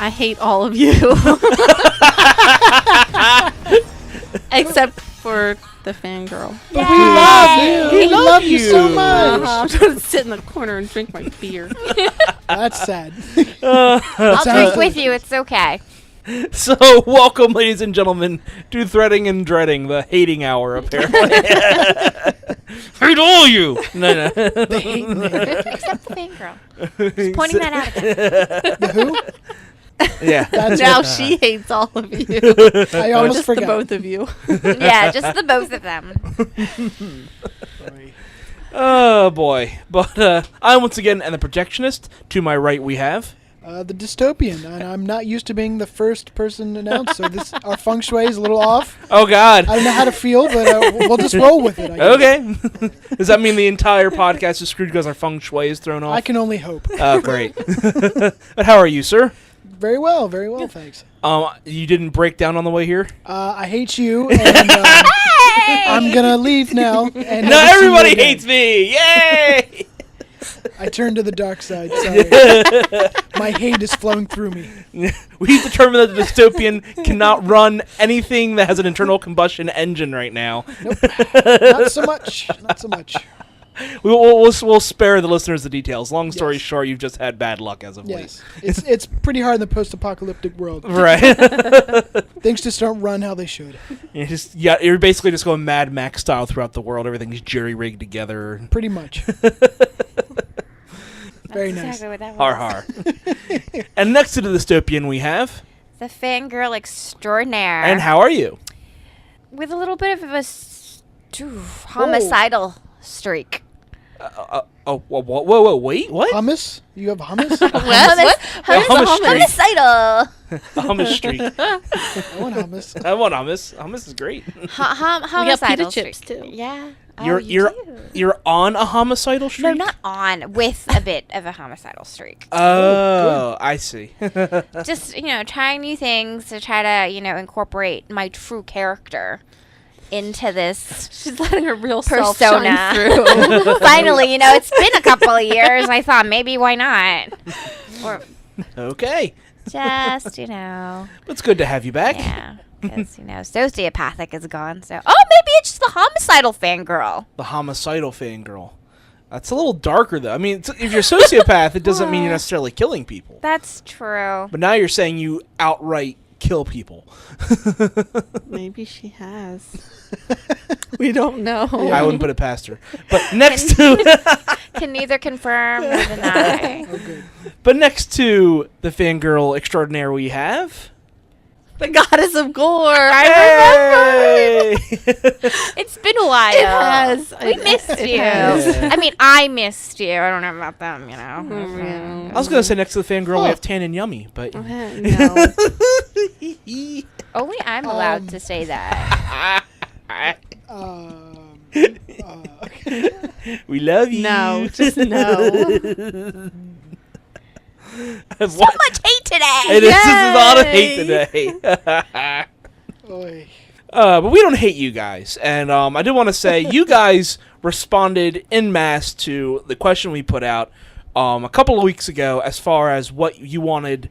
I hate all of you. Except for the fangirl. But we love you. We love you so much. I'm trying to sit in the corner and drink my beer. That's sad. I'll drink with you. It's okay. So, welcome, ladies and gentlemen, to Threading and Dreading, the hating hour, apparently. Hate all you! No. The hate me. Except the fangirl. Just pointing that out again. The who? Yeah. That's Now what- she hates all of you. I almost Just forgot. the both of you. Yeah, just the both of them. Oh, boy. But I'm once again the projectionist. To my right, we have... The dystopian, and I'm not used to being the first person announced, so our feng shui is a little off. Oh, God. I don't know how to feel, but we'll just roll with it, I guess. Okay. Does that mean the entire podcast is screwed because our feng shui is thrown off? I can only hope. Oh, great. But how are you, sir? Very well, thanks. You didn't break down on the way here? I hate you, and I'm gonna leave now. And No, never see you everybody again. hates me! Yay! I turned to the dark side, sorry. My hate is flowing through me. We've determined that the dystopian cannot run anything that has an internal combustion engine right now. Nope. Not so much. We'll spare the listeners the details. Long story Yes. short, you've just had bad luck as of Yes. It's pretty hard in the post-apocalyptic world. late. Right. Things just don't run how they should. You're basically just going Mad Max style throughout the world. Everything's jerry-rigged together. Pretty much. Very That's nice. exactly what that was. Har har. And next to the dystopian we have... The fangirl extraordinaire. And how are you? With a little bit of a homicidal streak. Whoa, wait, what? Hummus? You have hummus? Homicidal. A hummus streak. I want hummus. I want hummus. Hummus is great. Homicidal pita chips, streak. too. Yeah. You're on a homicidal streak? No, not on. With a bit of a homicidal streak. Oh, I see. Just, trying new things to try to, incorporate my true character into this She's letting her real self persona. shine through. Finally, it's been a couple of years. I thought maybe why not? Or Okay. just, It's good to have you back. yeah. Because, sociopathic is gone. So, maybe it's just the homicidal fangirl. The homicidal fangirl. That's a little darker, though. I mean, if you're a sociopath, it doesn't mean you're necessarily killing people. That's true. But now you're saying you outright kill people. Maybe she has. We don't know. I wouldn't put it past her. But next to... Can neither confirm nor deny. Okay. But next to the fangirl extraordinaire we have... The Goddess of Gore. Hey! It's been a while. It has. We missed you. has. I mean, I missed you. I don't know about them, I was going to say next to the fangirl we have Tan and Yummy, but... No. Only I'm allowed to say that. We love you. No, just no. So much hate today. It is a lot of hate today. Oy. But we don't hate you guys. And I did want to say, you guys responded en masse to the question we put out a couple of weeks ago as far as what you wanted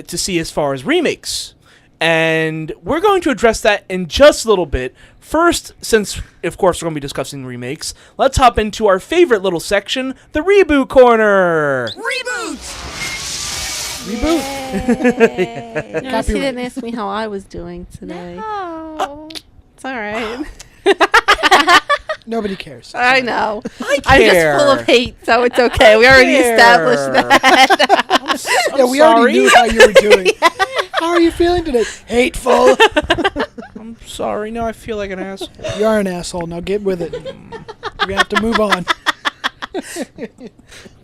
to see as far as remakes. And we're going to address that in just a little bit. First, since, of course, we're going to be discussing remakes, let's hop into our favorite little section, the Reboot Corner. Reboot! No, she didn't ask me how I was doing today. No. It's all right. Nobody cares. I know. I I'm just care. full of hate, so it's okay. We already established that. Yeah, we already knew how you were doing. How are you feeling today? Hateful. I'm sorry. Now I feel like an asshole. You are an asshole. Now get with it. We're gonna have to move on.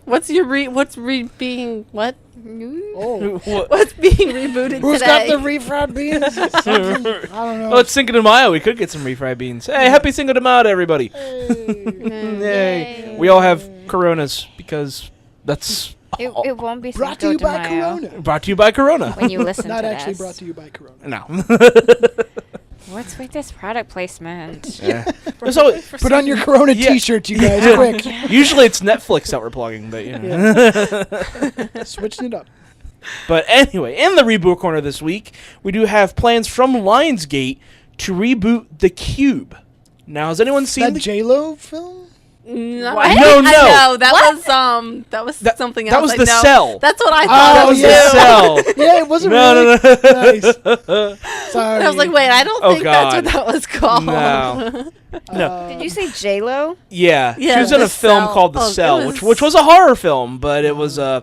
What's being what? Oh, What's being rebooted who's today? got the refried beans? Something, I don't know. Oh, it's Cinco de Mayo. We could get some refried beans. Hey, happy Cinco de Mayo to everybody. Hey. Yay. We all have Coronas because that's It won't be Brought to Cinco you de by Mayo Corona. brought to you by Corona. when you listen Not to actually this. brought to you by Corona. No. What's with this product placement? Yeah. There's always- Put on your Corona Yeah. T-shirts, you guys, quick. usually it's Netflix that we're plugging, but you know. Switching it up. But anyway, in the Reboot Corner this week, we do have plans from Lionsgate to reboot The Cube. Now, has anyone seen That the J-Lo film? No, What? I No, know that What? was something else. that was I The know. Cell. That's what I thought. Oh, it was yeah. The Cell. Yeah, it wasn't No, really. no. Nice. Sorry. I was like, wait, I don't Oh, think that's what God. that was called. No. No. Did you say J-Lo? Yeah, she Yeah, was in The a film Cell. called The Oh, it Cell, was- which was a horror film, but it was I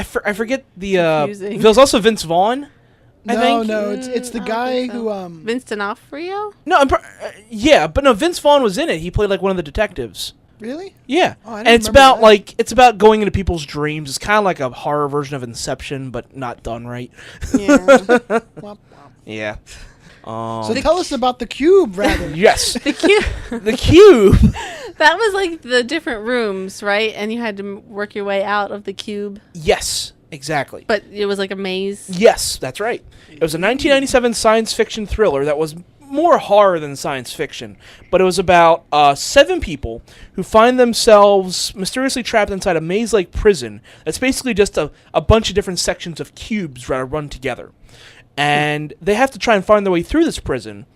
forget the Confusing. there was also Vince Vaughn. I no, think. no, it's the I don't guy think so. who Vince D'Onofrio? No, yeah, but no, Vince Vaughn was in it. He played like one of the detectives. really? Yeah, Oh, I and didn't it's remember about that. it's about going into people's dreams. It's kind of like a horror version of Inception, but not done right. Yeah. Womp womp. Yeah. So tell us about the cube, rather. Yes, the cube. the cube. That was like the different rooms, right? And you had to work your way out of the cube. Yes, exactly. But it was like a maze. Yes, that's right. It was a 1997 science fiction thriller that was more horror than science fiction, but it was about 7 people who find themselves mysteriously trapped inside a maze-like prison that's basically just a bunch of different sections of cubes run together. And they have to try and find their way through this prison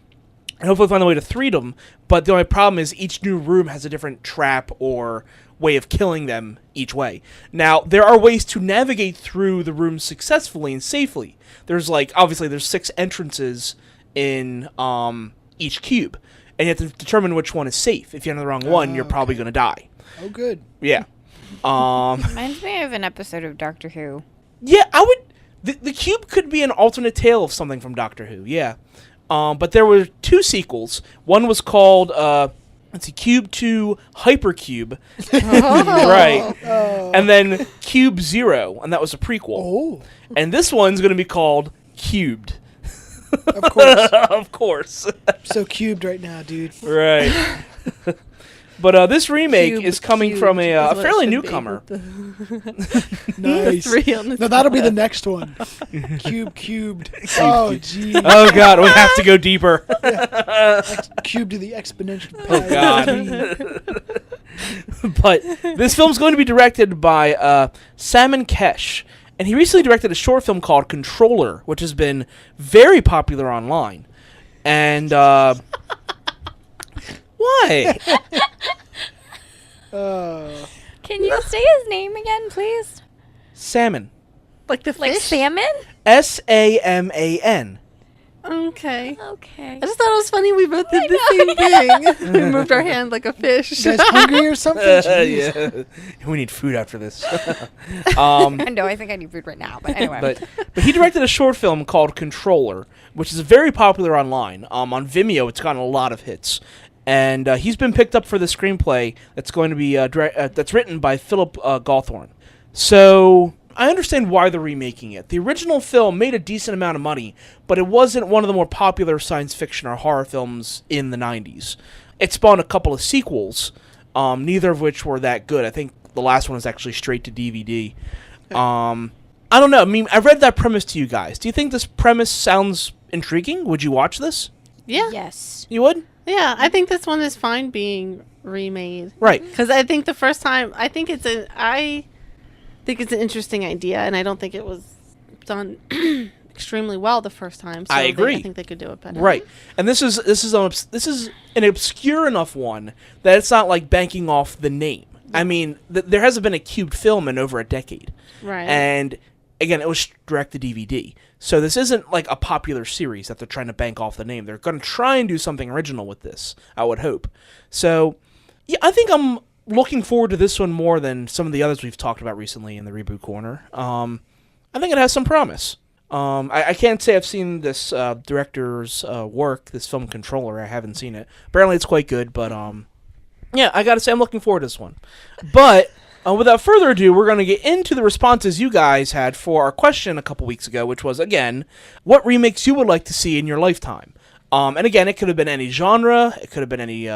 and hopefully find their way to freedom, but the only problem is each new room has a different trap or way of killing them each way. Now, there are ways to navigate through the rooms successfully and safely. There's obviously there's 6 entrances in each cube, and you have to determine which one is safe. If you enter the wrong one, you're probably going to die. Oh, good. Yeah. Reminds me of an episode of Doctor Who. Yeah, I would... The cube could be an alternate tale of something from Doctor Who, yeah. But there were 2 sequels. One was called, let's see, Cube 2 Hypercube. Right. Oh. And then Cube Zero, and that was a prequel. Oh, And this one's going to be called Cubed. of course. Of course. So cubed right now, dude. Right. But this remake Cube, is coming cubed from is a what it fairly should be newcomer. with Nice. the 3 on the No, that'll be the next one. Cubed. Oh, gee. Oh, God, we have to go deeper. Cube to the exponential Oh, pi. God. But this film's going to be directed by Salman Kesh. And he recently directed a short film called Controller, which has been very popular online. And, why? Can you say his name again, please? Salmon. Like the Like fish? salmon? Saman. Okay. Okay. I just thought it was funny we both did the same thing. We moved our hand like a fish. You guys hungry or something? Jeez. Yeah. We need food after this. I know, I think I need food right now, but anyway. But he directed a short film called Controller, which is very popular online. On Vimeo, it's gotten a lot of hits. And he's been picked up for the screenplay that's going to be that's written by Philip Gawthorne. So I understand why they're remaking it. The original film made a decent amount of money, but it wasn't one of the more popular science fiction or horror films in the 90s. It spawned a couple of sequels, neither of which were that good. I think the last one was actually straight to DVD. I don't know. I mean, I read that premise to you guys. Do you think this premise sounds intriguing? Would you watch this? Yeah. Yes. You would? Yeah, I think this one is fine being remade. Right. Because I think the first time, I think it's an interesting idea, and I don't think it was done extremely well the first time. So I agree. I think they could do it better. Right. And this is an obscure enough one that it's not like banking off the name. I mean, there hasn't been a cubed film in over a decade. Right. And again, it was direct to DVD. So this isn't like a popular series that they're trying to bank off the name. They're going to try and do something original with this, I would hope. So, yeah, I think I'm looking forward to this one more than some of the others we've talked about recently in the Reboot Corner. I think it has some promise. I can't say I've seen this director's work, this film Controller. I haven't seen it. Apparently it's quite good, but yeah, I gotta say I'm looking forward to this one. But without further ado, we're going to get into the responses you guys had for our question a couple weeks ago, which was, again, what remakes you would like to see in your lifetime? And again, it could have been any genre. It could have been any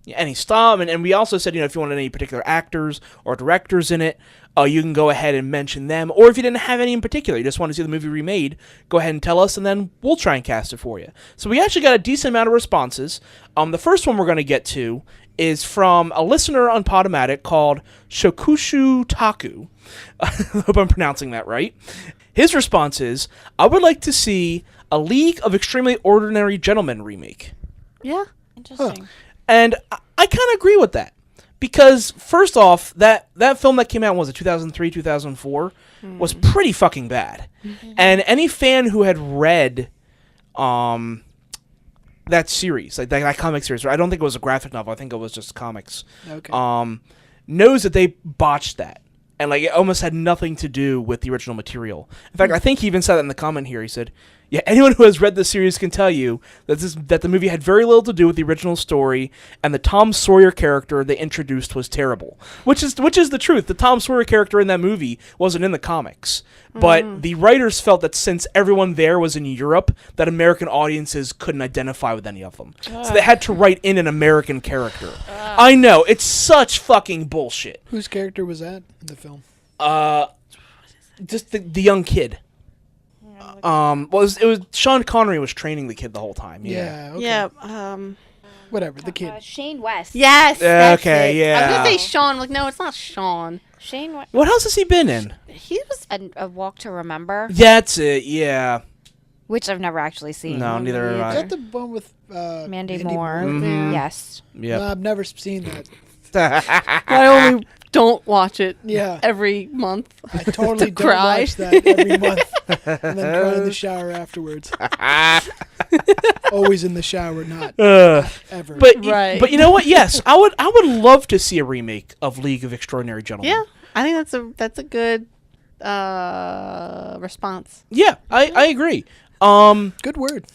any style. And we also said, if you wanted any particular actors or directors in it, you can go ahead and mention them. Or if you didn't have any in particular, you just want to see the movie remade, go ahead and tell us, and then we'll try and cast it for you. So we actually got a decent amount of responses. The first one we're going to get to is from a listener on Podomatic called Shokushu Taku. I hope I'm pronouncing that right. His response is, I would like to see a League of Extremely Ordinary Gentlemen remake. Yeah. Interesting. And I kind of agree with that. Because, first off, that film that came out, was it 2003, 2004, was pretty fucking bad. Mm-hmm. And any fan who had read that series, like that comic series, I don't think it was a graphic novel, I think it was just comics, knows that they botched that. And it almost had nothing to do with the original material. In fact, I think he even said that in the comment here. He said, yeah, anyone who has read the series can tell you that the movie had very little to do with the original story, and the Tom Sawyer character they introduced was terrible. Which is the truth. The Tom Sawyer character in that movie wasn't in the comics. But the writers felt that since everyone there was in Europe, that American audiences couldn't identify with any of them. So they had to write in an American character. I know, it's such fucking bullshit. Whose character was that in the film? Just the young kid. It was Sean Connery was training the kid the whole time. Yeah. Okay. Yeah. Whatever, the kid. Shane West. Yes. That's Okay, it. yeah. I was gonna say Sean. I'm like, no, it's not Sean. Shane West. What else has he been in? He was. A Walk to Remember, That's it, yeah. which I've never actually seen. No, neither have Is I. that the one with Mandy Moore. Mhm. Yes. Yep. No, I've never seen that. I only don't watch it. Yeah. Every month. I totally don't cry. watch that every month. And then cry in the shower afterwards. Always in the shower, not ever. Right. But you know what? Yes, I would love to see a remake of League of Extraordinary Gentlemen. Yeah, I think that's a good response. Yeah, I agree. Good word.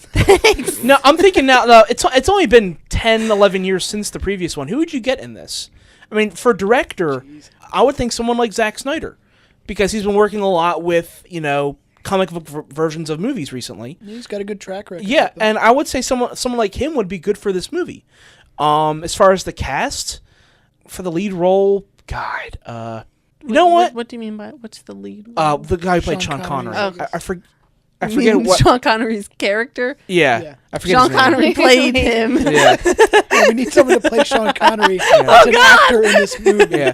No, I'm thinking now, it's only been 10, 11 years since the previous one. Who would you get in this? I mean, for director, I would think someone like Zack Snyder, because he's been working a lot with, comic book versions of movies recently. He's got a good track record. Yeah, and I would say someone like him would be good for this movie. As far as the cast, for the lead role, God, you know what? What do you mean by what's the lead role? The guy who played Sean Sean Connery. Connery. I forget You mean what. Sean Connery's character. Yeah, Yeah. I forget Sean his name. Connery played him. Yeah, Yeah, we need someone to play Sean Connery as an actor in this movie. yeah.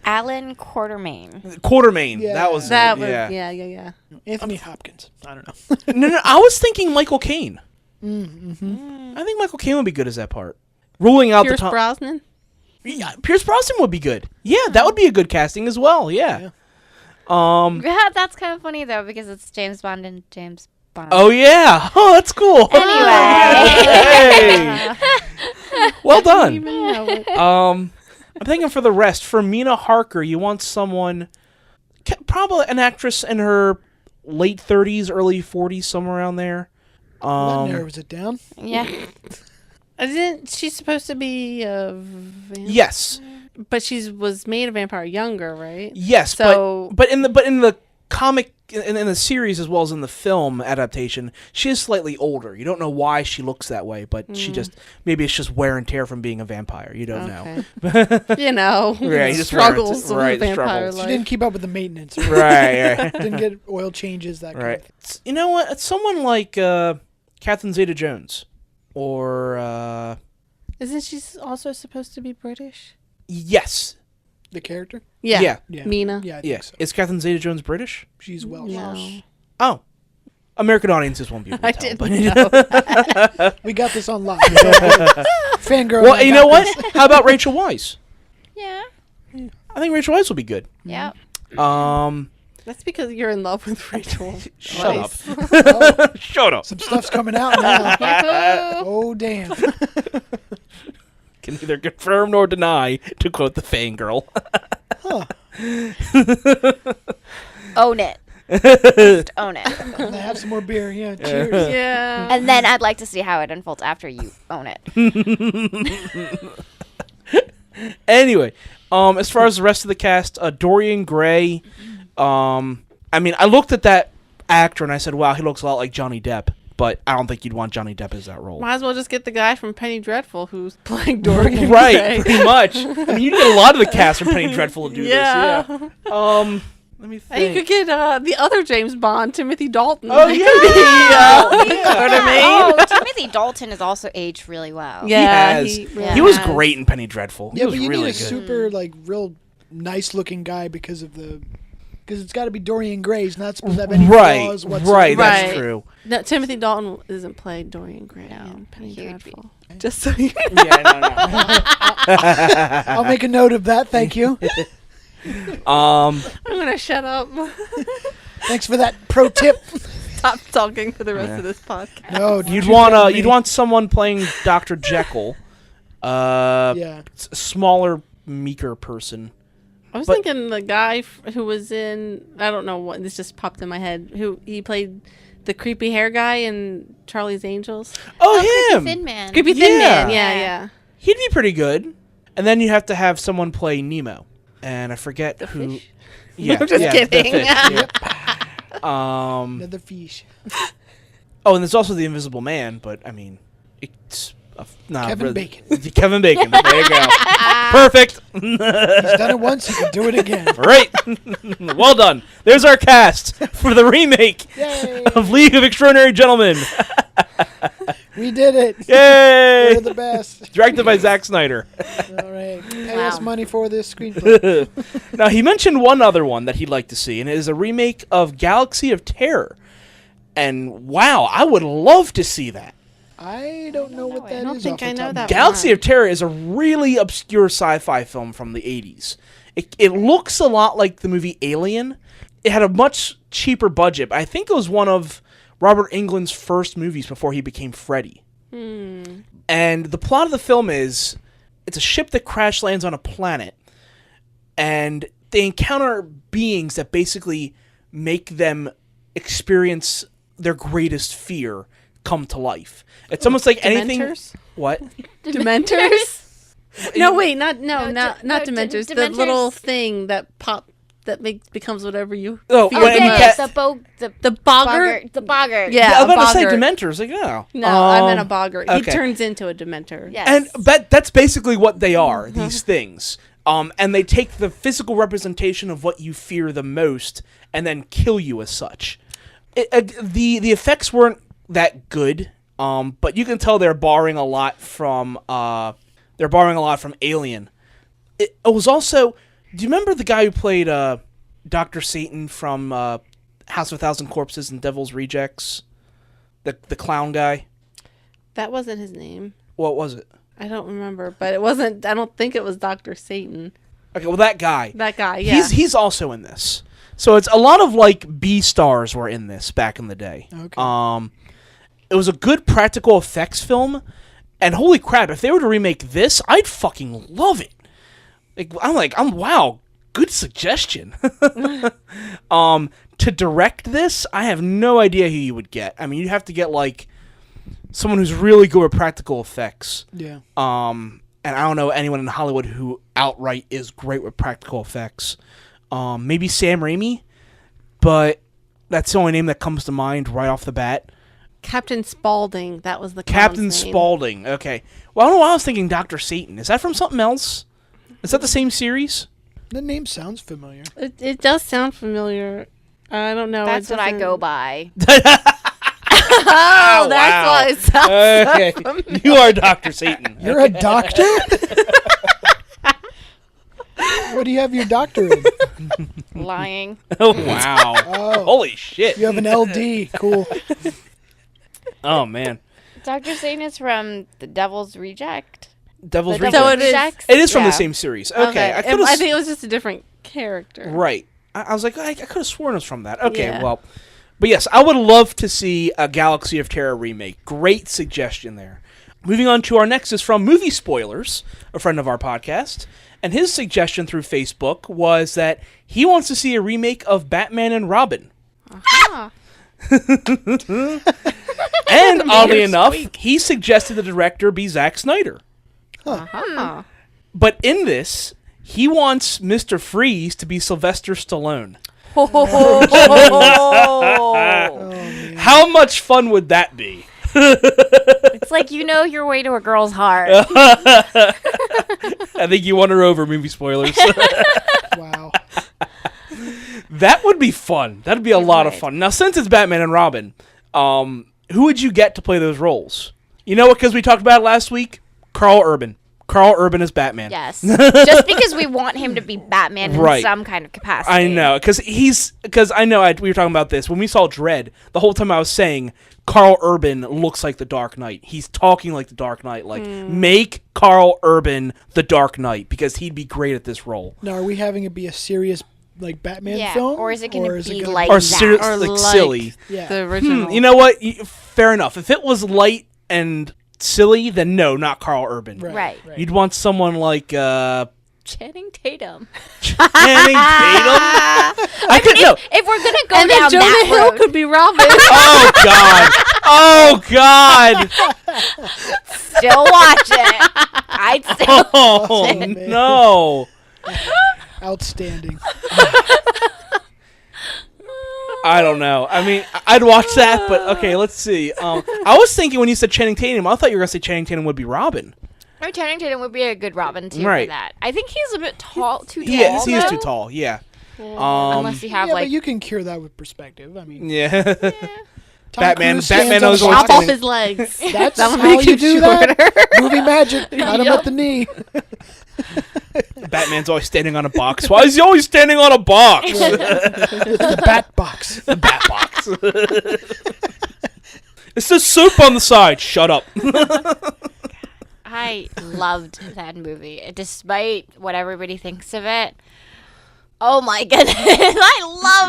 Alan Quartermain. Quartermain. Yeah. That was That it, was yeah. Anthony Hopkins. I don't know. No, I was thinking Michael Caine. Mm-hmm. I think Michael Caine would be good as that part. Ruling out Pierce the Brosnan. Yeah, Pierce Brosnan would be good. Yeah, that would be a good casting as well. Yeah. Yeah, that's kind of funny though because it's James Bond and James Bond. Oh yeah. Oh, that's cool. Anyway. Hey. Well done. Even know it. I'm thinking for the rest, for Mina Harker, you want someone, probably an actress in her late 30s, early 40s, somewhere around there. That narrows it down. Yeah. Isn't she supposed to be a vampire? Yes. But she was made a vampire younger, right? Yes, So- but in the comic in the series as well as in the film adaptation, she is slightly older. You don't know why she looks that way, but she just maybe it's just wear and tear from being a vampire. You don't know. You know, Yeah, you just struggles of right, a vampire struggles. She life. didn't keep up with the maintenance. Right. Didn't get oil changes, that kind of Right. thing. You know what? It's someone like Catherine Zeta-Jones or Isn't she also supposed to be British? yes. The character? Yeah. Yeah. Mina. Yeah, I Yeah. think so. Is Catherine Zeta-Jones British? She's Welsh. No. Oh. American audiences won't be able to I tell. didn't but know. We got this on lock. Fangirl. Well, I you got know what? this. How about Rachel Weisz? Yeah. I think Rachel Weisz will be good. Yeah. That's because you're in love with Rachel. Shut Weisz. Oh, Shut up. some stuff's coming out now. Yahoo! Oh, damn. Can neither confirm nor deny, to quote the fangirl. Huh. Own it. Just own it. I have some more beer. Yeah, cheers. Yeah. And then I'd like to see how it unfolds after you own it. Anyway, as far as the rest of the cast, Dorian Gray. I mean, I looked at that actor and I said, "Wow, he looks a lot like Johnny Depp." but I don't think you'd want Johnny Depp as that role. Might as well just get the guy from Penny Dreadful who's playing Dorian Right, Gray. pretty much. I mean, you get a lot of the cast from Penny Dreadful to do this. Yeah. Let me think. And you could get the other James Bond, Timothy Dalton. Oh, He yeah. could be, Yeah. you know what I mean? Oh, Timothy Dalton has also aged really well. Yeah, he has. Yeah. He was great in Penny Dreadful. He Yeah, was but you really need a good. super, like, real nice-looking guy because it's got to be Dorian Gray. He's not supposed to have any flaws whatsoever. Right, that's Right. true. No, Timothy Dalton isn't played Dorian Gray in Penny he would Dreadful. Just so you Yeah, I'll make a note of that. Thank you. I'm gonna shut up. Thanks for that pro tip. Stop talking for the rest of this podcast. No, You'd you want tell me. you'd want someone playing Dr. Jekyll, Yeah. smaller, meeker person. I was But- thinking the guy who was in, I don't know what, this just popped in my head, who he played the creepy hair guy in Charlie's Angels. Oh, him! Thin Man. Creepy thin Yeah. man, yeah. He'd be pretty good. And then you have to have someone play Nemo, and I forget who. Fish? Yeah, I'm just yeah, kidding. The fish, yeah. Another fish. Oh, and there's also the Invisible Man, but I mean, it's Kevin Bacon. Kevin Bacon. There you go. Perfect. He's done it once. He can do it again. Right. Well done. There's our cast for the remake Yay. of League of Extraordinary Gentlemen. We did it. Yay! We're the best. Directed by Zack Snyder. All right. Pay Wow. us money for this screenplay. Now, he mentioned one other one that he'd like to see, and it is a remake of Galaxy of Terror. And wow, I would love to see that. I don't know what that is. I don't think off the I top know of that my Galaxy one. of Terror is a really obscure sci-fi film from the 80s. It looks a lot like the movie Alien. It had a much cheaper budget, but I think it was one of Robert Englund's first movies before he became Freddy. And the plot of the film is, it's a ship that crash lands on a planet, and they encounter beings that basically make them experience their greatest fear come to life. It's almost like anything. Dementors? What? Dementors? No, wait, not d- Dementors. The Dementors. little thing that becomes whatever you. Oh, feed when the you most. get- The boggart. The boggart. Yeah, I was a about to say boggart. Dementors. Like, oh. No, I meant a boggart. okay. He turns into a Dementor. Yes. And that's basically what they are, these things. And they take the physical representation of what you fear the most and then kill you as such. The effects weren't that good, but you can tell they're borrowing a lot from Alien. It was also, do you remember the guy who played Dr. Satan from House of a Thousand Corpses and Devil's Rejects? The clown guy? That wasn't his name. What was it? I don't remember, but it wasn't. I don't think it was Dr. Satan. Okay, well, that guy. That guy, yeah. He's also in this. So it's a lot of like B stars were in this back in the day. Okay. It was a good practical effects film, and holy crap, if they were to remake this, I'd fucking love it. Wow, good suggestion. To direct this, I have no idea who you would get. I mean, you'd have to get like someone who's really good with practical effects. Yeah. And I don't know anyone in Hollywood who outright is great with practical effects. Maybe Sam Raimi, but that's the only name that comes to mind right off the bat. Captain Spaulding. That was the Captain clown's name. Spaulding. Okay. Well, I don't know why I was thinking Dr. Satan. Is that from something else? Is that the same series? The name sounds familiar. It does sound familiar. I don't know. That's it what I doesn't- go by. Oh, that's why it sounds Okay. so familiar. You are Dr. Satan. You're a doctor? What do you have your doctor in? Lying. Oh, wow. Oh, Holy shit. you have an LD. Cool. Oh, man. Dr. Satan is from The Devil's Reject. Devil's The Rejects. So it is- Rejects? It is from Yeah. the same series. Okay. I And could I have... think it was just a different character. Right. I was like, I could have sworn it was from that. Okay, Yeah. well. But yes, I would love to see a Galaxy of Terror remake. Great suggestion there. Moving on to our next is from Movie Spoilers, a friend of our podcast. And his suggestion through Facebook was that he wants to see a remake of Batman and Robin. Ah. And oddly enough, he suggested the director be Zack Snyder. Ah. But in this, he wants Mr. Freeze to be Sylvester Stallone. Oh, man. How much fun would that be? It's like you know your way to a girl's heart. I think you won her over, movie spoilers. Wow. That would be fun. That'd be a lot of would. fun. Now, since it's Batman and Robin, who would you get to play those roles? You know what? Because we talked about it last week. Carl Urban. Carl Urban is Batman. Yes. Just because we want him to be Batman in Right. some kind of capacity. I know, because I know we were talking about this when we saw Dredd. The whole time I was saying Carl Urban looks like the Dark Knight. He's talking like the Dark Knight. Like make Carl Urban the Dark Knight because he'd be great at this role. Now, are we having it be a serious like Batman Yeah, film, or is it gonna be gonna like Or that? serious, Or like like silly. Yeah. the original. You know what? Fair enough. If it was light and silly, then no, not Carl Urban. Right. You'd want someone like Channing Tatum. Channing Tatum. I could no. If we're gonna go and then down Jonah that Hill road, could be Robin. Oh God. Oh God. still watch it. I'd still. Oh man. no. Outstanding. I don't know. I mean, I'd watch that, but okay, let's see. I was thinking when you said Channing Tatum, I thought you were gonna say Channing Tatum would be Robin. Or Channing Tatum would be a good Robin too Right. for that. I think he's a bit tall, too tall. He is though. too tall. Yeah. Unless you have Yeah, like but you can cure that with perspective. I mean, Yeah. Tom Batman- Cruise Batman stands on knows a what's Chop box. off standing- his legs. That's That would how make you him do shorter. that. Movie magic. Got him Yup. at the knee. Batman's always standing on a box. Why is he always standing on a box? It's the Bat Box. The bat box. It says soup on the side. Shut up. I loved that movie, despite what everybody thinks of it. Oh my goodness, I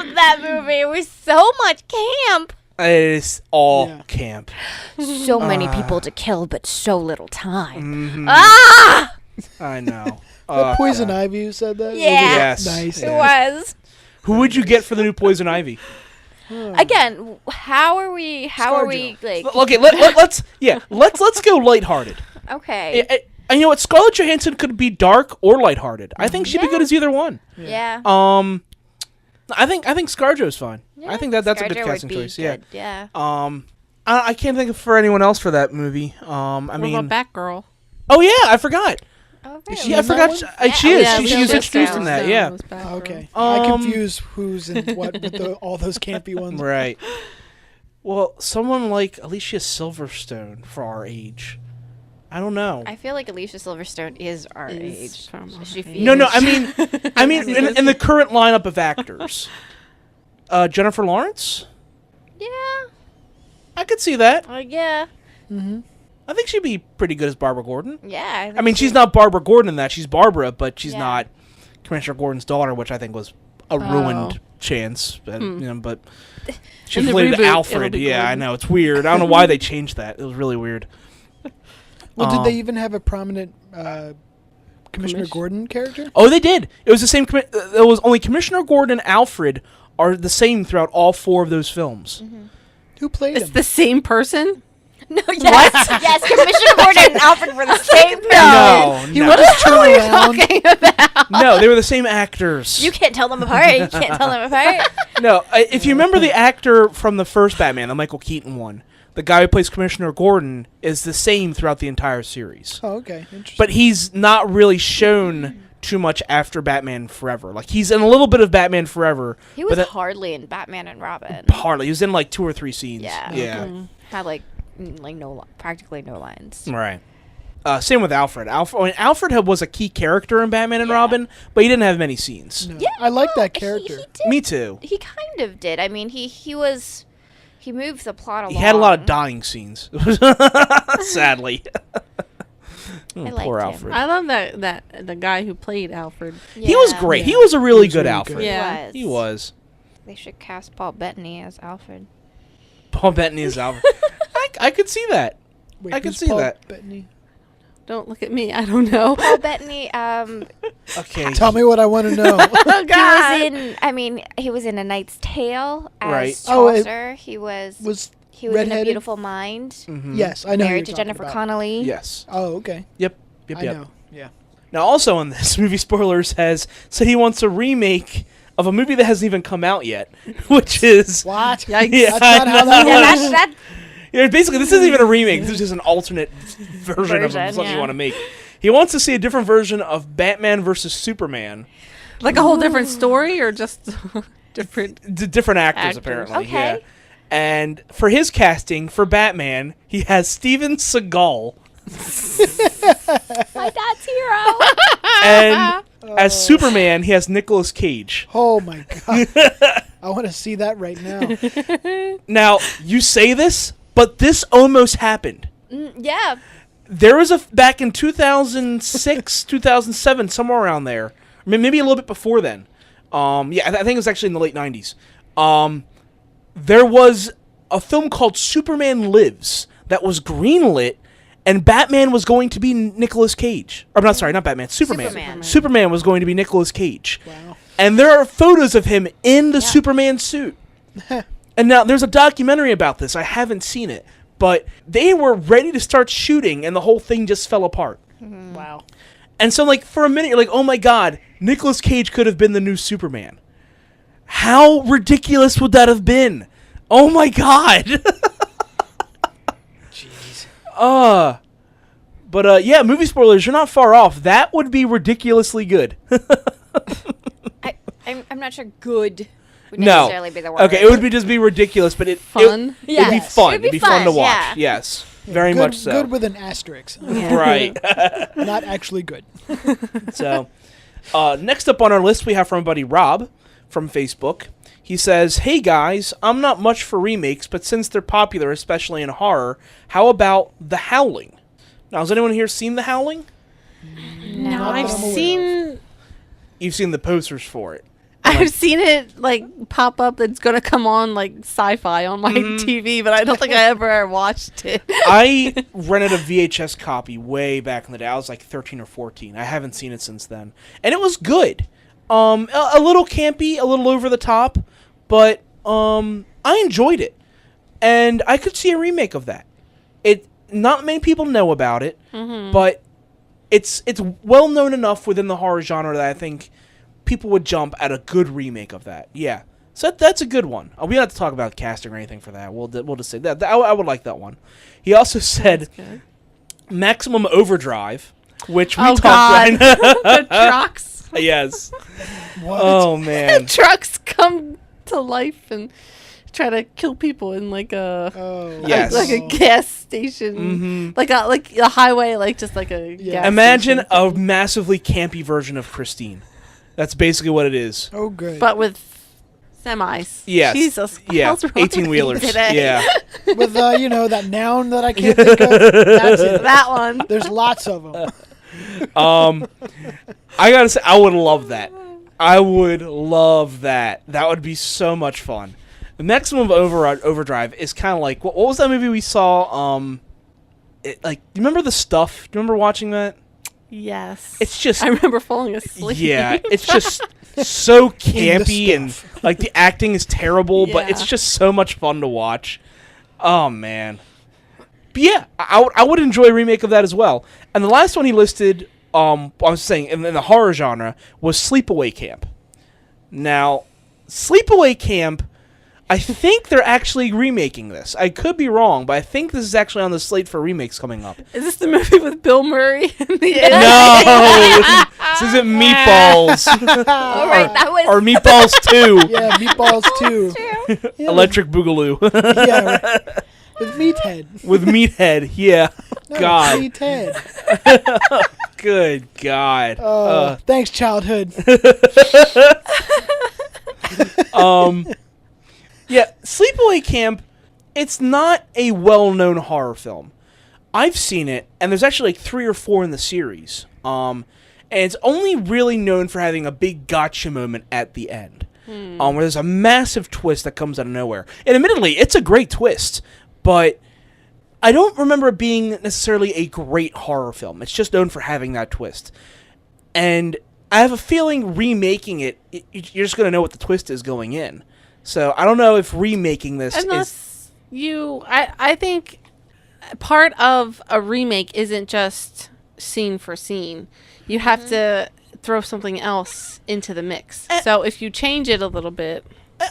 loved that movie. It was so much camp. It is all Yeah. camp. So many people to kill, but so little time. Mhm. Ah, I know. The Poison Ivy who said that? Yeah. Yes. Nice. it was. Who would you get for the new Poison Ivy? Again, how are we like? Okay, let's go lighthearted. Okay, And you know what? Scarlett Johansson could be dark or lighthearted. I think she'd be good as either one. yeah. I think ScarJo's fine. Yeah, I think that's a good ScarJo would casting be choice. good, yeah. I can't think of for anyone else for that movie. I What mean, about Batgirl? Oh yeah, I forgot. Oh, Is really? she Yeah, I in that forgot. one? She is. Yeah, She Will was introduced Stone. in that. Yeah. Was Batgirl. Okay. I Um, confuse who's in what with all those campy ones. Right. Well, someone like Alicia Silverstone for our age. I don't know. I feel like Alicia Silverstone is our Is age. from our She age. feels- No, I mean, in the current lineup of actors, Jennifer Lawrence. Yeah. I could see that. Yeah. I think she'd be pretty good as Barbara Gordon. Yeah. I mean, she's not Barbara Gordon in that. She's Barbara, but she's Yeah. not Commissioner Gordon's daughter, which I think was a ruined chance. But, you know, but she In the played reboot, Alfred. it'll be Yeah, I Gordon. know. It's weird. I don't know why they changed that. It was really weird. Well, did Um, they even have a prominent Commissioner Commish- Gordon character? Oh, they did. It was the same. It was only Commissioner Gordon and Alfred are the same throughout all four of those films. Who played It's him? the same person? No, yes. Yes, Commissioner Gordon and Alfred were the same person. No, He no. would just turn around. Talking about. No, they were the same actors. You can't tell them apart. You can't tell them apart. No, if you remember the actor from the first Batman, the Michael Keaton one, the guy who plays Commissioner Gordon is the same throughout the entire series. Oh, okay. Interesting. But he's not really shown too much after Batman Forever. Like, he's in a little bit of Batman Forever. He but was that- hardly in Batman and Robin. hardly. He was in like 2 or 3 scenes. Yeah. Yeah. Had like practically no lines. Right. Same with Alfred. Alfred was a key character in Batman and Yeah. Robin, but he didn't have many scenes. No. Yeah, I like well, that character. He did. Me too. He kind of did. I mean, he moved the plot along. He had a lot of dying scenes. Sadly. I Poor liked Alfred. I love that the guy who played Alfred. He was Yeah. great. He Yeah. was a really He was good really Alfred. good. Yeah. He was. They should cast Paul Bettany as Alfred. Paul Bettany is Alfred. I could see that. Wait, I can who's see Paul that. Bettany? Don't look at me. I don't know. Paul Bettany, Okay. Tell me what I want to know. Oh, God. he was in A Knight's Tale as Right. Oh, it Chaucer. he was Was in A redheaded? Beautiful Mind. Mhm. yes, I know. who Married to you're talking Jennifer about. Connelly. Yes. Oh, okay. Yep. I know. Yeah. Now, also in this, Movie Spoilers has said he wants a remake of a movie that hasn't even come out yet, which is What? Yikes. Yeah, That's not how that Yeah, works. basically this isn't even a remake. This is just an alternate version of Version, something you yeah. want to make. He wants to see a different version of Batman versus Superman. Like a whole different story, or just different? Different actors, Actors. apparently. Okay. Yeah. And for his casting for Batman, he has Steven Seagal. My dad's hero. And as Superman, he has Nicolas Cage. Oh my god. I want to see that right now. Now, you say this, but this almost happened. Yeah. There was back in 2006, 2007, somewhere around there. Maybe a little bit before then. Yeah, I think it was actually in the late 90s. There was a film called Superman Lives that was greenlit, and Batman was going to be Nicolas Cage. Or, not Batman, Superman. Superman was going to be Nicolas Cage. Wow. And there are photos of him in the Superman suit. And now, there's a documentary about this. I haven't seen it. But they were ready to start shooting, and the whole thing just fell apart. Wow. And so, like, for a minute, you're like, oh my god, Nicolas Cage could have been the new Superman. How ridiculous would that have been? Oh my god. Jeez. But yeah, movie spoilers, you're not far off. That would be ridiculously good. I'm not sure good would No. necessarily be the word. Okay, it would just be ridiculous, but Fun? It'd be Yes. fun. It'd be fun to fun, watch. yeah. Yes, very Good- much so. Good with an asterisk. Right. Not actually good. So, next up on our list, we have from our buddy Rob from Facebook. He says, "Hey guys, I'm not much for remakes, but since they're popular, especially in horror, how about The Howling?" Now, has anyone here seen The Howling? No, Not I've that I'm aware seen. You've seen the posters for it. I've seen it like pop up. It's gonna come on like sci-fi on my TV, but I don't think I ever watched it. I rented a VHS copy way back in the day. I was like 13 or 14. I haven't seen it since then, and it was good. A little campy, a little over the top, but I enjoyed it, and I could see a remake of that. Not many people know about it, but it's well known enough within the horror genre that I think people would jump at a good remake of that. Yeah, so that's a good one. We don't have to talk about casting or anything for that. We'll just say that. I would like that one. He also said Maximum Overdrive, which we talked God. about. The trucks. Yes. What? Oh man. Trucks come to life and try to kill people in like a Oh. Yes. like a gas station, like a highway, like just like a gas Imagine station. a massively campy version of Christine. That's basically what it is. Oh, good. but with semis. Yes. Jesus. what Yeah. hell's wrong with 18-wheelers. me today? Yeah. With, that noun that I can't think of. That's it. That one. There's lots of them. I gotta say, I would love that. I would love that. That would be so much fun. The Maximum Overdrive is kind of like what was that movie we saw? Do you remember The Stuff? Do you remember watching that? Yes. It's just I remember falling asleep. yeah, it's just so The campy and Stuff. like the acting is terrible, but Yeah. it's just so much fun to watch. Oh man. But yeah, I would enjoy a remake of that as well. And the last one he listed, I was saying in the horror genre, was Sleepaway Camp. Now, Sleepaway Camp, I think they're actually remaking this. I could be wrong, but I think this is actually on the slate for remakes coming up. Is this the movie with Bill Murray in the end? No, this isn't Meatballs All right, that was or Meatballs 2, Yeah, Meatballs too. true. Yeah, Electric Boogaloo Yeah, right. With Meathead. with Meathead. Yeah, No, God, Meathead. good God. Thanks, childhood. Yeah, Sleepaway Camp, it's not a well-known horror film. I've seen it, and there's actually like 3 or 4 in the series. And it's only really known for having a big gotcha moment at the end. Where there's a massive twist that comes out of nowhere. And admittedly, it's a great twist, but I don't remember it being necessarily a great horror film. It's just known for having that twist. And I have a feeling remaking it, you're just going to know what the twist is going in. So I don't know if remaking this Unless I think part of a remake isn't just scene for scene. You have to throw something else into the mix. So if you change it a little bit.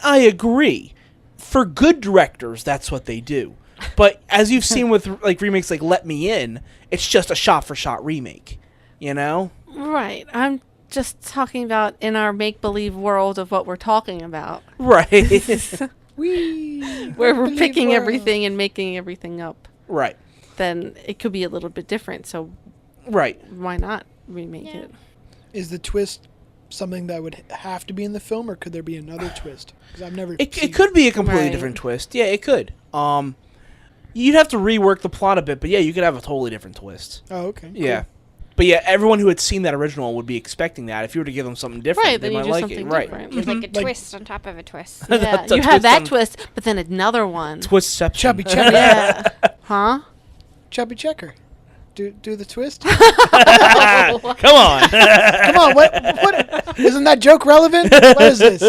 I agree. For good directors, that's what they do. But as you've seen with like remakes like Let Me In, it's just a shot-for-shot remake, you know? Right. I'm just talking about in our make-believe world of what we're talking about. Right. Where we're picking everything and making everything up. Right. Then it could be a little bit different. So right. Why not remake it? Is the twist something that would have to be in the film, or could there be another twist? Because I've never. It could be a completely different twist. Yeah, it could. You'd have to rework the plot a bit, but yeah, you could have a totally different twist. Oh, okay. Yeah. Cool. But yeah, everyone who had seen that original would be expecting that. If you were to give them something different, they might like it. Right. There's like a twist on top of a twist. Yeah, you have that twist, but then another one. Twistception. Chubby Checker. Yeah. Huh? Chubby Checker. Do the twist? Come on. Come on, what isn't that joke relevant? What is this?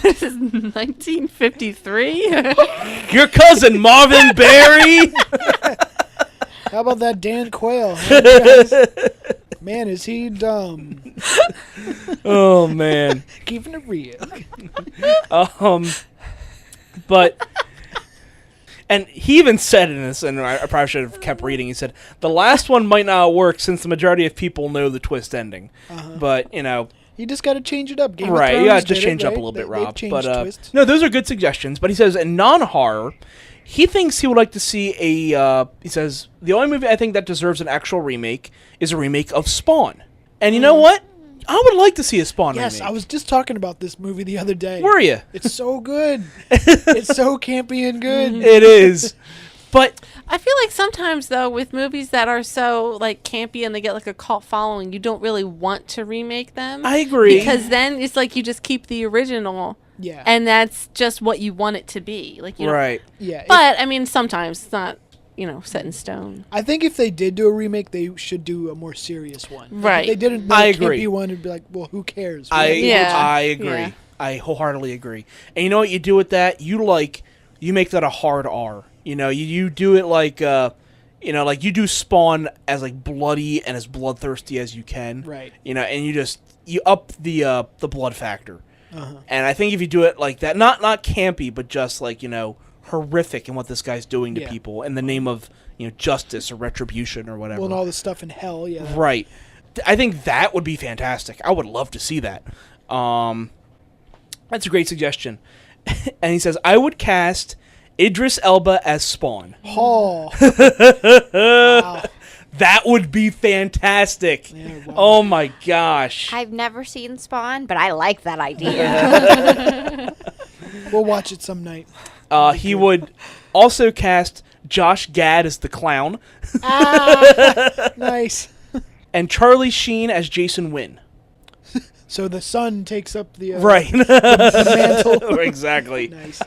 This is 1953? Your cousin Marvin Berry? How about that Dan Quayle? Man, is he dumb? Oh man. Keeping it real. But and he even said in this, and I probably should have kept reading, he said, the last one might not work since the majority of people know the twist ending. But, you know... You just got to change it up. Game right, of Thrones you got to just did change it, up right? a little bit, They've Rob. changed But twists. no, those are good suggestions. But he says, in non-horror, he thinks he would like to see he says, the only movie I think that deserves an actual remake is a remake of Spawn. And you know what? I would like to see a Spawn remake. Yes, I was just talking about this movie the other day. Were you? It's so good. It's so campy and good. It is. But I feel like sometimes, though, with movies that are so, like, campy and they get, like, a cult following, you don't really want to remake them. I agree. Because then it's like you just keep the original. Yeah. And that's just what you want it to be. Like, you right. Yeah. But, I mean, sometimes it's not, set in stone. I think if they did do a remake, they should do a more serious one. Right. If they didn't do I a agree. campy one, it'd be like, well, who cares? I agree. Yeah. I wholeheartedly agree. And you know what you do with that? You make that a hard R. You do it like, like you do Spawn as like bloody and as bloodthirsty as you can. Right. And you up the blood factor. And I think if you do it like that, not campy, but just like, horrific in what this guy's doing to people in the name of, justice or retribution or whatever. Well, and all the stuff in hell, yeah. Right. I think that would be fantastic. I would love to see that. That's a great suggestion. And he says, I would cast Idris Elba as Spawn. Oh. Wow. That would be fantastic. Yeah, wow. Oh my gosh. I've never seen Spawn, but I like that idea. We'll watch it some night. He would also cast Josh Gad as the clown. Nice. And Charlie Sheen as Jason Wynn. So the sun takes up the Right. the mantle. Exactly. Nice.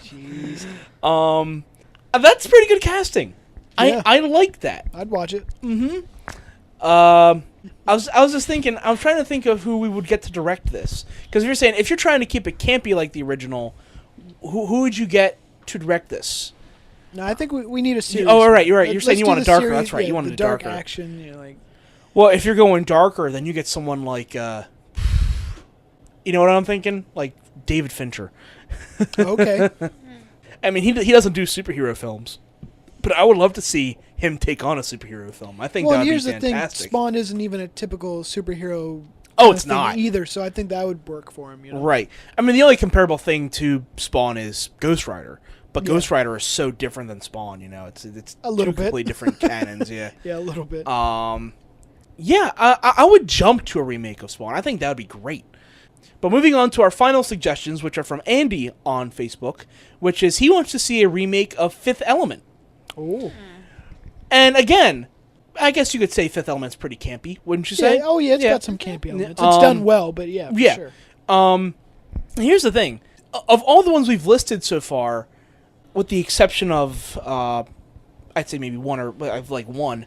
Jeez. That's pretty good casting. Yeah. I like that. I'd watch it. I was just thinking. I was trying to think of who we would get to direct this. Because if you're trying to keep it campy like the original, who would you get to direct this? No, I think we need a series. Oh, all right, you're right. You're Let's saying you do want the a darker. series, That's right. You wanted the a dark darker action. Well, if you're going darker, then you get someone like, you know what I'm thinking? Like David Fincher. Okay. I mean, he doesn't do superhero films, but I would love to see him take on a superhero film. I think that would be here's fantastic. the thing: Spawn isn't even a typical superhero. Oh, it's not either. So I think that would work for him. Right. I mean, the only comparable thing to Spawn is Ghost Rider, but Ghost Rider is so different than Spawn. It's a little two bit completely different canons. Yeah. Yeah, a little bit. Yeah, I would jump to a remake of Spawn. I think that would be great. But moving on to our final suggestions, which are from Andy on Facebook, which is he wants to see a remake of Fifth Element. Oh. And again, I guess you could say Fifth Element's pretty campy, wouldn't you say? Yeah, it's got some campy elements. It's done well, but for sure. Here's the thing. Of all the ones we've listed so far, with the exception of, I'd say maybe one,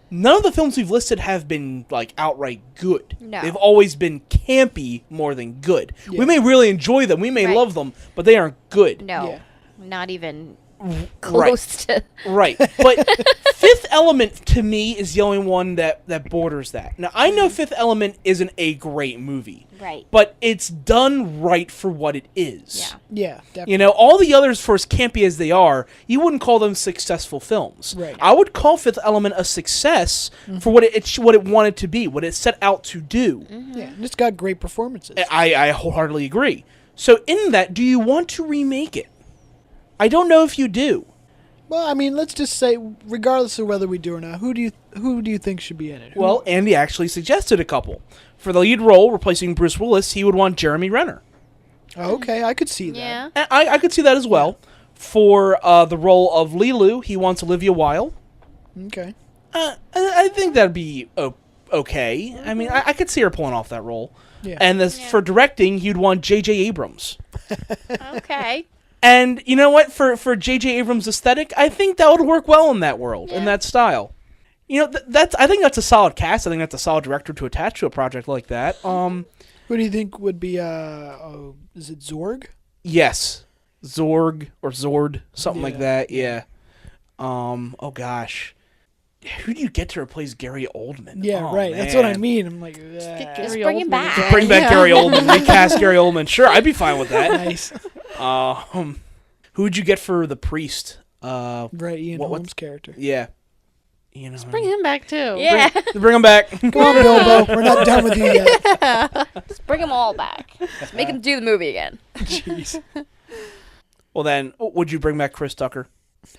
none of the films we've listed have been, outright good. No. They've always been campy more than good. Yeah. We may really enjoy them, we may love them, but they aren't good. No, Yeah. not even close to. Right. But Fifth Element, to me, is the only one that borders that. Now, I know Fifth Element isn't a great movie. Right. But it's done right for what it is. Yeah. Yeah, definitely. You know, all the others, for as campy as they are, you wouldn't call them successful films. Right. I would call Fifth Element a success for what it wanted to be, what it set out to do. Yeah, and it's got great performances. I wholeheartedly agree. So in that, do you want to remake it? I don't know if you do. Well, I mean, let's just say, regardless of whether we do or not, who do you think should be in it? Well, Andy actually suggested a couple. For the lead role, replacing Bruce Willis, he would want Jeremy Renner. Okay, I could see that. Yeah. And I could see that as well. For the role of Lilu, he wants Olivia Wilde. Okay. I think that'd be okay. I mean, I could see her pulling off that role. Yeah. And for directing, you'd want J.J. Abrams. Okay. And you know what? For J.J. Abrams' aesthetic, I think that would work well in that world, in that style. You know, I think that's a solid cast. I think that's a solid director to attach to a project like that. Who do you think would be, is it Zorg? Yes. Zorg or Zord, something like Yeah. that, yeah. Oh gosh. Who do you get to replace Gary Oldman? Yeah, Oh, right. That's what I man. mean. I'm like, Just bring him back. Bring back Gary Oldman. Recast Gary Oldman. Sure, I'd be fine with that. nice. Who would you get for the priest? Right, Ian what- Holmes' character. Yeah. You know, Bring him back too. Yeah. bring him back. Come on, Bilbo. We're not done with you yet. Just bring them all back. Just make them do the movie again. Jeez. Well, then, would you bring back Chris Tucker?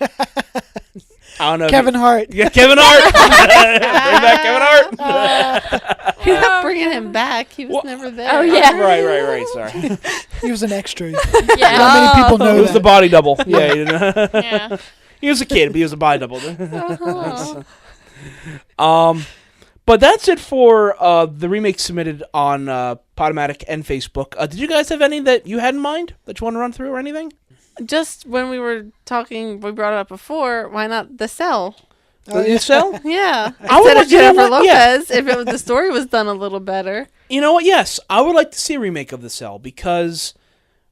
I don't know. Kevin Hart. Yeah, Kevin Hart. Bring back Kevin Hart. You're not bringing him back. He was never there. Oh, yeah. Right. Sorry. He was an extra. Yeah. Not many people know He was that. the body double. Yeah, you know. Yeah. He was a kid, but he was a body double. But that's it for the remakes submitted on Podomatic and Facebook. Did you guys have any that you had in mind that you want to run through or anything? Just when we were talking, we brought it up before. Why not The Cell? Oh, You yeah. sell? Yeah, I would instead like- of you know Jennifer what? Yeah. Lopez, if the story was done a little better. You know what? Yes, I would like to see a remake of The Cell because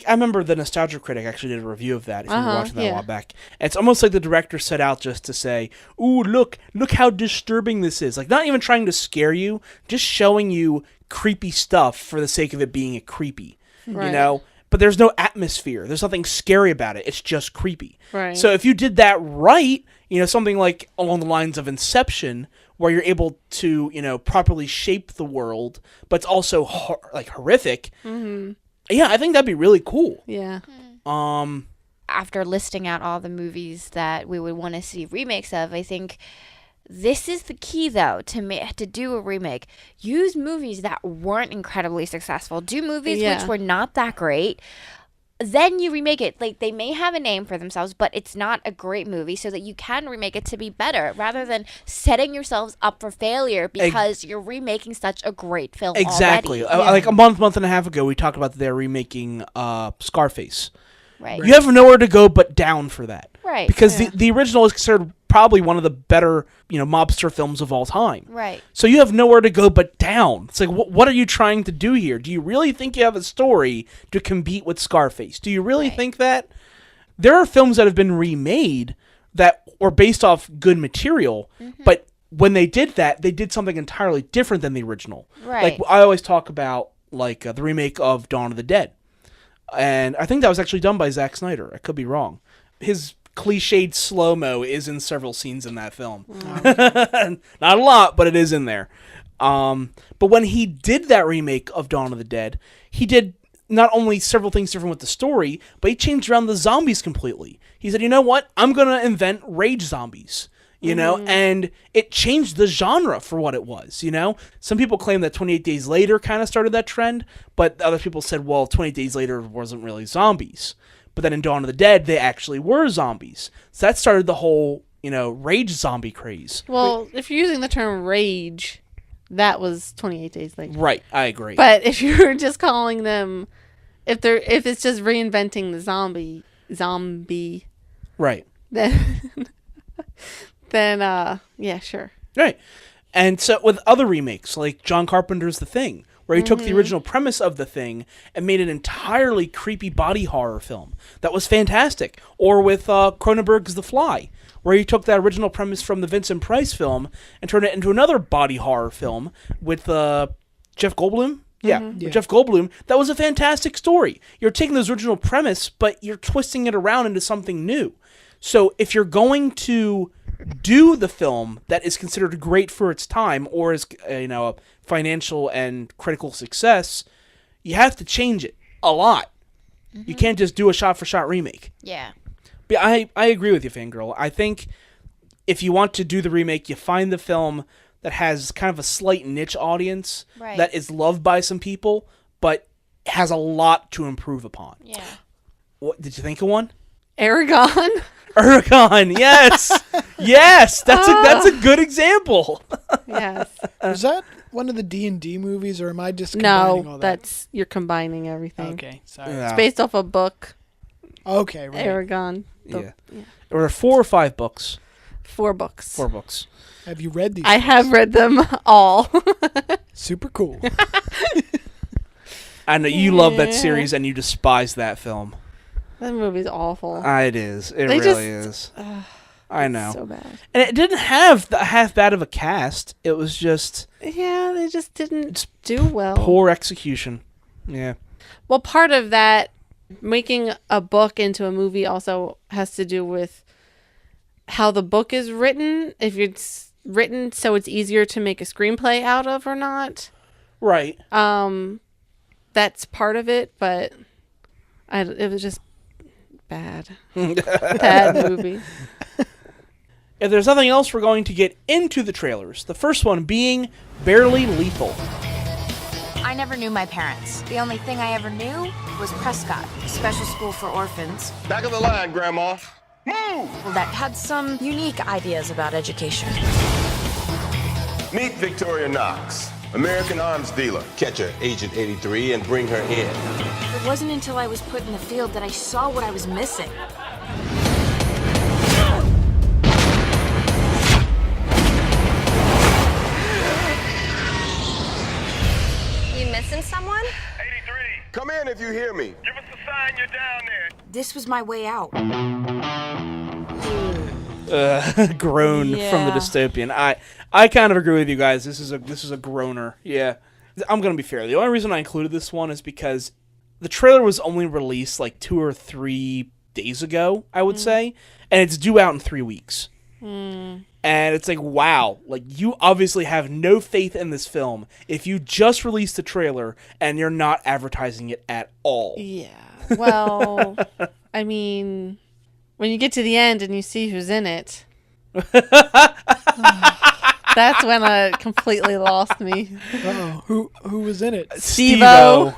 I remember the Nostalgia Critic actually did a review of that. If you were watching that a while back, and it's almost like the director set out just to say, "Ooh, look how disturbing this is." Like not even trying to scare you, just showing you creepy stuff for the sake of it being creepy. You Right. know. But there's no atmosphere. There's nothing scary about it. It's just creepy. Right. So if you did that right, you know, something like along the lines of Inception, where you're able to, you know, properly shape the world, but it's also horrific. Mm-hmm. Yeah, I think that'd be really cool. Yeah. After listing out all the movies that we would want to see remakes of, I think this is the key, though, to do a remake. Use movies that weren't incredibly successful. Do movies which were not that great. Then you remake it. Like, they may have a name for themselves, but it's not a great movie, so that you can remake it to be better, rather than setting yourselves up for failure because you're remaking such a great film Exactly. already. Like a month and a half ago, we talked about they're remaking Scarface. Right. You have nowhere to go but down for that. Right. Because the original is considered probably one of the better, you know, mobster films of all time. Right. So you have nowhere to go but down. It's like, what are you trying to do here? Do you really think you have a story to compete with Scarface? Do you really think that? There are films that have been remade that were based off good material, but when they did that, they did something entirely different than the original. Right. Like, I always talk about, like, the remake of Dawn of the Dead. And I think that was actually done by Zack Snyder. I could be wrong. His cliched slow-mo is in several scenes in that film. Not a lot, but it is in there. But when he did that remake of Dawn of the Dead, he did not only several things different with the story, but he changed around the zombies completely. He said, you know what? I'm going to invent rage zombies. You know, and it changed the genre for what it was, you know? Some people claim that 28 Days Later kind of started that trend, but other people said, well, 28 Days Later wasn't really zombies. But then in Dawn of the Dead, they actually were zombies. So that started the whole, you know, rage zombie craze. Well, if you're using the term rage, that was 28 Days Later. Right, I agree. But if you're just calling them, if it's just reinventing the zombie, right. then yeah, sure. Right. And so with other remakes, like John Carpenter's The Thing, where he took the original premise of the thing and made an entirely creepy body horror film that was fantastic. Or with Cronenberg's The Fly, where he took that original premise from the Vincent Price film and turned it into another body horror film with Jeff Goldblum. Yeah, with Jeff Goldblum. That was a fantastic story. You're taking the original premise, but you're twisting it around into something new. So if you're going to do the film that is considered great for its time or is a financial and critical success, you have to change it a lot. You can't just do a shot-for-shot remake. Yeah. But I agree with you, Fangirl. I think if you want to do the remake, you find the film that has kind of a slight niche audience that is loved by some people, but has a lot to improve upon. Yeah. What did you think of one? Aragon. Aragon, yes, yes, that's a good example. Yes. Was that one of the D&D movies, or am I just combining all that? You're combining everything. Okay, sorry. Yeah. It's based off a book. Okay, right. Aragon. Yeah. There were 4 or 5 books. 4 books. 4 books. Have you read these? I have read them all. Super cool. I know you love that series and you despise that film. That movie's awful. It is. It They really is. I know. So bad. And it didn't have half bad of a cast. It was just Yeah, they just didn't do well. poor execution. Yeah. Well, part of that, making a book into a movie also has to do with how the book is written. If it's written so it's easier to make a screenplay out of or not. Right. That's part of it, but it was just bad. Bad movie. If there's nothing else, we're going to get into the trailers. The first one being Barely Lethal. I never knew my parents. The only thing I ever knew was Prescott, a special school for orphans. Back of the line, Grandma. Move! That had some unique ideas about education. Meet Victoria Knox, American arms dealer. Catch her, Agent 83, and bring her in. It wasn't until I was put in the field that I saw what I was missing. You missing someone? 83! Come in if you hear me. Give us a sign you're down there. This was my way out. Groan from the dystopian. I kind of agree with you guys. This is a groaner. Yeah. I'm going to be fair. The only reason I included this one is because the trailer was only released like 2 or 3 days ago, I would say, and it's due out in 3 weeks. And it's like, wow, like you obviously have no faith in this film if you just released the trailer and you're not advertising it at all. Yeah. Well, I mean, when you get to the end and you see who's in it, that's when it completely lost me. Uh-oh. Who was in it? Steve-O.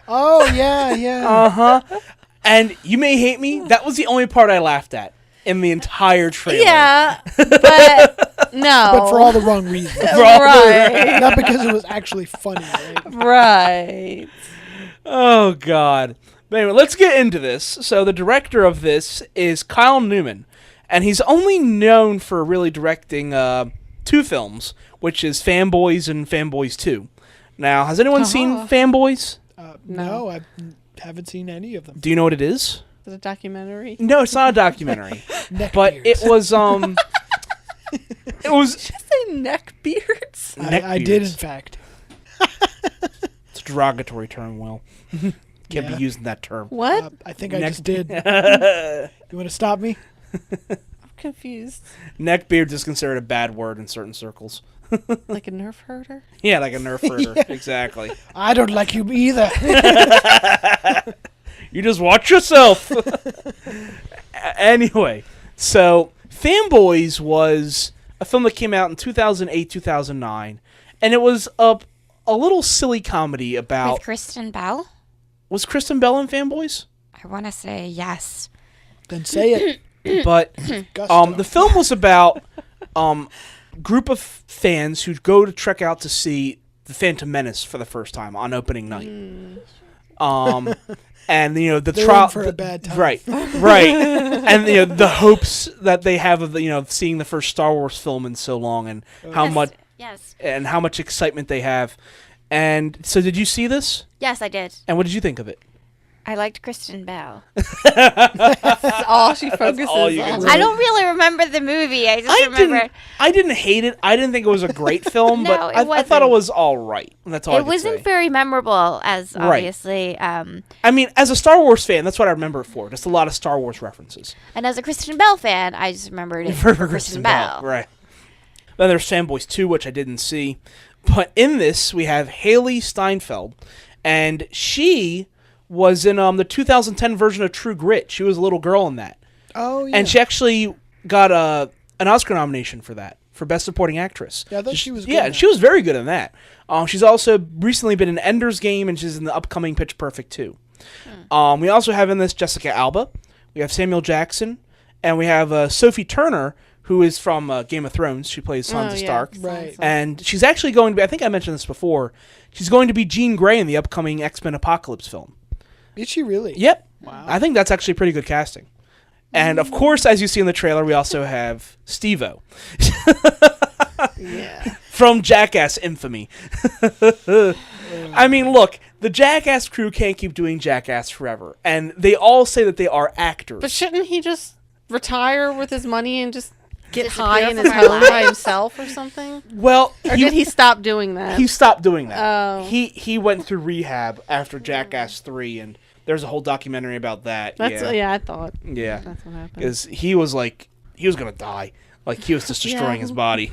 Oh, yeah. Uh-huh. And you may hate me, that was the only part I laughed at in the entire trailer. Yeah, but no. But for all the wrong reasons. Right. Not because it was actually funny, right? Right. Oh, God. But anyway, let's get into this. So the director of this is Kyle Newman, and he's only known for really directing 2 films, which is Fanboys and Fanboys 2. Now, has anyone seen Fanboys? No, I haven't seen any of them. Do you know what it is? Is it a documentary? No, it's not a documentary. But Neckbeards. it was it was Did you say neck beards? I did, in fact. It's a derogatory term, Will. Can't Yeah. be using that term. What? I think I just did. You want to stop me? I'm confused. Neckbeard is considered a bad word in certain circles. Like a nerf herder? Yeah, like a nerf herder. Exactly. I don't like you either. You just watch yourself. Anyway, so Fanboys was a film that came out in 2008, 2009, and it was a little silly comedy about... With Kristen Bell? Was Kristen Bell in Fanboys? I want to say yes. Then say it. But Gusto. the film was about group of fans who go to trek out to see The Phantom Menace for the first time on opening night. And the They're trial in for a bad time. right, and the hopes that they have of seeing the first Star Wars film in so long, and how much Yes. and how much excitement they have. And so did you see this? Yes, I did. And what did you think of it? I liked Kristen Bell. That's all she focuses all you can on. say. I don't really remember the movie. I just remember I didn't hate it. I didn't think it was a great film, No, but it I thought it wasn't. was all right. And that's all I it could wasn't say. very memorable, as Right. obviously. I mean, as a Star Wars fan, that's what I remember it for. Just a lot of Star Wars references. And as a Kristen Bell fan, I just remembered it for Kristen Bell. Right. Then there's Fanboys 2, which I didn't see. But in this, we have Haley Steinfeld. And she was in the 2010 version of True Grit. She was a little girl in that. Oh, yeah. And she actually got an Oscar nomination for that, for Best Supporting Actress. Yeah, I thought she was good Yeah, in that. she was very good in that. She's also recently been in Ender's Game, and she's in the upcoming Pitch Perfect 2. We also have in this Jessica Alba. We have Samuel Jackson. And we have Sophie Turner, who is from Game of Thrones. She plays Sansa Stark. Right. And she's actually going to be, I think I mentioned this before, she's going to be Jean Grey in the upcoming X-Men Apocalypse film. Is she really? Yep. Wow. I think that's actually pretty good casting. And of course, as you see in the trailer, we also have Steve-O. Yeah. From Jackass infamy. I mean, look, the Jackass crew can't keep doing Jackass forever. And they all say that they are actors. But shouldn't he just retire with his money and just get Disappear high in from his our home by lives? himself or something? Well, Or did he stop doing that? He stopped doing that. Oh. He went through rehab after Jackass 3, and there's a whole documentary about that. That's I thought. Yeah. That's what happened. Because he was like, he was going to die. Like, he was just destroying Yeah. his body.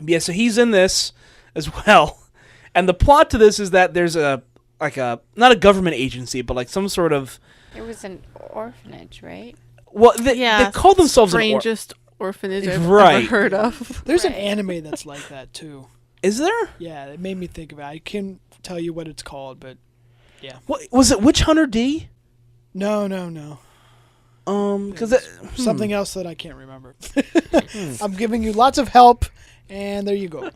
Yeah, so he's in this as well. And the plot to this is that there's not a government agency, but like some sort of, It was an orphanage, right? well, they call themselves an strangest orphanage I've Right. ever heard of. There's an anime that's like that, too. Is there? Yeah, it made me think of it. I can't tell you what it's called, but What was it? Witch Hunter D? no. Because Something else that I can't remember. I'm giving you lots of help, and there you go.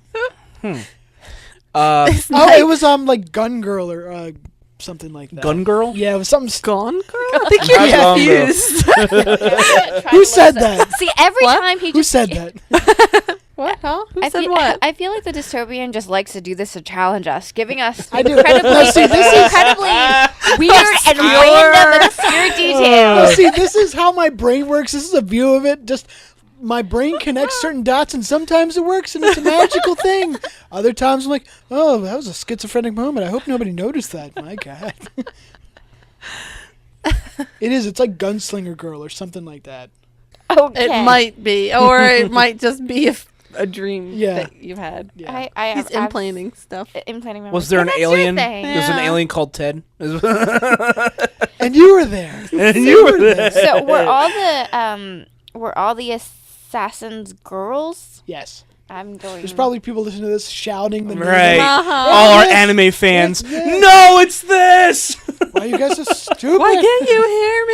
Oh, it was like Gun Girl or something like that. Gun Girl. Yeah, it was something. Gone Girl? I think How's you're Gone Girl? confused. Who said that? See, every What? time he Who just said that? What? Huh? Who I said feel, what? I feel like the dystopian just likes to do this to challenge us, giving us I do. incredibly, No, see, this is incredibly weird and random obscure No, details. see, this is how my brain works. This is a view of it. Just my brain connects certain dots, and sometimes it works, and it's a magical thing. Other times, I'm like, oh, that was a schizophrenic moment. I hope nobody noticed that. My God. It is. It's like Gunslinger Girl or something like that. Okay. It might be, or it might just be a dream Yeah. that you've had. Yeah. I He's implanting stuff. implanting. Was there an That's your alien? thing. There's an Yeah. alien called Ted. And you were there. And you were there. So were all the assassins girls? Yes. I'm going. There's probably people listening to this shouting the name. Right. Uh-huh. All our Yes. anime fans. Yes. No, it's this. Why you guys are stupid? Why can't you hear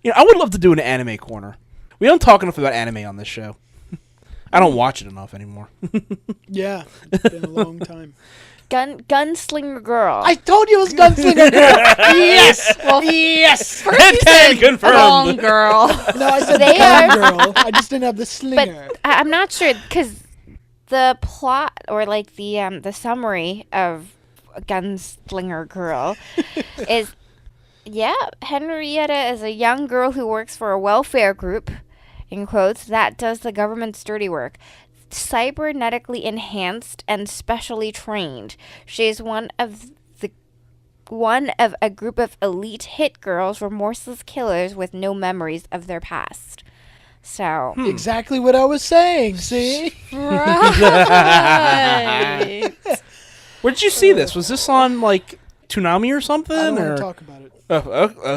me? I would love to do an anime corner. We don't talk enough about anime on this show. I don't watch it enough anymore. Yeah. It's been a long time. Gunslinger Girl. I told you it was Gunslinger Girl. Yes. Yes. First you said wrong Confirmed. girl. No, I said They Gun are- Girl. I just didn't have the slinger. I'm not sure because the plot or like the summary of Gunslinger Girl is Henrietta is a young girl who works for a welfare group, in quotes, that does the government's dirty work. Cybernetically enhanced and specially trained. She is one of a group of elite hit girls, remorseless killers with no memories of their past. So Exactly what I was saying. See? Right. Where did you see this? Was this on like Toonami or something? I don't or? want to talk about it. No,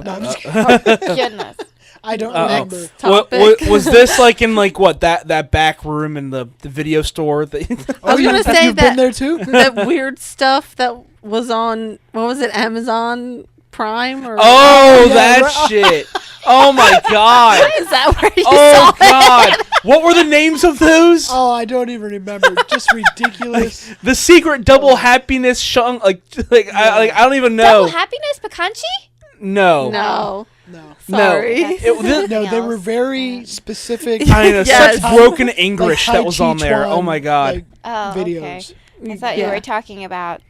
No, I'm just kidding. goodness. I don't Uh-oh. remember. Next topic. Was this like in like what that back room in the video store? That I was gonna say You've been that there too? that weird stuff that was on, what was it, Amazon Prime or oh, Yeah, that right. shit! Oh my god! is that where you Oh saw it? god! What were the names of those? Oh, I don't even remember. Just ridiculous. The secret double happiness shung I don't even know. Double happiness, Pikanchi? No. No. No. Sorry. No, they were very specific. I know, Yes. such broken English like that was on there. Tai Chi Oh my god. like, Oh, videos. okay. I thought you were talking about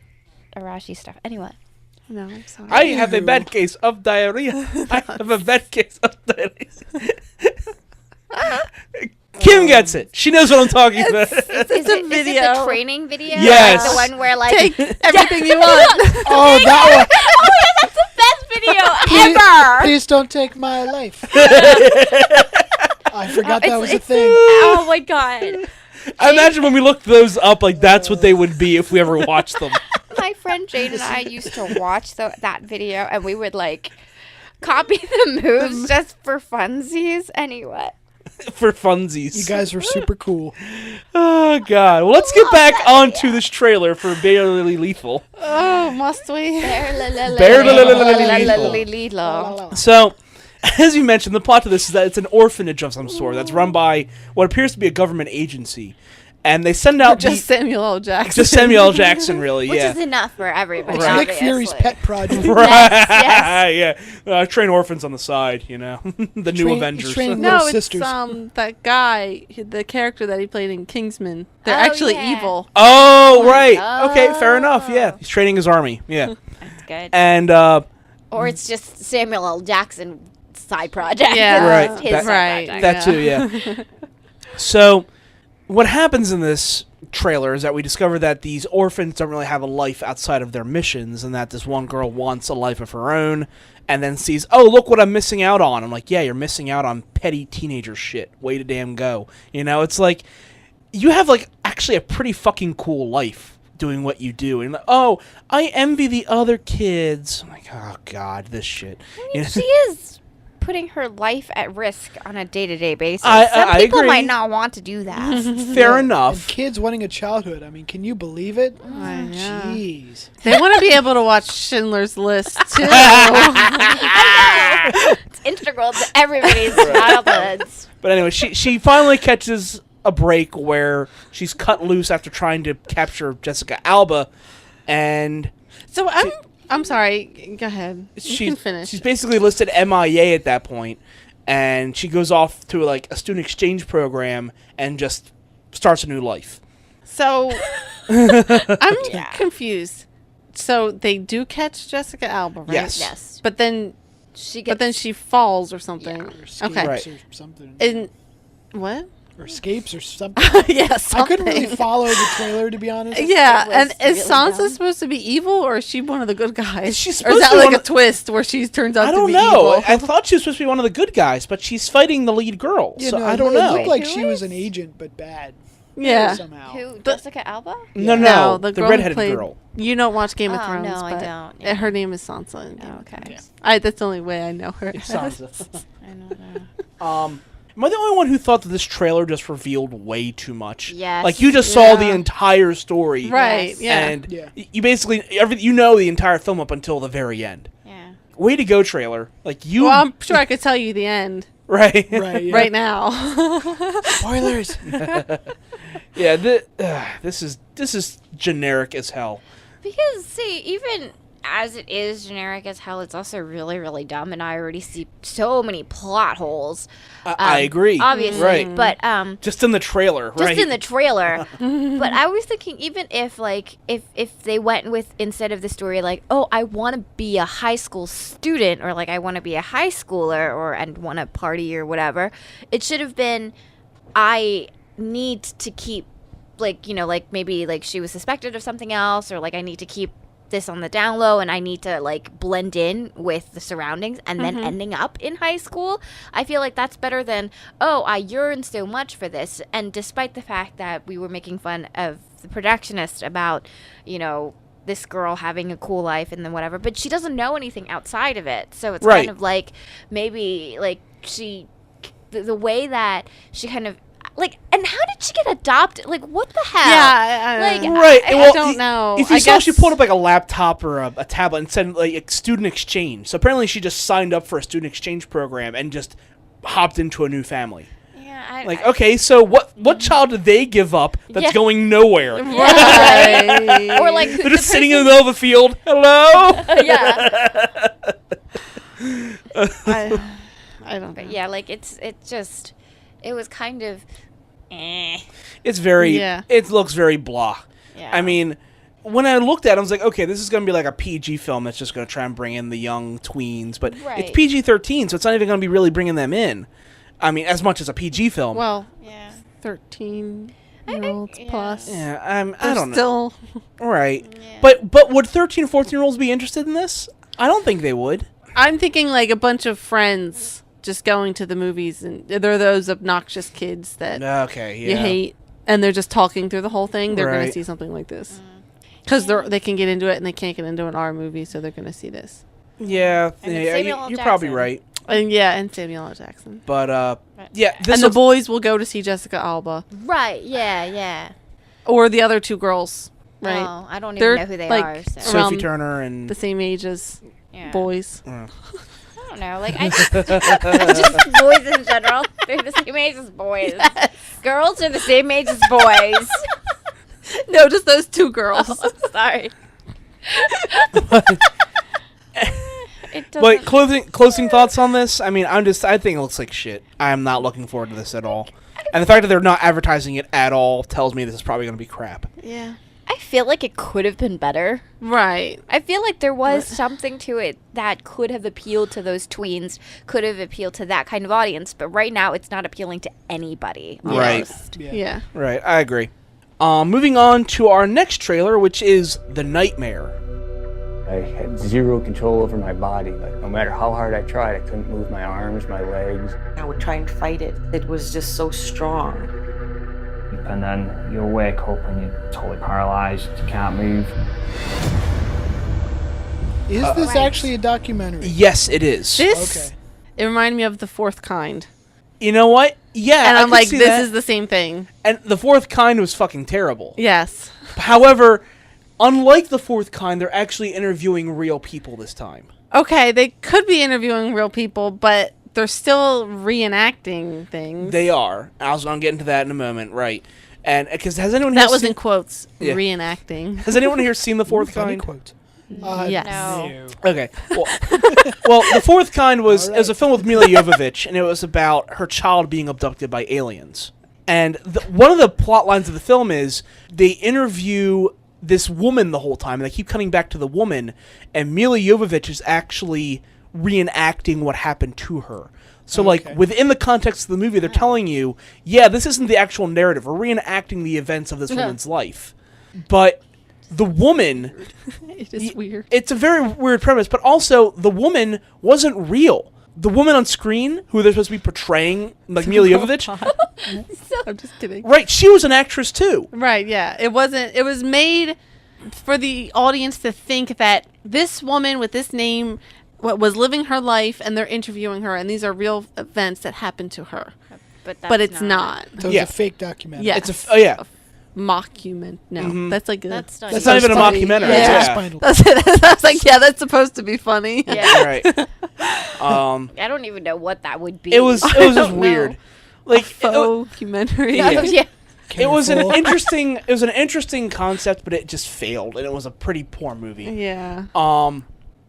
Arashi stuff. Anyway. No, I'm sorry. I have a bad case of diarrhea. I have a bad case of diarrhea. Kim gets it. She knows what I'm talking about. It's a Is it video. the training video? Yes. Like the one where, like... Take everything you want. Oh, that one. Oh, yeah, that's the best video ever! Please don't take my life. I forgot that was a thing. Oh, my God. I imagine when we looked those up, like, that's what they would be if we ever watched them. My friend Jane and I used to watch that video, and we would, like, copy the moves just for funsies. Anyway. For funsies. You guys were super cool. Oh, God. Well, let's get back onto this trailer for Barely Lethal. Oh, must we? Barely Lethal. So, as you mentioned, the plot to this is that it's an orphanage of some sort that's run by what appears to be a government agency. And they send out Just Samuel L. Jackson. Just Samuel L. Jackson, really, Which yeah. is enough for everybody, It's Nick Fury's obviously. pet project. Right, Yes. yeah. Train orphans on the side, you know. The new Train- Avengers. train- No, Little it's sisters. that guy, the character that he played in Kingsman. They're Oh, actually yeah. evil. Oh, right. Okay, fair enough, Oh. yeah. He's training his army, yeah. That's good. And, Or it's just Samuel L. Jackson side project. Yeah. Right. It's his That- side right. project. that too, yeah. So, what happens in this trailer is that we discover that these orphans don't really have a life outside of their missions, and that this one girl wants a life of her own, and then sees, oh, look what I'm missing out on. I'm like, yeah, you're missing out on petty teenager shit. Way to damn go. You know, it's like, you have, like, actually a pretty fucking cool life doing what you do. And, like, oh, I envy the other kids. I'm like, oh, God, this shit. You know? She is putting her life at risk on a day-to-day basis. I Some people agree. might not want to do that. Fair And enough. kids wanting a childhood. I mean, can you believe it? I know. Jeez. They want to be able to watch Schindler's List, too. It's integral to everybody's childhoods. But anyway, she finally catches a break where she's cut loose after trying to capture Jessica Alba, and So I'm sorry. Go ahead. You can finish. she's basically listed MIA at that point, and she goes off to like a student exchange program and just starts a new life. So I'm confused. So they do catch Jessica Alba, right? Yes. Yes. But then she falls or something. Or escapes Okay. Right. or something. And what? Or escapes or something. Yes. I couldn't really follow the trailer, to be honest. Yeah, It was and is really Sansa dumb. supposed to be evil, or is she one of the good guys? She's or is supposed that to be like one a of- twist where she turns out I to don't be know. evil? I thought she was supposed to be one of the good guys, but she's fighting the lead girl, You so know, I don't it know. looked like Who she was is? an agent, but bad. Yeah. Somehow. Who? Jessica Alba? No, the the girl who redheaded played- girl. You don't watch Game of Oh, Thrones, no, I but don't, yeah. her name is Sansa. in Game Oh, of okay. Thrones. That's the only way I know her. Sansa. I know that. Am I the only one who thought that this trailer just revealed way too much? Yes. Like, you just saw the Yeah. entire story. Right, Yes. yeah. And Yeah. you basically, you know the entire film up until the very end. Yeah. Way to go, trailer. Like, you... Well, I'm sure I could tell you the end right. Right. Yeah. right now. Spoilers. Yeah, this is generic as hell. Because, see, even as it is generic as hell, it's also really, really dumb, and I already see so many plot holes. I agree. Obviously. Right. But, Just in the trailer, just right? in the trailer. But I was thinking, even if like if they went with, instead of the story like, oh, I want to be a high school student, or like I want to be a high schooler, or and want to party or whatever, it should have been, I need to keep, like, you know, like maybe like she was suspected of something else, or like I need to keep this on the down low, and I need to like blend in with the surroundings, and then ending up in high school. I feel like that's better than, oh, I yearn so much for this. And despite the fact that we were making fun of the projectionist about, you know, this girl having a cool life and then whatever, but she doesn't know anything outside of it. So it's Right. kind of like, maybe like the way that she kind of like, and how did she get adopted? Like, what the hell? Yeah, like, Right. I don't know. If you I saw, she guess- pulled up like a laptop or a tablet and said like a student exchange. So apparently she just signed up for a student exchange program and just hopped into a new family. Yeah, Like, okay, so what child did they give up that's Yeah. going nowhere? Right. or like They're just sitting in the middle of a field. Hello? yeah. I don't know. But yeah, like it was kind of It's very, Yeah. it looks very blah. Yeah. I mean, when I looked at it, I was like, okay, this is going to be like a PG film that's just going to try and bring in the young tweens. But it's Right. PG-13, so it's not even going to be really bringing them in. I mean, as much as a PG film. Well, Yeah. 13-year-olds yeah. plus. Yeah, I don't know. Still, Right. Yeah. But would 13, 14-year-olds be interested in this? I don't think they would. I'm thinking like a bunch of friends just going to the movies, and they're those obnoxious kids that Okay, yeah. you hate, and they're just talking through the whole thing. They're going Right. to see something like this because they can get into it, and they can't get into an R movie, so they're going to see this. Yeah, And it's yeah, Samuel L. you're probably Jackson. right. And Samuel L. Jackson. But, yeah. This And the looks- boys will go to see Jessica Alba Right. Yeah. or the other two girls, right? Oh, I don't They're, even know who they like, are. So. Sophie around Turner and... The same age as Yeah. boys. I don't know. Like I just boys in general. They're the same age as boys. Girls are the same age as boys. No, just those two girls. Sorry. It But doesn't. closing thoughts on this? I mean, I think it looks like shit. I am not looking forward to this at all. And the fact that they're not advertising it at all tells me this is probably going to be crap. Yeah. I feel like it could have been better. Right. I feel like there was something to it that could have appealed to those tweens, could have appealed to that kind of audience. But right now, it's not appealing to anybody. Right. Almost. Yeah. Right, I agree. Moving on to our next trailer, which is The Nightmare. I had zero control over my body. Like, no matter how hard I tried, I couldn't move my arms, my legs. I would try and fight it. It was just so strong. And then you'll wake up and you're totally paralyzed. You can't move. Is this actually a documentary? Yes, it is. This, Okay. it reminded me of The Fourth Kind. You know what? Yeah, And I I'm could like, see this that. is the same thing. And The Fourth Kind was fucking terrible. Yes. However, unlike The Fourth Kind, they're actually interviewing real people this time. Okay, they could be interviewing real people, but they're still reenacting things. They are. I was going to get into that in a moment, right? And because has anyone That here was seen, in quotes, Yeah. reenacting. has anyone here seen The Fourth Funny Kind? quote. Yes. No. Okay. Well, The Fourth Kind was it was a film with Mila Jovovich, and it was about her child being abducted by aliens. And one of the plot lines of the film is they interview this woman the whole time, and they keep cutting back to the woman, and Mila Jovovich is actually reenacting what happened to her. So, like, within the context of the movie, they're telling you, yeah, this isn't the actual narrative. We're reenacting the events of this woman's life. But the woman... It is weird. It's a very weird premise, but also the woman wasn't real. The woman on screen, who they're supposed to be portraying, like Mila Jovovich, I'm just kidding. right, she was an actress too. Right, yeah. It was made for the audience to think that this woman with this name was living her life, and they're interviewing her, and these are real events that happened to her. But It's not. So it's Yeah. a fake documentary. Yeah. It's a yeah. Mockument. No, that's like That's not. That's not even a funny. mockumentary. Yeah. That's Yeah. spinal. That's it. I was like, yeah, that's supposed to be funny. Yeah. Right. I don't even know what that would be. It was just don't weird. know. Like Faux documentary. Yeah. Yeah. it was an Careful. interesting concept, but it just failed, and it was a pretty poor movie. Yeah.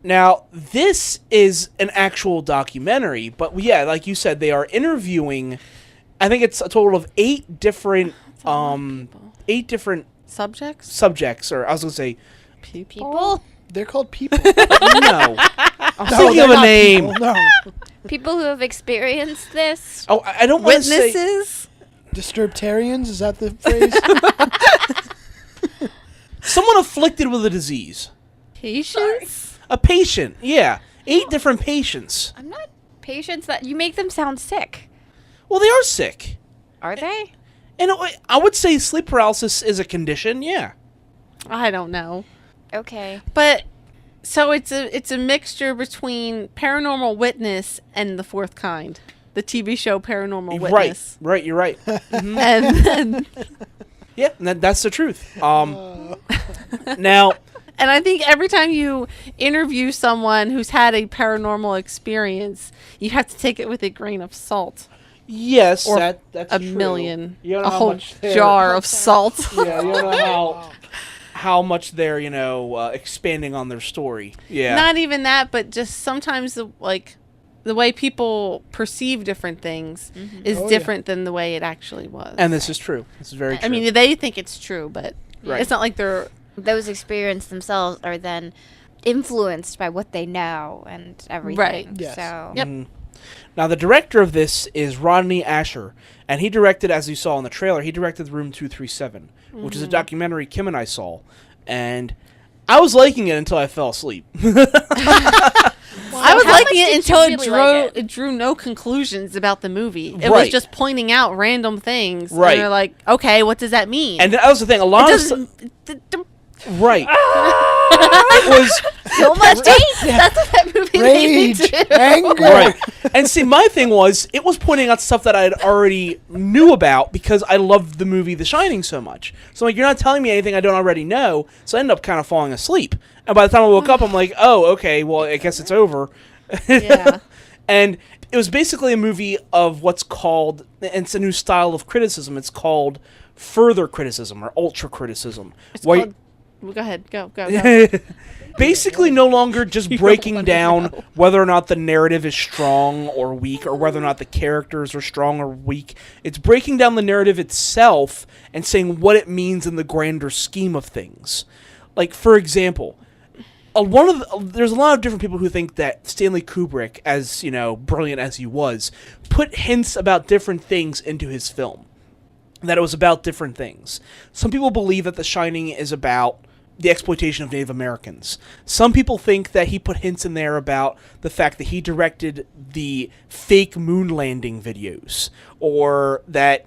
Now, this is an actual documentary, but yeah, like you said, they are interviewing, I think it's a total of 8 different Subjects? subjects, or I was going to say, People. They're called people. no. I'm No, thinking they're of a not name. people, no. People who have experienced this. Oh, I don't want to say... Witnesses? Disturbtarians, is that the phrase? Someone afflicted with a disease. Patients? A patient, yeah. 8 different patients. I'm not patients that you make them sound sick. Well, they are sick. Are they? And I would say sleep paralysis is a condition, yeah. I don't know. Okay. But so it's a mixture between Paranormal Witness and The Fourth Kind, the TV show Paranormal Witness. Right, you're right. And Yeah, and that's the truth. Now, and I think every time you interview someone who's had a paranormal experience, you have to take it with a grain of salt. yes, Or that's a true. million. You don't know A how whole much they're- jar of salt. Yeah, you don't know how much they're expanding on their story. Yeah, Not even that, but just sometimes the way people perceive different things is Oh, yeah. different than the way it actually was. and this is true. This is very true. I mean, they think it's true, but Right. It's not like they're those experiences themselves are then influenced by what they know and everything. Right. Yes. So Yep. Now, the director of this is Rodney Asher, and he directed, as you saw in the trailer, he directed Room 237, which is a documentary Kim and I saw, and I was liking it until I fell asleep. I was how liking much it did until you really like it? it drew no conclusions about the movie. It Right. was just pointing out random things. Right. And you're like, okay, what does that mean? And that was the thing, a lot it of doesn't. right. It was so much hate. That's what that movie made me Rage, do. anger. right. And see, my thing was, it was pointing out stuff that I had already knew about because I loved the movie The Shining so much. So, like, you're not telling me anything I don't already know, so I ended up kind of falling asleep. And by the time I woke up, I'm like, oh, okay, well, I guess it's over. Yeah. And it was basically a movie of what's called, and it's a new style of criticism, it's called further criticism or ultra criticism. It's Where called, well, go ahead. Go. basically no longer just You breaking wanna down know. whether or not the narrative is strong or weak or whether or not the characters are strong or weak. It's breaking down the narrative itself and saying what it means in the grander scheme of things. Like, for example, there's a lot of different people who think that Stanley Kubrick, as, you know, brilliant as he was, put hints about different things into his film. That it was about different things. Some people believe that The Shining is about the exploitation of Native Americans. Some people think that he put hints in there about the fact that he directed the fake moon landing videos. Or that,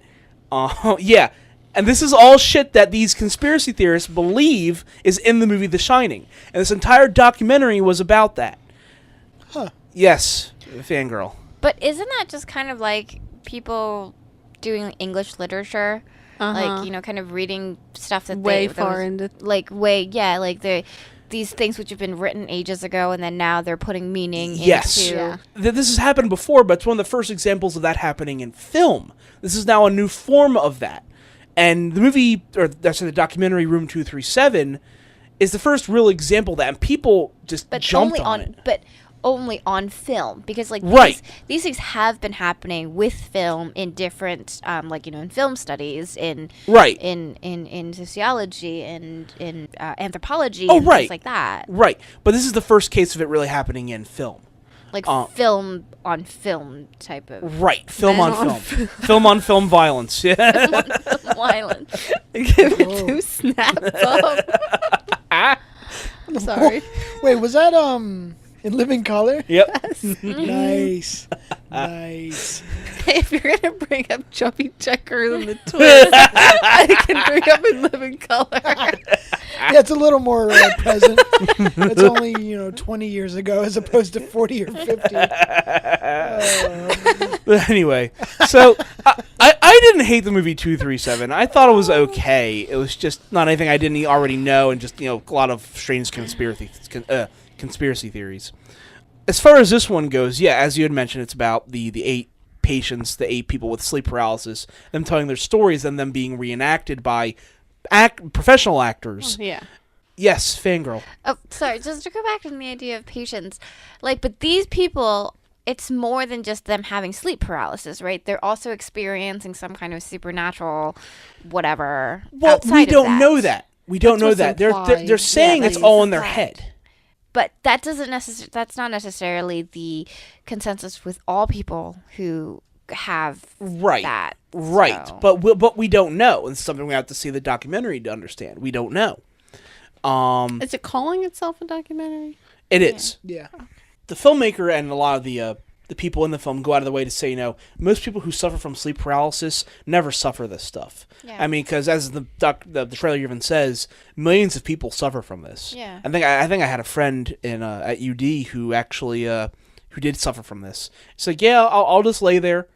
yeah. And this is all shit that these conspiracy theorists believe is in the movie The Shining. And this entire documentary was about that. Huh. Yes, fangirl. But isn't that just kind of like people doing English literature? Like, you know, kind of reading stuff that Way that far was, into. like these things which have been written ages ago, and then now they're putting meaning Yes. into. Yeah. This has happened before, but it's one of the first examples of that happening in film. This is now a new form of that. And the movie, or that's the documentary Room 237, is the first real example of that, and people just But jumped only on it. but only on film, because like Right. these things have been happening with film in different like, you know, in film studies, in Right. in sociology and in anthropology, Oh, and right. things like that, Right. But this is the first case of it really happening in film. like film on film type of Right. Film Man on on film. Film on film violence. Yeah. violence. Give it 2 snaps up. Sorry. Wait, was that in living color? Yep. Nice, nice. If you're gonna bring up chubby checkers and the twist, I can bring up in living color. Yeah, it's a little more present. It's only 20 years ago as opposed to 40 or 50. But anyway, so I didn't hate the movie 237. I thought it was okay. It was just not anything I didn't already know, and just, you know, a lot of strange conspiracy theories. As far as this one goes, yeah, as you had mentioned, it's about the 8 patients, the 8 people with sleep paralysis, them telling their stories and them being reenacted by professional actors. Yeah. Yes, fangirl. Oh, sorry, just to go back to the idea of patients, like, but these people, it's more than just them having sleep paralysis, right? They're also experiencing some kind of supernatural whatever. Well, outside we of don't know that. We don't That's know what's that. They're implied. saying Yeah, it's that's all in their implied. head. But that doesn't that's not necessarily the consensus with all people who have Right. that. Right. So- But we don't know. It's something we have to see the documentary to understand. We don't know. Is it calling itself a documentary? It is. Yeah. The filmmaker and a lot of the people in the film go out of the way to say, most people who suffer from sleep paralysis never suffer this stuff. Yeah. I mean, because as the trailer even says, millions of people suffer from this. Yeah. I think I had a friend in at UD who actually who did suffer from this. He's like, yeah, I'll just lay there.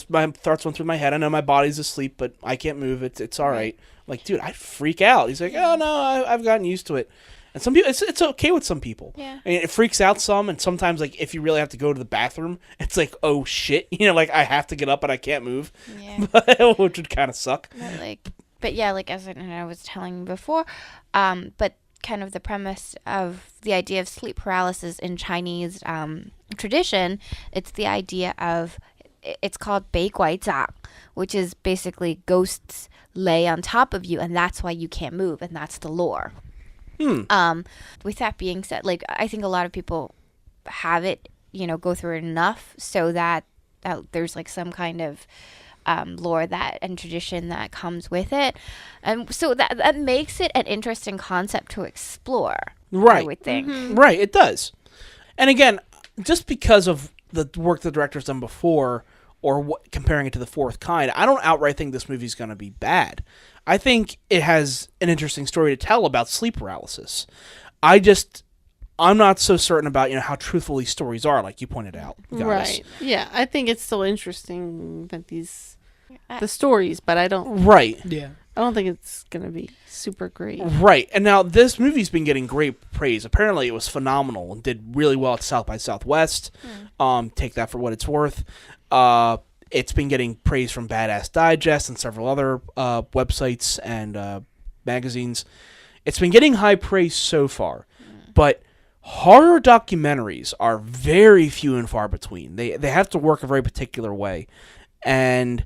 My thoughts went through my head. I know my body's asleep, but I can't move. It's all right. I'm like, dude, I'd freak out. He's like, oh no, I've gotten used to it. And some people, it's okay with some people. Yeah. I mean, it freaks out some, and sometimes, like, if you really have to go to the bathroom, it's like, oh shit, like I have to get up and I can't move, Yeah. which would kind of suck. But yeah, like as I was telling you before, but kind of the premise of the idea of sleep paralysis in Chinese tradition, it's the idea of it's called 被拐杖, which is basically ghosts lay on top of you, and that's why you can't move, and that's the lore. With that being said, like, I think a lot of people have it, go through it enough so that there's like some kind of lore and tradition that comes with it, and so that makes it an interesting concept to explore. Right. I would think. Right, it does. And again, just because of the work the director's done before, or comparing it to The Fourth Kind, I don't outright think this movie's going to be bad. I think it has an interesting story to tell about sleep paralysis. I'm not so certain about how truthful these stories are, like you pointed out, Goddess. Right. Yeah, I think it's still interesting that the stories, but I don't. Right. Yeah. I don't think it's gonna be super great. Right. And now this movie's been getting great praise. Apparently, it was phenomenal and did really well at South by Southwest. Take that for what it's worth. It's been getting praise from Badass Digest and several other websites and magazines. It's been getting high praise so far, but horror documentaries are very few and far between. They have to work a very particular way, and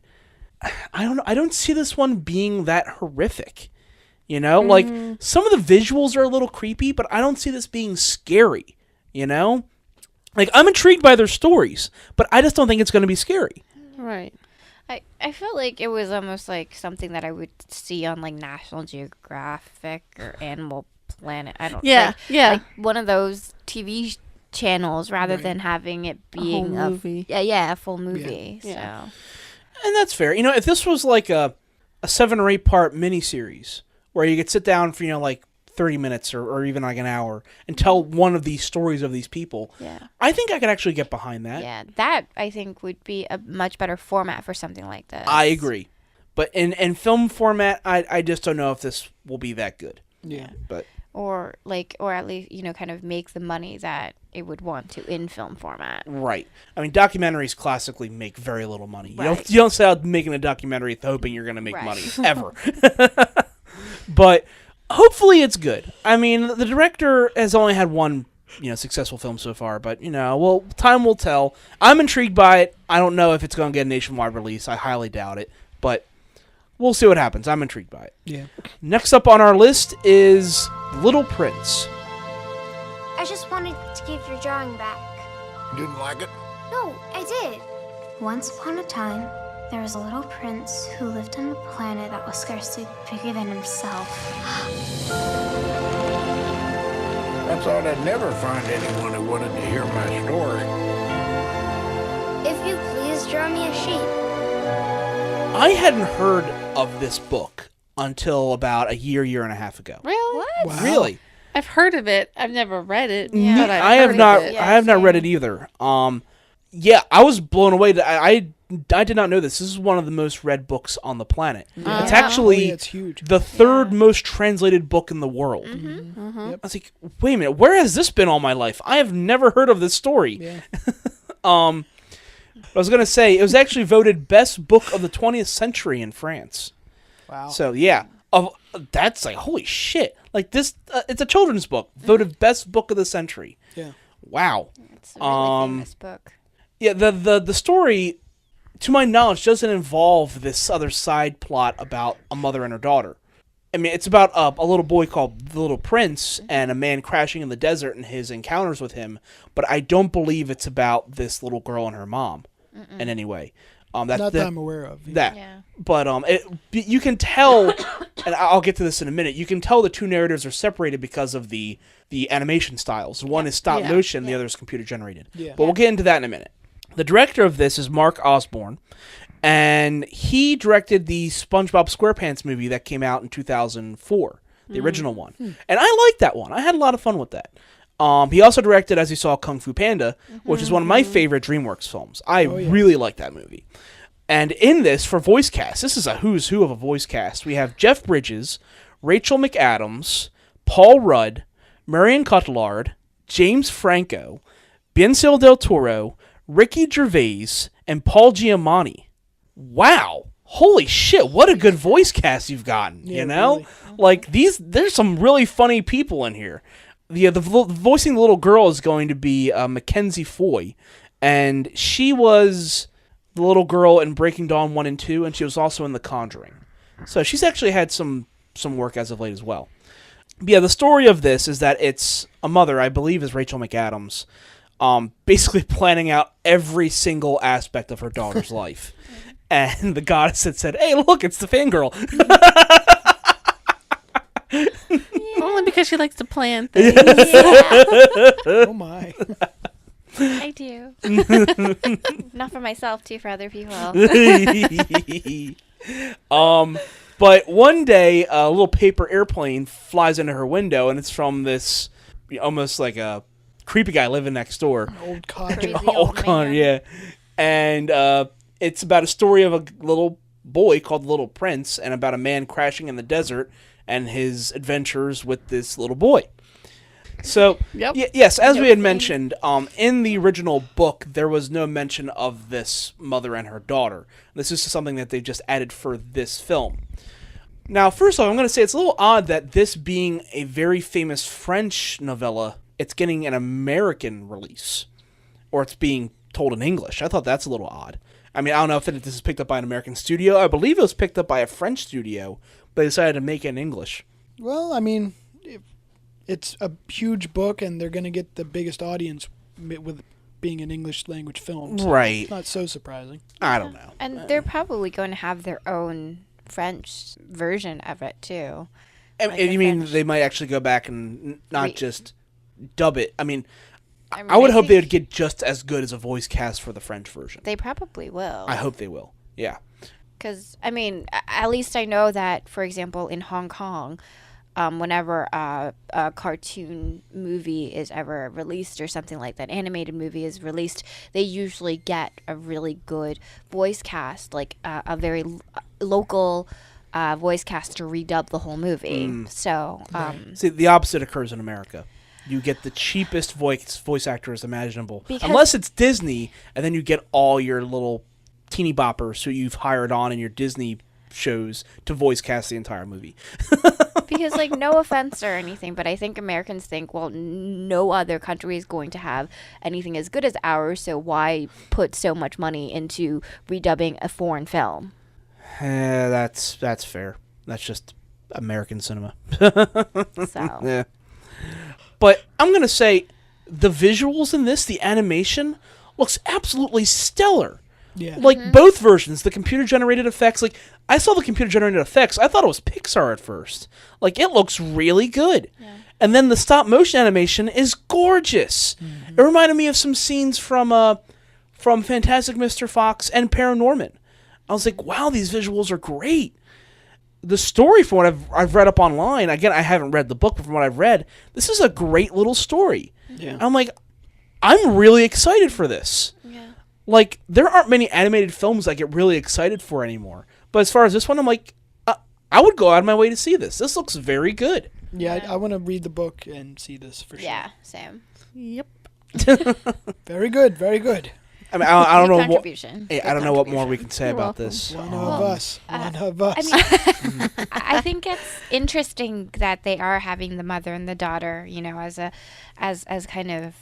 I don't know. I don't see this one being that horrific. Like some of the visuals are a little creepy, but I don't see this being scary. Like I'm intrigued by their stories, but I just don't think it's going to be scary. Right. I felt like it was almost like something that I would see on like National Geographic or Animal Planet. I don't. Yeah. Like one of those TV channels rather than having it being whole movie. a full movie. Yeah. So. And that's fair. If this was like a 7 or 8 part miniseries where you could sit down for like 30 minutes or even like an hour and tell one of these stories of these people, I think I could actually get behind that. Yeah, that I think would be a much better format for something like this. I agree. But in film format, I just don't know if this will be that good. Yeah. But or at least kind of make the money that it would want to in film format. Right. I mean, documentaries classically make very little money. Right. You don't set out making a documentary hoping you're going to make Right. money ever. But hopefully it's good. I mean, the director has only had one successful film so far, but well, time will tell. I'm intrigued by it. I don't know if it's going to get a nationwide release. I highly doubt it, but we'll see what happens. I'm intrigued by it. Yeah. Next up on our list is Little Prince. I just wanted to give your drawing back. Didn't like it? No, I did. Once upon a time, there was a little prince who lived on a planet that was scarcely bigger than himself. I thought I'd never find anyone who wanted to hear my story. If you please draw me a sheep. I hadn't heard of this book until about a year and a half ago. Really? What? Wow. Really? I've heard of it. I've never read it. Yeah. But I have heard not. of it. I have not read it either. Yeah, I was blown away. I did not know this. This is one of the most read books on the planet. It's actually it's huge. the third most translated book in the world. I was like, wait a minute, where has this been all my life? I have never heard of this story. Yeah. I was gonna say it was actually voted best book of the 20th century in France. Wow. So yeah, that's like holy shit. Like this, it's a children's book voted best book of the century. Yeah. Wow. It's a really famous book. Yeah, the story, to my knowledge, doesn't involve this other side plot about a mother and her daughter. I mean, it's about a little boy called the Little Prince and a man crashing in the desert and his encounters with him. But I don't believe it's about this little girl and her mom in any way. Not that I'm aware of. That. Yeah. But you can tell, and I'll get to this in a minute, you can tell the two narratives are separated because of the animation styles. One is stop motion, the other is computer generated. Yeah. But we'll get into that in a minute. The director of this is Mark Osborne, and he directed the SpongeBob SquarePants movie that came out in 2004, the original one. And I liked that one. I had a lot of fun with that. He also directed, as you saw, Kung Fu Panda, which is one of my favorite DreamWorks films. I really like that movie. And in this, for voice cast, this is a who's who of a voice cast. We have Jeff Bridges, Rachel McAdams, Paul Rudd, Marion Cotillard, James Franco, Benicio del Toro, Ricky Gervais, and Paul Giamatti. Wow. Holy shit, what a good voice cast you've gotten, you know? Really. Like, there's some really funny people in here. The voicing the little girl is going to be Mackenzie Foy, and she was the little girl in Breaking Dawn 1 and 2, and she was also in The Conjuring. So she's actually had some work as of late as well. But yeah, the story of this is that it's a mother, I believe is Rachel McAdams, basically planning out every single aspect of her daughter's life. And the goddess had said, hey, look, it's the fangirl. Only because she likes to plan things. Oh my. I do. Not for myself, too, for other people. But one day, a little paper airplane flies into her window, and it's from this almost like a creepy guy living next door. Old codger. Crazy Old Connor, man. yeah. And it's about a story of a little boy called the Little Prince, and about a man crashing in the desert and his adventures with this little boy. So, Yep. yes, as we had mentioned, in the original book, there was no mention of this mother and her daughter. This is something that they just added for this film. Now, first of all, I'm going to say it's a little odd that this being a very famous French novella, it's getting an American release, or it's being told in English. I thought that's a little odd. I mean, I don't know if this is picked up by an American studio. I believe it was picked up by a French studio, but they decided to make it in English. Well, I mean, it's a huge book, and they're going to get the biggest audience with being an English language film. So Right. It's not so surprising. I don't know. And they're probably going to have their own French version of it, too. And you mean they might actually go back and not just dub it? I mean, I I would hope they think would get just as good as a voice cast for the French version. They probably will. I hope they will. Yeah. Because, I mean, at least I know that, for example, in Hong Kong, whenever a cartoon movie is ever released or something like that, animated movie is released, they usually get a really good voice cast, like a very local voice cast to redub the whole movie. So, See, the opposite occurs in America. You get the cheapest voice actors imaginable. Because- Unless it's Disney, and then you get all your little teeny boppers who you've hired on in your Disney shows to voice cast the entire movie. because, like, no offense or anything, but I think Americans think, well, no other country is going to have anything as good as ours, so why put so much money into redubbing a foreign film? That's fair. That's just American cinema. So, Yeah. But I'm going to say the visuals in this, the animation, looks absolutely stellar. Yeah. Like, both versions, the computer-generated effects. Like, I saw the computer-generated effects. I thought it was Pixar at first. Like, it looks really good. Yeah. And then the stop-motion animation is gorgeous. It reminded me of some scenes from Fantastic Mr. Fox and Paranorman. I was like, wow, these visuals are great. The story, from what I've read up online, again, I haven't read the book, but from what I've read, this is a great little story. Yeah. I'm like, I'm really excited for this. yeah. Like, there aren't many animated films I get really excited for anymore. But as far as this one, I'm like, I would go out of my way to see this. This looks very good. Yeah, I want to read the book and see this for sure. Yeah, same. Yep. Very good, very good. I mean, I don't Good know what. contribution. Hey, Good I don't know what more contribution. we can say You're about welcome. this. One of us. One of us. I mean, I think it's interesting that they are having the mother and the daughter, you know, as kind of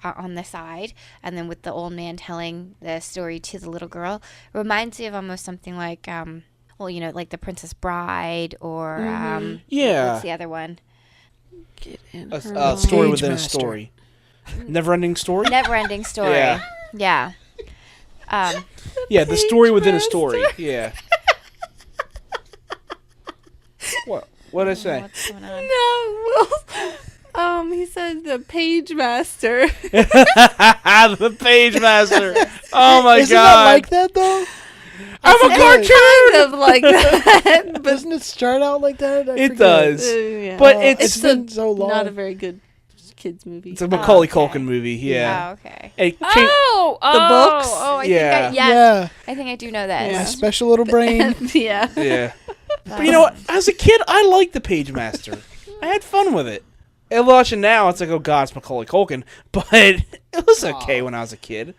on the side, and then with the old man telling the story to the little girl. It reminds me of almost something like, well, you know, like The Princess Bride, or Yeah. what's the other one? Get in A her story Cage within Master. a story. Never-ending story? Never-ending Story. Yeah. Yeah. Yeah, the story within a story. Yeah. What? What did I say? What's going on? No, well, he said the Page Master. The Page Master. Oh my Isn't god. that like that, though? I'm a cartoon. Kind of like that, but Doesn't it start out like that? I It forget. does. yeah. But Oh, it's it's been so long. Not a very good kids movie. It's a Macaulay okay. Culkin movie. Yeah. Oh, okay. Hey, The books? Oh, I Yeah. think yes. Yeah. I think I do know that. My special little brain. Yeah. Yeah. But you know what? As a kid, I liked the Page Master. I had fun with it. And watching now, it's like, oh god, it's Macaulay Culkin. But it was okay when I was a kid.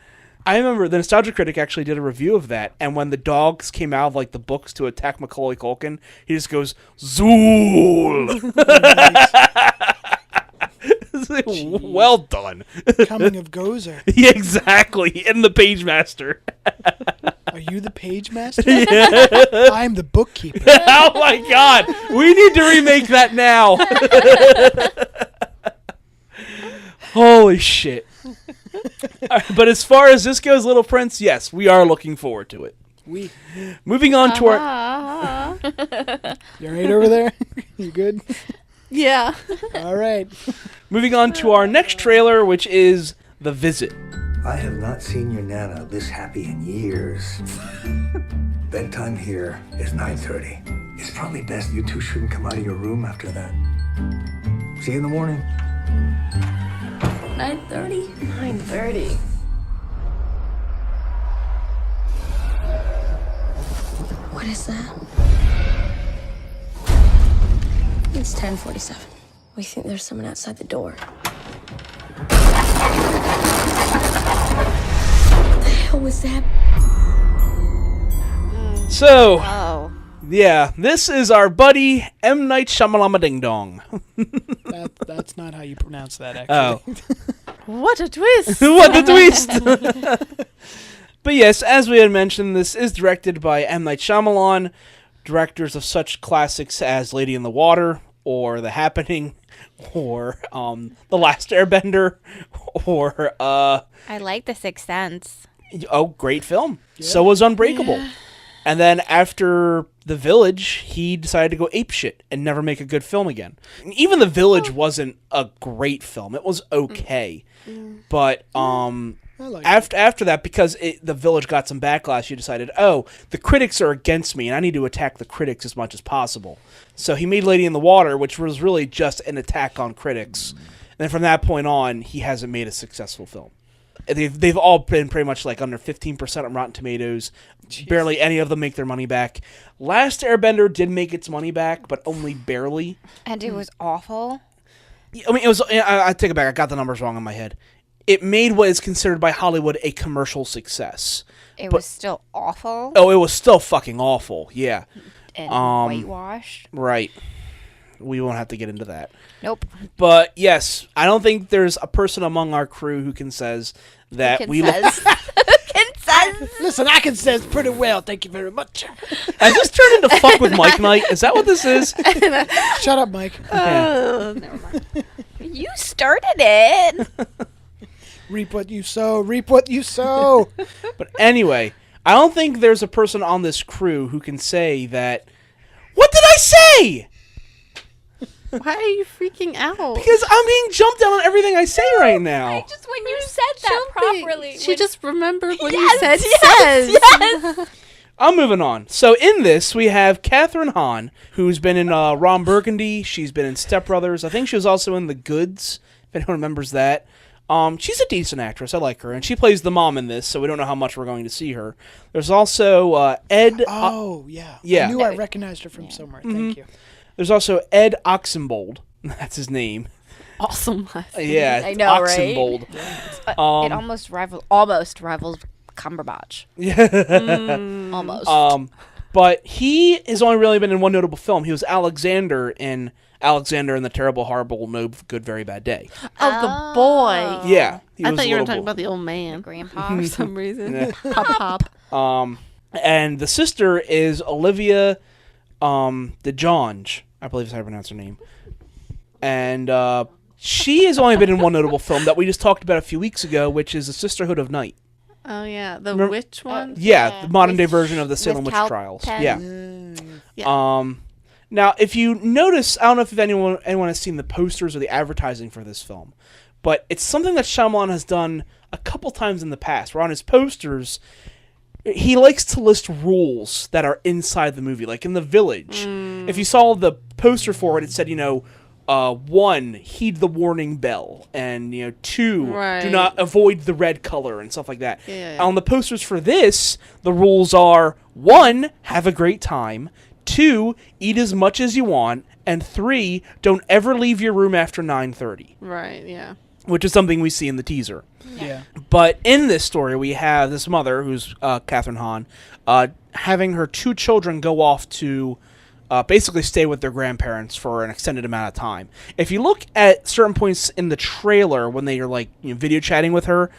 I remember the Nostalgia Critic actually did a review of that, and when the dogs came out of like the books to attack Macaulay Culkin, he just goes, Zool! It's like, well done. Coming of Gozer. Yeah, exactly. In the Page Master. Are you the page master? Yeah. I'm the bookkeeper. Oh my god. We need to remake that now. Holy shit. But as far as this goes, Little Prince, yes, we are looking forward to it. Moving on to our... You all right over there? You good? Yeah. All right. Moving on to our next trailer, which is The Visit. I have not seen your Nana this happy in years. Bedtime here is 9:30. It's probably best you two shouldn't come out of your room after that. See you in the morning. 9:30? 9:30. What is that? It's 10:47. We think there's someone outside the door. What the hell was that? So, Oh. yeah, this is our buddy M. Night Shyamalama Ding Dong. That's not how you pronounce that, actually. What a twist! What a twist! But yes, as we had mentioned, this is directed by M. Night Shyamalan, directors of such classics as Lady in the Water, or The Happening, or The Last Airbender, or... I like The Sixth Sense. Oh, great film. Yeah. So was Unbreakable. Yeah. And then after The Village, he decided to go apeshit and never make a good film again. And even The Village wasn't a great film. It was okay. But after that, because The Village got some backlash, he decided, oh, the critics are against me, and I need to attack the critics as much as possible. So he made Lady in the Water, which was really just an attack on critics. And then from that point on, he hasn't made a successful film. They've all been pretty much like under 15% on Rotten Tomatoes. Jeez. Barely any of them make their money back. Last Airbender did make its money back, but only barely. And it was awful. I mean, it was. I take it back. I got the numbers wrong in my head. It made what is considered by Hollywood a commercial success. It was still awful. Oh, it was still fucking awful. Yeah. And whitewashed. Right. We won't have to get into that. Nope. But yes, I don't think there's a person among our crew who can says that Listen, I can says pretty well. Thank you very much. Has this turned into fuck with Mike night? Is that what this is? Shut up, Mike. Never mind. You started it. Reap what you sow. Reap what you sow. But anyway, I don't think there's a person on this crew who can say that. What did I say? Why are you freaking out? Because I'm being jumped on everything I say right now. Just when you said that properly. She just remembered what you said. Yes. I'm moving on. So in this, we have Catherine Hahn, who's been in Ron Burgundy. She's been in Step Brothers. I think she was also in The Goods, if anyone remembers that. She's a decent actress. I like her. And she plays the mom in this, so we don't know how much we're going to see her. There's also Ed... Oh, yeah. Yeah. I knew I recognized her from somewhere. Thank you. There's also Ed Oxenbould. That's his name. Awesome. Yeah, I know, Oxenbould. Right? It almost rivals Cumberbatch. Yeah. Almost. But he has only really been in one notable film. He was Alexander in Alexander and the Terrible, Horrible, No Good, Very Bad Day. Oh, the boy. Yeah. I thought you were talking about the old man. The grandpa. For some reason. Yeah. Pop. And the sister is Olivia DeJonge, I believe is how I pronounce her name. And she has only been in one notable film that we just talked about a few weeks ago, which is The Sisterhood of Night. Oh, yeah. The witch one? Yeah, the modern day version of the Salem Witch Trials. Yeah. Yeah. Now, if you notice, I don't know if anyone has seen the posters or the advertising for this film, but it's something that Shyamalan has done a couple times in the past, where on his posters, he likes to list rules that are inside the movie, like in The Village. If you saw the poster for it, it said, 1, heed the warning bell, and 2, do not avoid the red color and stuff like that. Yeah. On the posters for this, the rules are 1, have a great time, 2, eat as much as you want, and 3, don't ever leave your room after 9:30. Right, yeah. Which is something we see in the teaser. Yeah. But in this story, we have this mother, who's Catherine Hahn, having her 2 children go off to basically stay with their grandparents for an extended amount of time. If you look at certain points in the trailer when they are video chatting with her,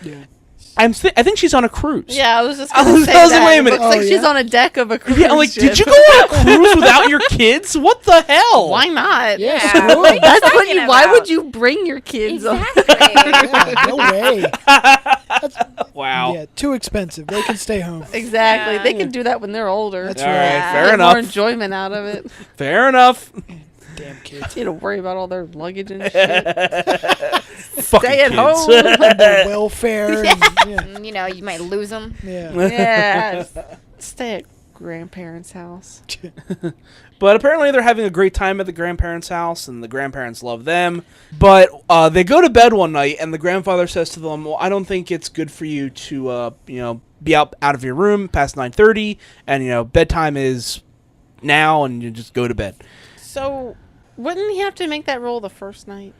I think she's on a cruise. Yeah, I was just I going was to say that. wait a It minute. looks like she's on a deck of a cruise Yeah, I'm like, ship. did you go on a cruise without your kids? What the hell? Why not? Yeah, Yeah. screw it. That's what talking why about? would you bring your kids on? Exactly. Yeah, no way. Wow. Yeah, too expensive. They can stay home. Exactly. Yeah. They can do that when they're older. That's All right. right, fair Get enough. more enjoyment out of it. Fair enough. Damn kids. You don't worry about all their luggage and shit. Fucking Stay at kids. home. Their welfare. And, yeah. You know, you might lose them. Yeah. Yeah. just stay at grandparents' house. But apparently they're having a great time at the grandparents' house, and the grandparents love them. But they go to bed one night, and the grandfather says to them, well, I don't think it's good for you to, be out of your room past 9:30, and, bedtime is now, and you just go to bed. So, wouldn't he have to make that rule the first night?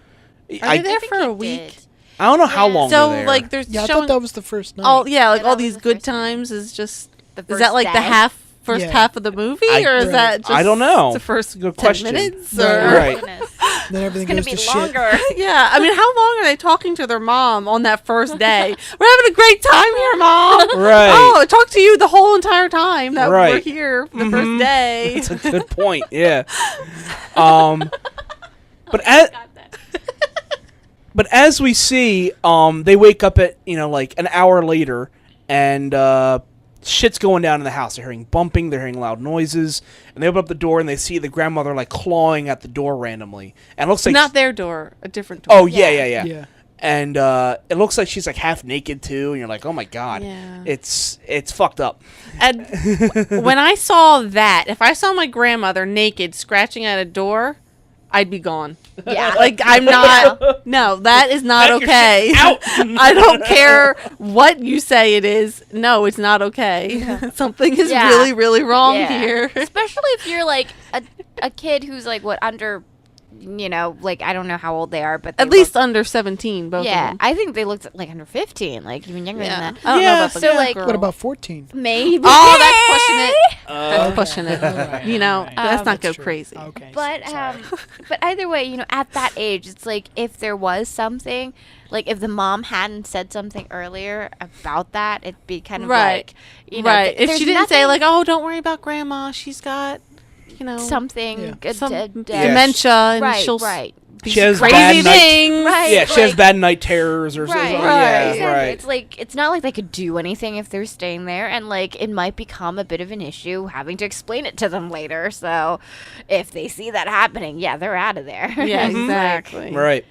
Are I they there think for he a week? did. I don't know how long So, they're there. like, there's Yeah, I showing thought that was the first night. all yeah, like Yeah, all that was these the good first night. times is just The is that first like the day? first Yeah. half of the movie, or is Right. that just I don't know. the first Good 10 question. minutes? Right. Or? Right. Goodness. Then everything It's goes gonna to be shit. longer. Yeah, I mean, how long are they talking to their mom on that first day? We're having a great time here, Mom. Right. Oh, I talked to you the whole entire time that we're Right. here for the first day. That's a good point, yeah. But as we see, they wake up at, like an hour later, and shit's going down in the house. They're hearing bumping, they're hearing loud noises, and they open up the door and they see the grandmother like clawing at the door randomly. And it looks like Not their door, a different door. Oh yeah. Yeah. And it looks like she's like half naked too, and you're like, oh my god, Yeah. it's fucked up. And when I saw that, if I saw my grandmother naked scratching at a door, I'd be gone. Yeah. Like, I'm not. No, that is not Pack your okay. shit out. I don't care what you say it is. No, it's not okay. Something is Yeah. really, really wrong Yeah. here. Especially if you're like a kid who's like under, like I don't know how old they are, but they At least look- under 17, both yeah, of them. I think they looked like under 15, like even younger Yeah. than that. I don't know about the so like girl. What about 14? maybe. Oh, that's pushing it. That's pushing it. Alright. Let's not go true. crazy. Okay. But sorry. but either way, at that age, it's like if there was something, like if the mom hadn't said something earlier about that, it'd be kind of Right. like, Right. If there's she didn't say, nothing- like, oh, don't worry about grandma. She's got, something Yeah. good some to, dementia, and right, she'll right. be She has crazy bad night- things. Right. Yeah, she has like- bad night terrors or something. Right, Yeah, exactly. right. It's like it's not like they could do anything if they're staying there, and like it might become a bit of an issue having to explain it to them later. So, if they see that happening, yeah, they're out of there. Yeah, It's like- exactly. Right.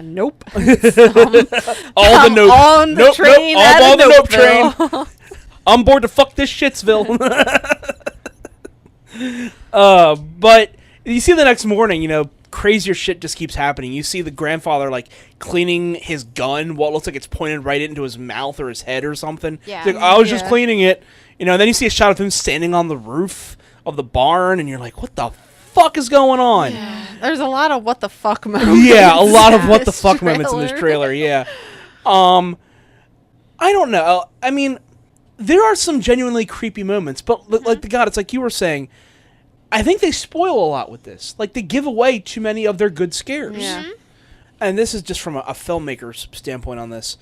Nope. All the nope. On the Nope, train nope. at I'm on the nope Nopeville. train. I'm bored to fuck this Shitsville. But you see the next morning, crazier shit just keeps happening. You see the grandfather like cleaning his gun, what looks like it's pointed right into his mouth or his head or something. Yeah. He's like, I was just Yeah. cleaning it. And then you see a shot of him standing on the roof of the barn, and you're like, what the fuck is going on? There's a lot of what the fuck moments. Yeah, a lot of in what the this fuck moments in this trailer. trailer, yeah. I don't know. I mean, there are some genuinely creepy moments, but like the God, it's like you were saying, I think they spoil a lot with this. Like, they give away too many of their good scares. Yeah. And this is just from a filmmaker's standpoint on this.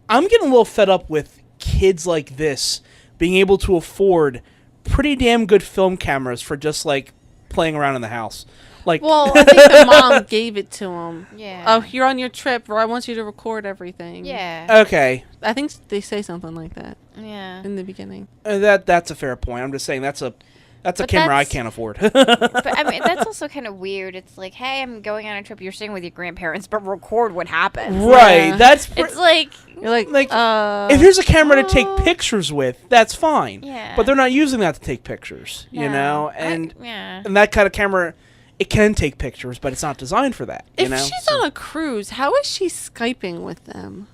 I'm getting a little fed up with kids like this being able to afford pretty damn good film cameras for just, like, playing around in the house. Like, Well, I think the mom gave it to him. Yeah. Oh, you're on your trip, or I want you to record everything. Yeah. okay. I think they say something like that Yeah. in the beginning. That's a fair point. I'm just saying that's a But camera I that's- can't afford. But I mean, that's also kind of weird. It's like, hey, I'm going on a trip. You're staying with your grandparents, but record what happens. Right. Yeah. That's It's like, You're like, if here's a camera to take pictures with, that's fine. Yeah. But they're not using that to take pictures, you No. know? And yeah. and that kind of camera, it can take pictures, but it's not designed for that. if you know? she's on a cruise, how is she Skyping with them?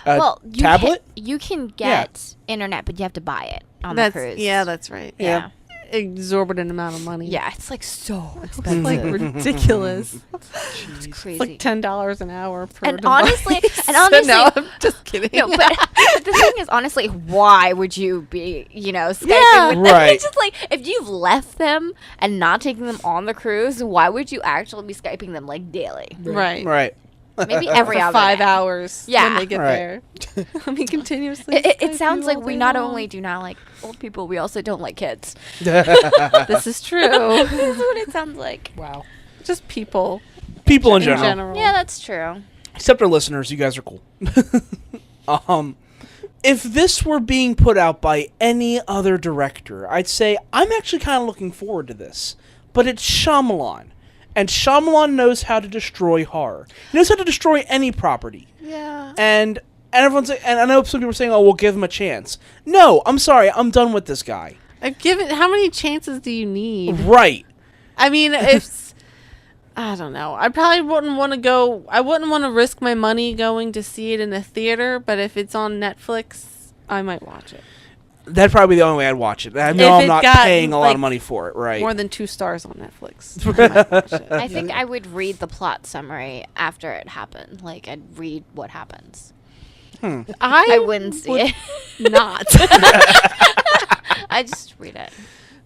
Well, tablet? You can Yeah. get internet, but you have to buy it on That's the cruise. yeah, that's right. Yeah. Exorbitant amount of money. Yeah, it's like so It's expensive. like ridiculous. It's crazy. It's like $10 an hour per And device. honestly- and honestly- no, I'm just kidding. No, but the thing is, honestly, why would you be, Skyping Yeah. with them? Right. It's just like, if you've left them and not taking them on the cruise, why would you actually be Skyping them, like, daily? right. Right. Maybe every for other 5 day. hours Yeah. when they get Right. there. I mean, continuously. It Skype sounds you like all we day not long. only do not like old people, we also don't like kids. This is true. This is what it sounds like. Wow. Just people. People in general. Yeah, that's true. Except our listeners, you guys are cool. If this were being put out by any other director, I'd say I'm actually kind of looking forward to this. But it's Shyamalan. And Shyamalan knows how to destroy horror. He knows how to destroy any property. Yeah. And everyone's like, and I know some people are saying, "Oh, we'll give him a chance." No, I'm sorry, I'm done with this guy. I've given. How many chances do you need? Right. I mean, if I don't know, I probably wouldn't want to go. I wouldn't want to risk my money going to see it in a theater. But if it's on Netflix, I might watch it. That'd probably be the only way I'd watch it. I know I'm not paying a lot of money for it, right? More than 2 stars on Netflix. I might watch it. I think I would read the plot summary after it happened. Like, I'd read what happens. I wouldn't see it. Not. I just read it.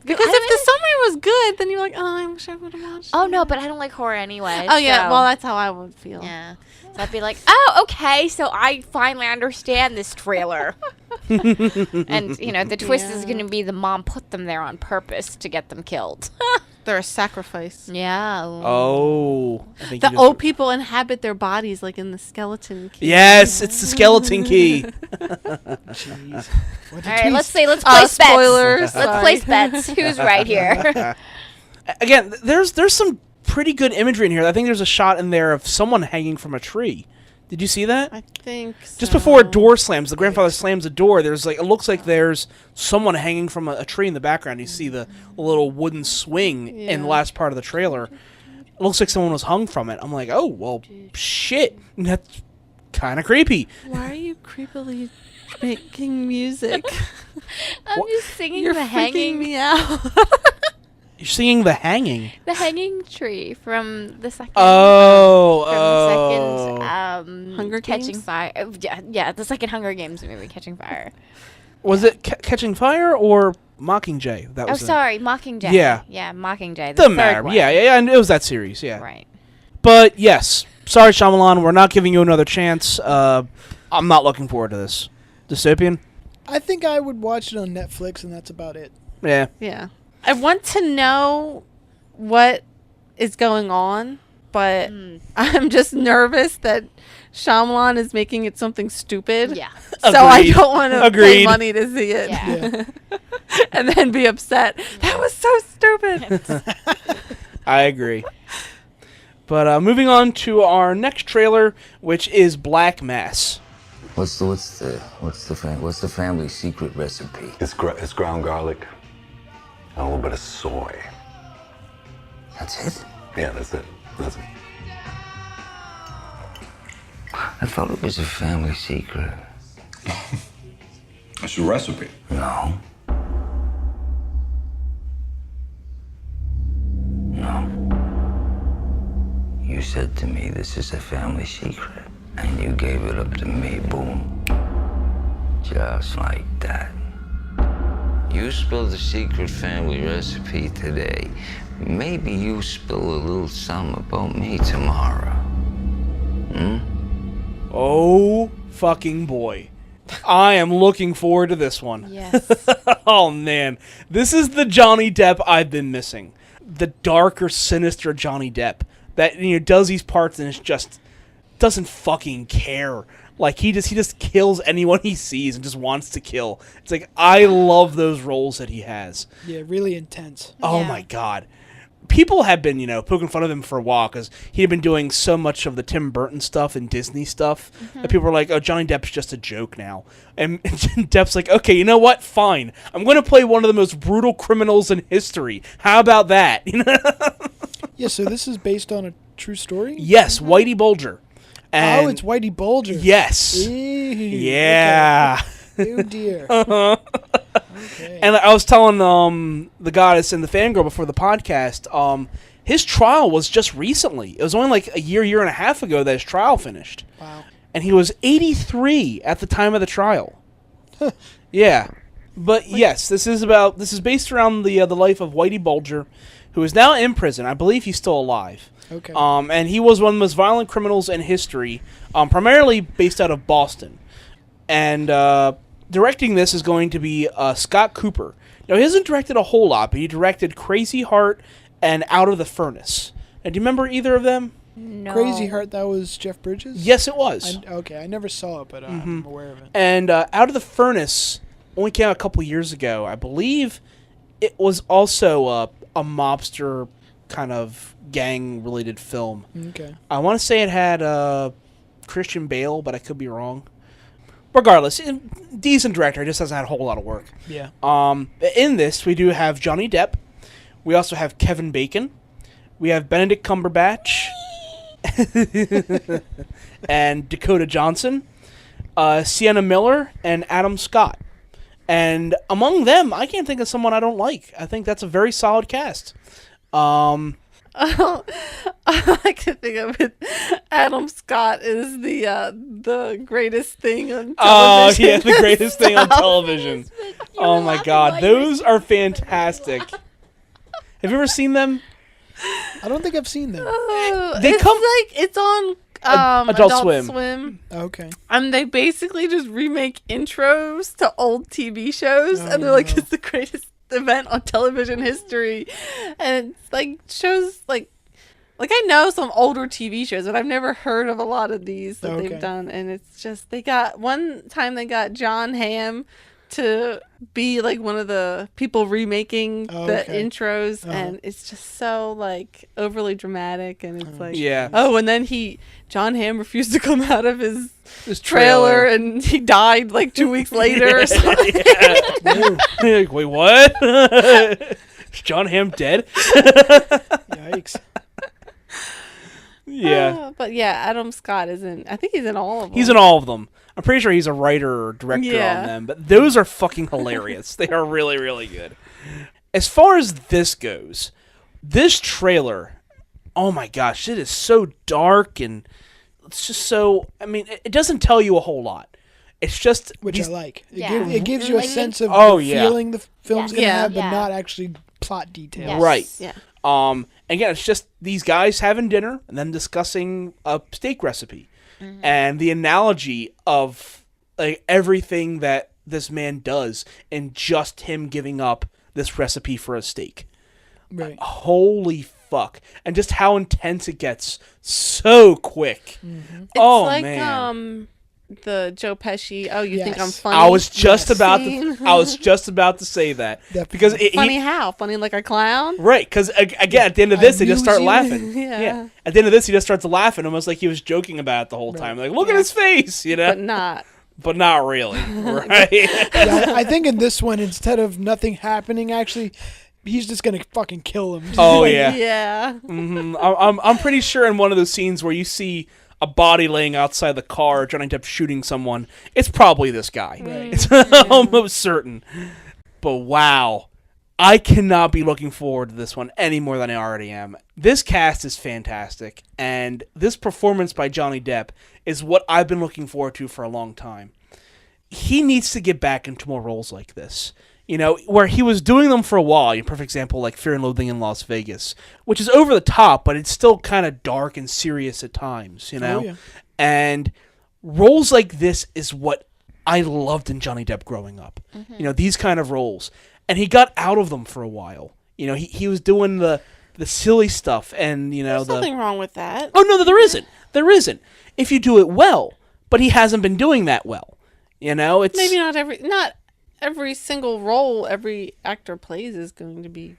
Because if the summary was good, then you're like, oh, I wish I would have watched Oh, it. no, but I don't like horror anyway. Oh, yeah. so- Well, that's how I would feel. Yeah. So I'd be like, oh, okay, so I finally understand this trailer. And, you know, the twist is going to be the mom put them there on purpose to get them killed. They're a sacrifice. Yeah. Oh. I think The old people inhabit their bodies like in the skeleton key. Yes, it's the skeleton key. Jeez. What a All right, twist. let's place bets. Spoilers. Let's place bets. Who's right here? Again, there's some pretty good imagery in here. I think there's a shot in there of someone hanging from a tree. Did you see that? I think Just before a door slams, the grandfather slams a door. There's like, it looks like there's someone hanging from a tree in the background. You see the little wooden swing in the last part of the trailer. It looks like someone was hung from it. I'm like, oh well, shit. That's kind of creepy. Why are you creepily making music? I'm just singing You're the freaking hanging me out. You're singing the hanging. the hanging tree from the second. Hunger Catching Games? Fire. Yeah, the second Hunger Games movie, Catching Fire. Was it Catching Fire or Mockingjay? That Oh, was sorry, Mockingjay. Yeah. Yeah, Mockingjay. The third matter. one. Yeah, and it was that series. Yeah. Right. But yes, sorry, Shyamalan, we're not giving you another chance. I'm not looking forward to this. Dystopian? I think I would watch it on Netflix, and that's about it. Yeah. Yeah. I want to know what is going on, but I'm just nervous that Shyamalan is making it something stupid. Yeah. So I Agreed. don't want to Agreed. pay money to see it. Yeah. And then be upset. That was so stupid. I agree. But moving on to our next trailer, which is Black Mass. What's the family secret recipe? It's ground garlic and a little bit of soy. That's it? Yeah, that's it. That's it. I thought it was a family secret. That's your recipe. No. You said to me, this is a family secret. And you gave it up to me, boom. Just like that. You spilled the secret family recipe today. Maybe you spill a little something about me tomorrow. Oh, fucking boy. I am looking forward to this one. Yes. Oh, man. This is the Johnny Depp I've been missing. The darker, sinister Johnny Depp that does these parts and is just doesn't fucking care. Like, he just kills anyone he sees and just wants to kill. It's like, I love those roles that he has. Yeah, really intense. Oh, my God. People have been, poking fun of him for a while because he had been doing so much of the Tim Burton stuff and Disney stuff that people were like, oh, Johnny Depp's just a joke now. And Depp's like, okay, you know what? Fine. I'm going to play one of the most brutal criminals in history. How about that? Yeah, so this is based on a true story? Yes, Whitey Bulger. And it's Whitey Bulger. Yes. Ew, Yeah. Okay. Oh, dear. Okay. And I was telling the Goddess and the Fangirl before the podcast, his trial was just recently. It was only like a year and a half ago that his trial finished. Wow. And he was 83 at the time of the trial. Yeah. But yes, this is based around the life of Whitey Bulger, who is now in prison. I believe he's still alive. Okay. And he was one of the most violent criminals in history, primarily based out of Boston. And directing this is going to be Scott Cooper. Now, he hasn't directed a whole lot, but he directed Crazy Heart and Out of the Furnace. And do you remember either of them? No. Crazy Heart, that was Jeff Bridges? Yes, it was. I never saw it, but I'm aware of it. And Out of the Furnace only came out a couple years ago. I believe it was also a mobster kind of gang-related film. Okay. I want to say it had Christian Bale, but I could be wrong. Regardless, decent director, just hasn't had a whole lot of work. Yeah. In this, we do have Johnny Depp. We also have Kevin Bacon. We have Benedict Cumberbatch. And Dakota Johnson. Sienna Miller and Adam Scott. And among them, I can't think of someone I don't like. I think that's a very solid cast. I can think of it. Adam Scott is the greatest thing on television. Oh, yeah, the greatest thing on television. Oh, my God. Those are fantastic. Have you ever seen them? I don't think I've seen them. It's on Adult Swim. Okay. And they basically just remake intros to old TV shows, and they're like, it's the greatest event on television history. And it's like shows like I know some older TV shows, but I've never heard of a lot of these that they've done. And it's just they got John Hamm to be like one of the people remaking the intros, and it's just so like overly dramatic, and it's like and then John Hamm refused to come out of his trailer and he died like 2 weeks later or something. Like, wait, what? Is John Hamm dead? Yikes. Yeah. But yeah, Adam Scott I think he's in all of them. He's in all of them. I'm pretty sure he's a writer or director on them, but those are fucking hilarious. They are really, really good. As far as this goes, this trailer, oh my gosh, it is so dark, and it's just so, I mean, it doesn't tell you a whole lot. It's just... Which I like. It gives you a sense of feeling the film's going to have, but not actually plot details. Yes. Right. Yeah. Again, it's just these guys having dinner and then discussing a steak recipe. Mm-hmm. And the analogy of like everything that this man does and just him giving up this recipe for a steak. Right. Holy fuck. And just how intense it gets so quick. Mm-hmm. It's like, man. The Joe Pesci, you think I'm funny? I was just about to say that. Because funny like a clown? Right, because again, at the end of this, they just start laughing. Yeah. At the end of this, he just starts laughing, almost like he was joking about it the whole time. Like, look at his face, you know? But not really, right? I think in this one, instead of nothing happening, actually, he's just gonna fucking kill him. Oh yeah, yeah. Mm-hmm. I'm pretty sure in one of those scenes where you see a body laying outside the car, Johnny Depp shooting someone, it's probably this guy. Right. It's almost certain. But wow, I cannot be looking forward to this one any more than I already am. This cast is fantastic, and this performance by Johnny Depp is what I've been looking forward to for a long time. He needs to get back into more roles like this. You know, where he was doing them for a while. A perfect example, like Fear and Loathing in Las Vegas, which is over the top, but it's still kind of dark and serious at times, you know? Oh, yeah. And roles like this is what I loved in Johnny Depp growing up. Mm-hmm. You know, these kind of roles. And he got out of them for a while. You know, he was doing the silly stuff and, you know... There's nothing wrong with that. Oh, no, there isn't. There isn't. If you do it well. But he hasn't been doing that well. You know, it's... Maybe not every single role every actor plays is going to be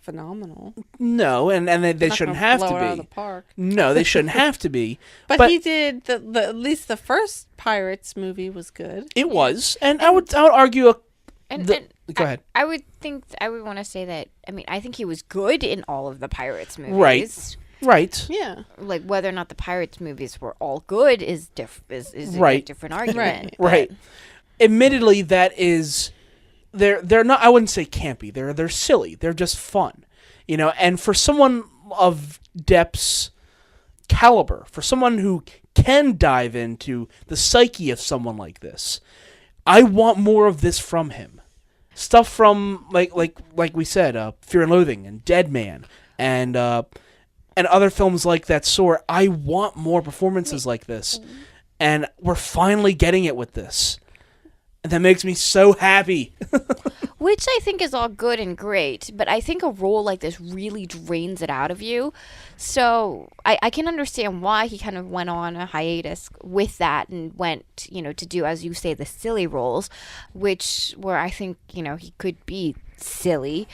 phenomenal. No, and they shouldn't have to be. Out of the park. No, they shouldn't have to be. But he did the at least the first Pirates movie was good. It was, and I would argue. Go ahead. I would want to say that. I mean, I think he was good in all of the Pirates movies. Right. Yeah. Like whether or not the Pirates movies were all good is a different argument. Right. Admittedly, that is, they're not. I wouldn't say campy. They're silly. They're just fun, you know. And for someone of Depp's caliber, for someone who can dive into the psyche of someone like this, I want more of this from him. stuff from like we said, Fear and Loathing and Dead Man and other films like that sort. I want more performances like this, and we're finally getting it with this, and that makes me so happy. Which I think is all good and great, but I think a role like this really drains it out of you. So I can understand why he kind of went on a hiatus with that and went, to do, as you say, the silly roles, where I think, he could be silly.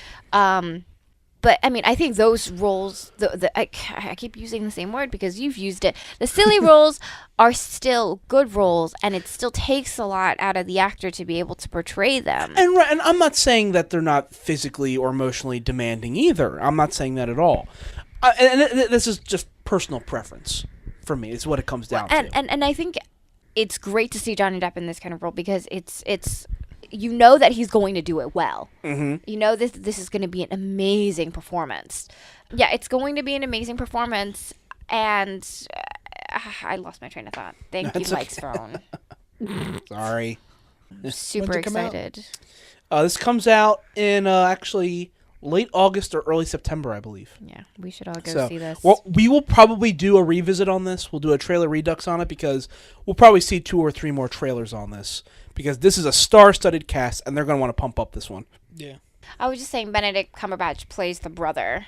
But I mean, I think those roles, I keep using the same word because you've used it. The silly roles are still good roles, and it still takes a lot out of the actor to be able to portray them. And I'm not saying that they're not physically or emotionally demanding either. I'm not saying that at all. And this is just personal preference for me. It's what it comes down to. And I think it's great to see Johnny Depp in this kind of role because it's. That he's going to do it well. Mm-hmm. This is going to be an amazing performance. Yeah, it's going to be an amazing performance, and I lost my train of thought. Thank you, Mike's phone. Sorry. Super excited. This comes out in actually late August or early September, I believe. Yeah, we should all go see this. Well, we will probably do a revisit on this. We'll do a trailer redux on it because we'll probably see 2 or 3 more trailers on this. Because this is a star-studded cast, and they're going to want to pump up this one. Yeah. I was just saying Benedict Cumberbatch plays the brother,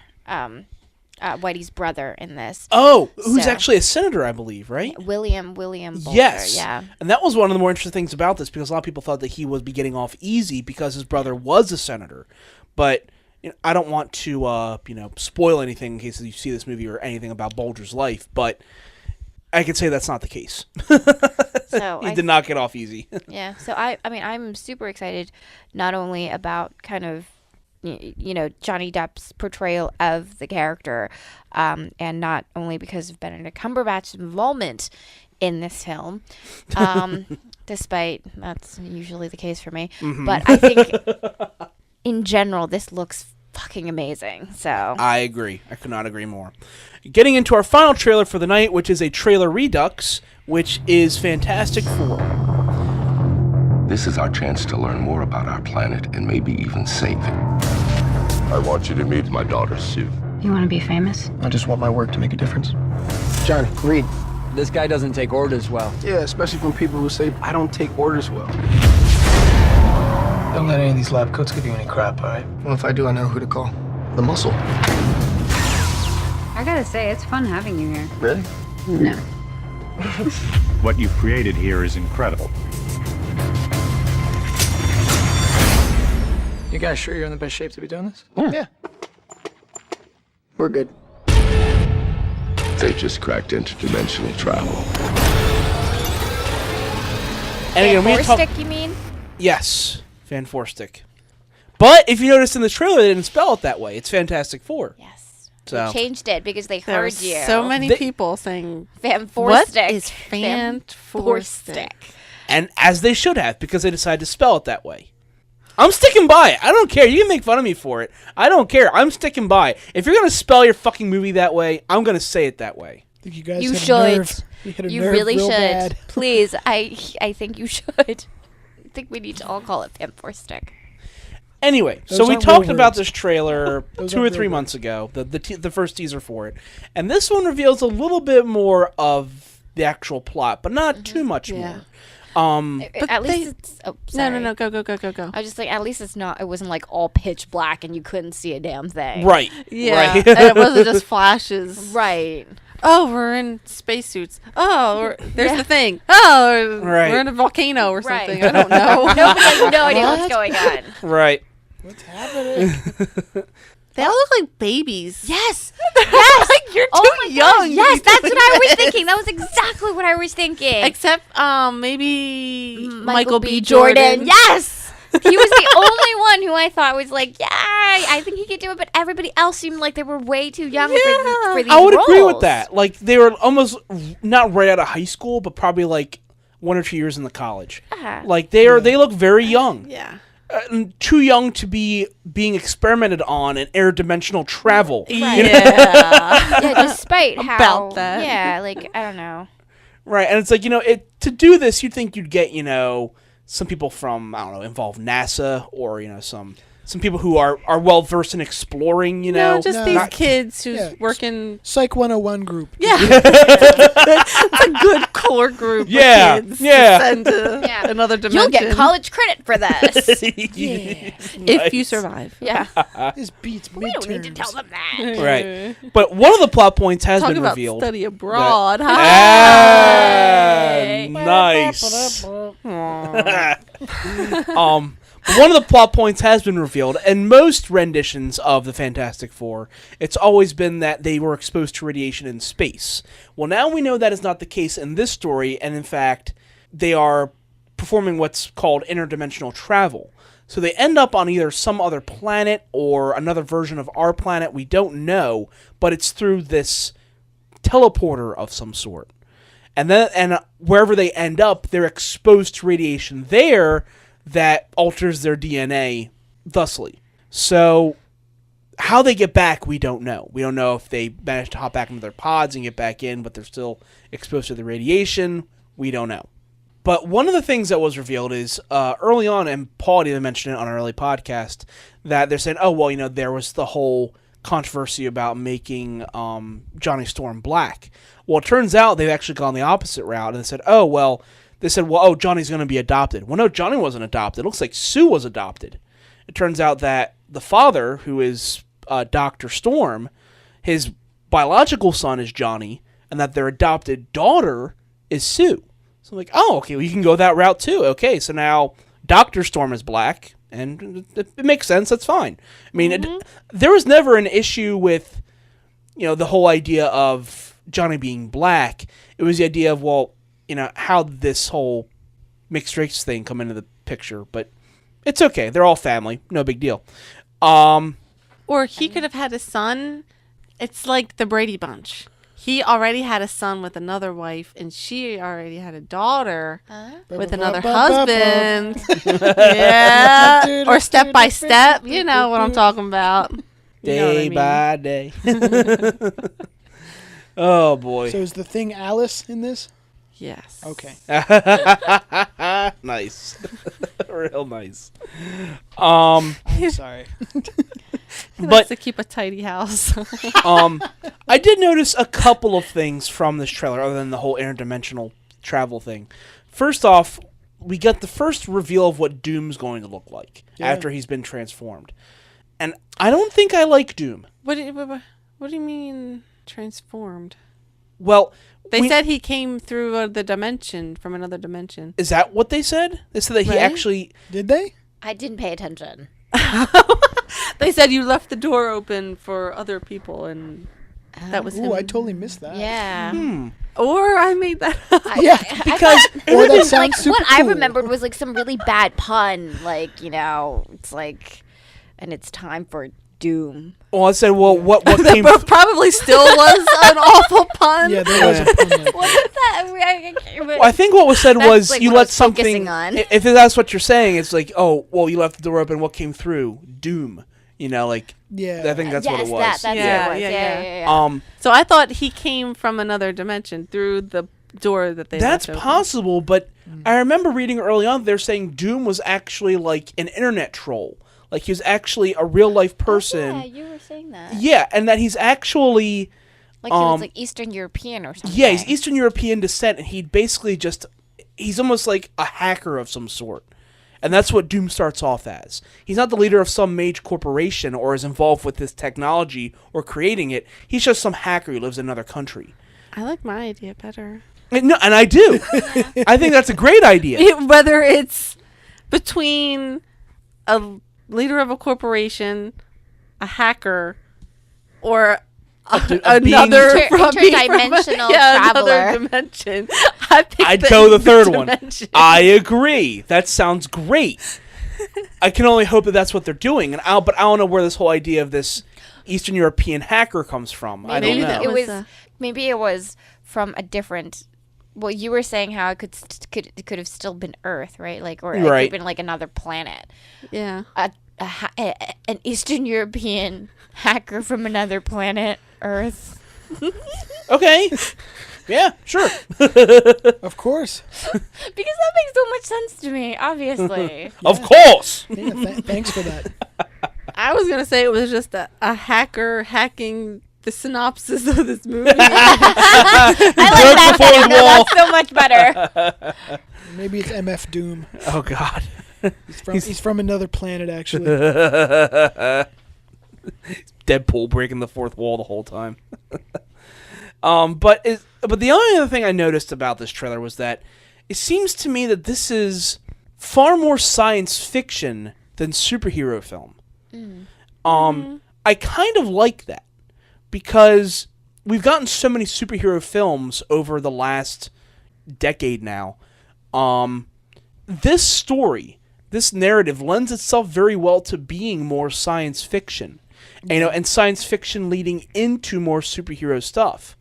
Whitey's brother in this. Oh, who's actually a senator, I believe, right? William Bolger, yes. Yeah. And that was one of the more interesting things about this, because a lot of people thought that he would be getting off easy because his brother was a senator. But I don't want to, spoil anything in case you see this movie or anything about Bolger's life, but I can say that's not the case. So he did not get off easy. Yeah. So I'm super excited, not only about kind of, Johnny Depp's portrayal of the character, and not only because of Benedict Cumberbatch's involvement in this film, despite that's usually the case for me. Mm-hmm. But I think in general, this looks fucking amazing. So I agree. I could not agree more. Getting into our final trailer for the night, which is a trailer redux, which is Fantastic Four. This is our chance to learn more about our planet and maybe even save it. I want you to meet my daughter, Sue. You want to be famous? I just want my work to make a difference. Johnny, read. This guy doesn't take orders well. Yeah, especially from people who say I don't take orders well. Don't let any of these lab coats give you any crap, all right? Well, if I do, I know who to call. The Muscle. I gotta say, it's fun having you here. Really? No. What you've created here is incredible. You guys sure you're in the best shape to be doing this? Yeah. We're good. They just cracked interdimensional travel. And again, Van Forstick, you mean? Yes, Van Forstick. But if you notice in the trailer, they didn't spell it that way. It's Fantastic Four. Yes. So They changed it because they There heard was you. so many people saying, Van Forstick. What is Van Forstick? And as they should have, because they decided to spell it that way. I'm sticking by it. I don't care. You can make fun of me for it. I don't care. I'm sticking by it. If you're going to spell your fucking movie that way, I'm going to say it that way. I think you guys You hit should. A nerve. You hit a You nerve really real should. bad. Please. I think you should. I think we need to all call it Van Forstick. Anyway, Those so we aren't talked real about words. this trailer Those 2 or aren't 3 real months ago, the first teaser for it. And this one reveals a little bit more of the actual plot, but not too much more. But At least it's... Oh, sorry. No. Go. I was just like, at least it's not... It wasn't like all pitch black and you couldn't see a damn thing. Right. Yeah. Right. And it wasn't just flashes. Right. Oh, we're in spacesuits. Oh, there's the thing. Oh, Right. we're in a volcano or Right. something. I don't know. Nobody has no idea what's going on. Right. What's happening? They all look like babies. Yes. Yes. Like you're too Oh my young. gosh, to yes, be that's doing what I was this. thinking. That was exactly what I was thinking. Except maybe Michael B. Jordan. Yes. He was the only one who I thought was like, yeah, I think he could do it. But everybody else seemed like they were way too young for these I would roles. agree with that. Like, they were almost not right out of high school, but probably like 1 or 2 years in the college. Uh-huh. Like, they look very young. Yeah. Too young to be being experimented on in interdimensional travel. Yeah. Yeah, despite how... About that. Yeah, like, I don't know. Right, and it's like, to do this, you'd think you'd get, some people from, I don't know, involved NASA, or, some people who are well versed in exploring, No, just these kids who's working. Psych 101 group. Yeah. It's a good core group of kids to send to another dimension. You'll get college credit for this. If you survive. Yeah. This beats We don't need to tell them that. Right. But one of the plot points has Talk been about revealed. study abroad. Nice. One of the plot points has been revealed. In most renditions of the Fantastic Four, it's always been that they were exposed to radiation in space. Well, now we know that is not the case in this story, and in fact, they are performing what's called interdimensional travel. So they end up on either some other planet or another version of our planet. We don't know, but it's through this teleporter of some sort. And wherever they end up, they're exposed to radiation there that alters their DNA thusly. So how they get back, we don't know. We don't know if they manage to hop back into their pods and get back in, but they're still exposed to the radiation. We don't know. But one of the things that was revealed is early on, and Paul even mentioned it on an early podcast, that they're saying, oh, well, there was the whole controversy about making Johnny Storm black. Well, it turns out they've actually gone the opposite route, and they said, Johnny's going to be adopted. Well, no, Johnny wasn't adopted. It looks like Sue was adopted. It turns out that the father, who is Dr. Storm, his biological son is Johnny, and that their adopted daughter is Sue. So I'm like, oh, okay, well, you can go that route too. Okay, so now Dr. Storm is black, and it makes sense. That's fine. I mean, there was never an issue with, the whole idea of Johnny being black. It was the idea of, how did this whole mixed race thing come into the picture? But it's okay. They're all family. No big deal. Or he could have had a son. It's like the Brady Bunch. He already had a son with another wife, and she already had a daughter with another husband. Yeah. Or Step by Step. You know what I'm talking about. Day by day. Oh, boy. So is the Thing Alice in this? Yes. Okay. Nice. Real nice. I'm sorry. He likes to keep a tidy house. I did notice a couple of things from this trailer, other than the whole interdimensional travel thing. First off, we got the first reveal of what Doom's going to look like after he's been transformed. And I don't think I like Doom. What do you mean transformed? Well, they said he came through the dimension, from another dimension. Is that what they said? They said that he actually... Did they? I didn't pay attention. They said you left the door open for other people, and that was him. Ooh, I totally missed that. Yeah. Or I made that up. Because... or that sounds super what I cool. remembered was some really bad pun. It's like... And it's time for Doom. Well, I said, what That came... probably still was an awful pun. Yeah, there was a pun there. What is that? Well, I think what was said was like you what I let was something... focusing on. If that's what you're saying, it's like, you left the door open, what came through? Doom. Yeah. I think that's what it was. That's what it was. Yeah. So I thought he came from another dimension through the door that they That's left open. possible, but I remember reading early on they're saying Doom was actually like an internet troll. Like he was actually a real life person. Yeah, you were saying that. Yeah, and that he's actually like he was like Eastern European or something. Yeah, he's Eastern European descent, and he's almost like a hacker of some sort. And that's what Doom starts off as. He's not the leader of some major corporation or is involved with this technology or creating it. He's just some hacker who lives in another country. I like my idea better. And I do. I think that's a great idea. Whether it's between a leader of a corporation, a hacker, or another interdimensional traveler. Another dimension. I'd go the third one. I agree. That sounds great. I can only hope that that's what they're doing. But I don't know where this whole idea of this Eastern European hacker comes from. I don't know. Maybe it was from a different. Well, you were saying how it could have still been Earth, right? Like, or it could have been like another planet. Yeah. An Eastern European hacker from another planet, Earth. Okay. Yeah, sure. Of course. Because that makes so much sense to me, obviously. Of course. Yeah, thanks for that. I was gonna say it was just a hacker hacking the synopsis of this movie. I like that better. No, that's so much better. Maybe it's MF Doom. Oh God. He's from another planet, actually. Deadpool breaking the fourth wall the whole time. But the only other thing I noticed about this trailer was that it seems to me that this is far more science fiction than superhero film. I kind of like that because we've gotten so many superhero films over the last decade now. This story, this narrative lends itself very well to being more science fiction, and science fiction leading into more superhero stuff.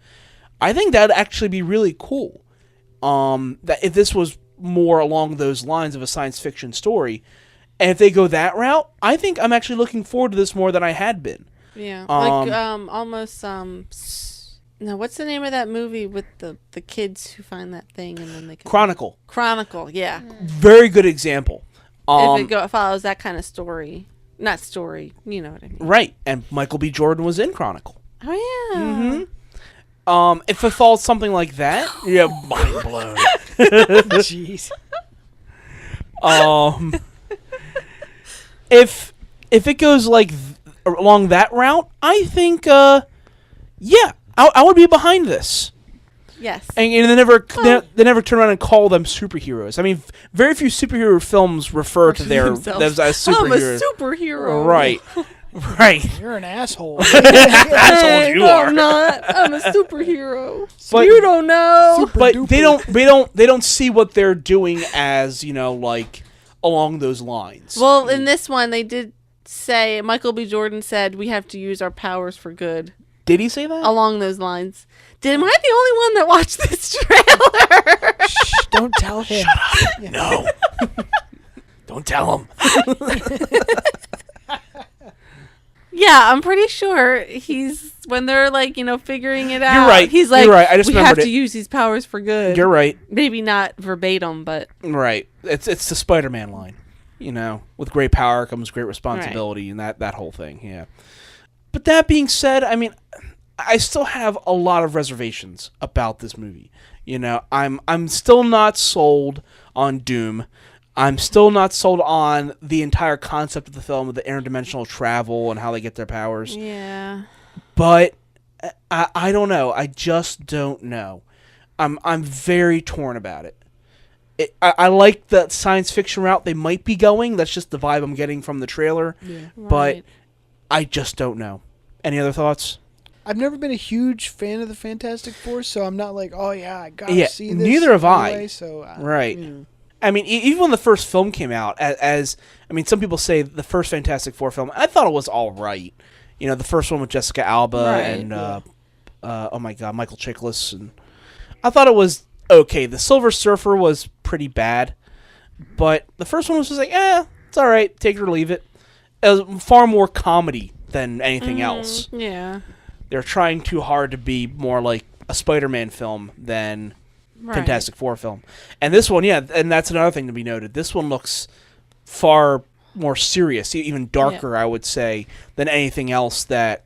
I think that'd actually be really cool. That if this was more along those lines of a science fiction story, and if they go that route, I think I'm actually looking forward to this more than I had been. Yeah, almost. No, what's the name of that movie with the kids who find that thing and then they can... Chronicle. Chronicle, yeah. Very good example. If it follows that kind of story, not story, you know what I mean? Right, and Michael B. Jordan was in Chronicle. Oh yeah. Mm-hmm. If it follows something like that, yeah, mind blown. Jeez. If it goes like along that route, I think, yeah, I would be behind this. Yes. And they never turn around and call them superheroes. I mean, very few superhero films refer to themselves as superheroes. I'm a superhero. Right. Right. You're an asshole. Asshole you are. I'm not. I'm a superhero. But you don't know. But they don't see what they're doing as, like along those lines. Well, in this one, they did say Michael B. Jordan said we have to use our powers for good. Did he say that? Along those lines. Am I the only one that watched this trailer? Shh, don't tell him. Shut up. No. Don't tell him. Yeah, I'm pretty sure when they're figuring it out. You're right. He's like, You're right. I just we remembered have to use these powers for good. You're right. Maybe not verbatim, but right. It's the Spider-Man line. With great power comes great responsibility, and that whole thing. Yeah. But that being said, I mean, I still have a lot of reservations about this movie. I'm still not sold on Doom. I'm still not sold on the entire concept of the film, of the interdimensional travel and how they get their powers. Yeah. But I don't know. I just don't know. I'm very torn about it. I like the science fiction route they might be going. That's just the vibe I'm getting from the trailer. Yeah. But I just don't know. Any other thoughts? I've never been a huge fan of the Fantastic Four, so I'm not like, oh yeah, I gotta see this. Neither have anyway, I. So, right. I mean, even when the first film came out, some people say the first Fantastic Four film, I thought it was all right. The first one with Jessica Alba and oh my God, Michael Chiklis, and I thought it was okay. The Silver Surfer was pretty bad, but the first one was just like, it's all right, take it or leave it. It was far more comedy than anything else. Yeah. They're trying too hard to be more like a Spider-Man film than Fantastic Four film. And this one, and that's another thing to be noted. This one looks far more serious, even darker, I would say, than anything else that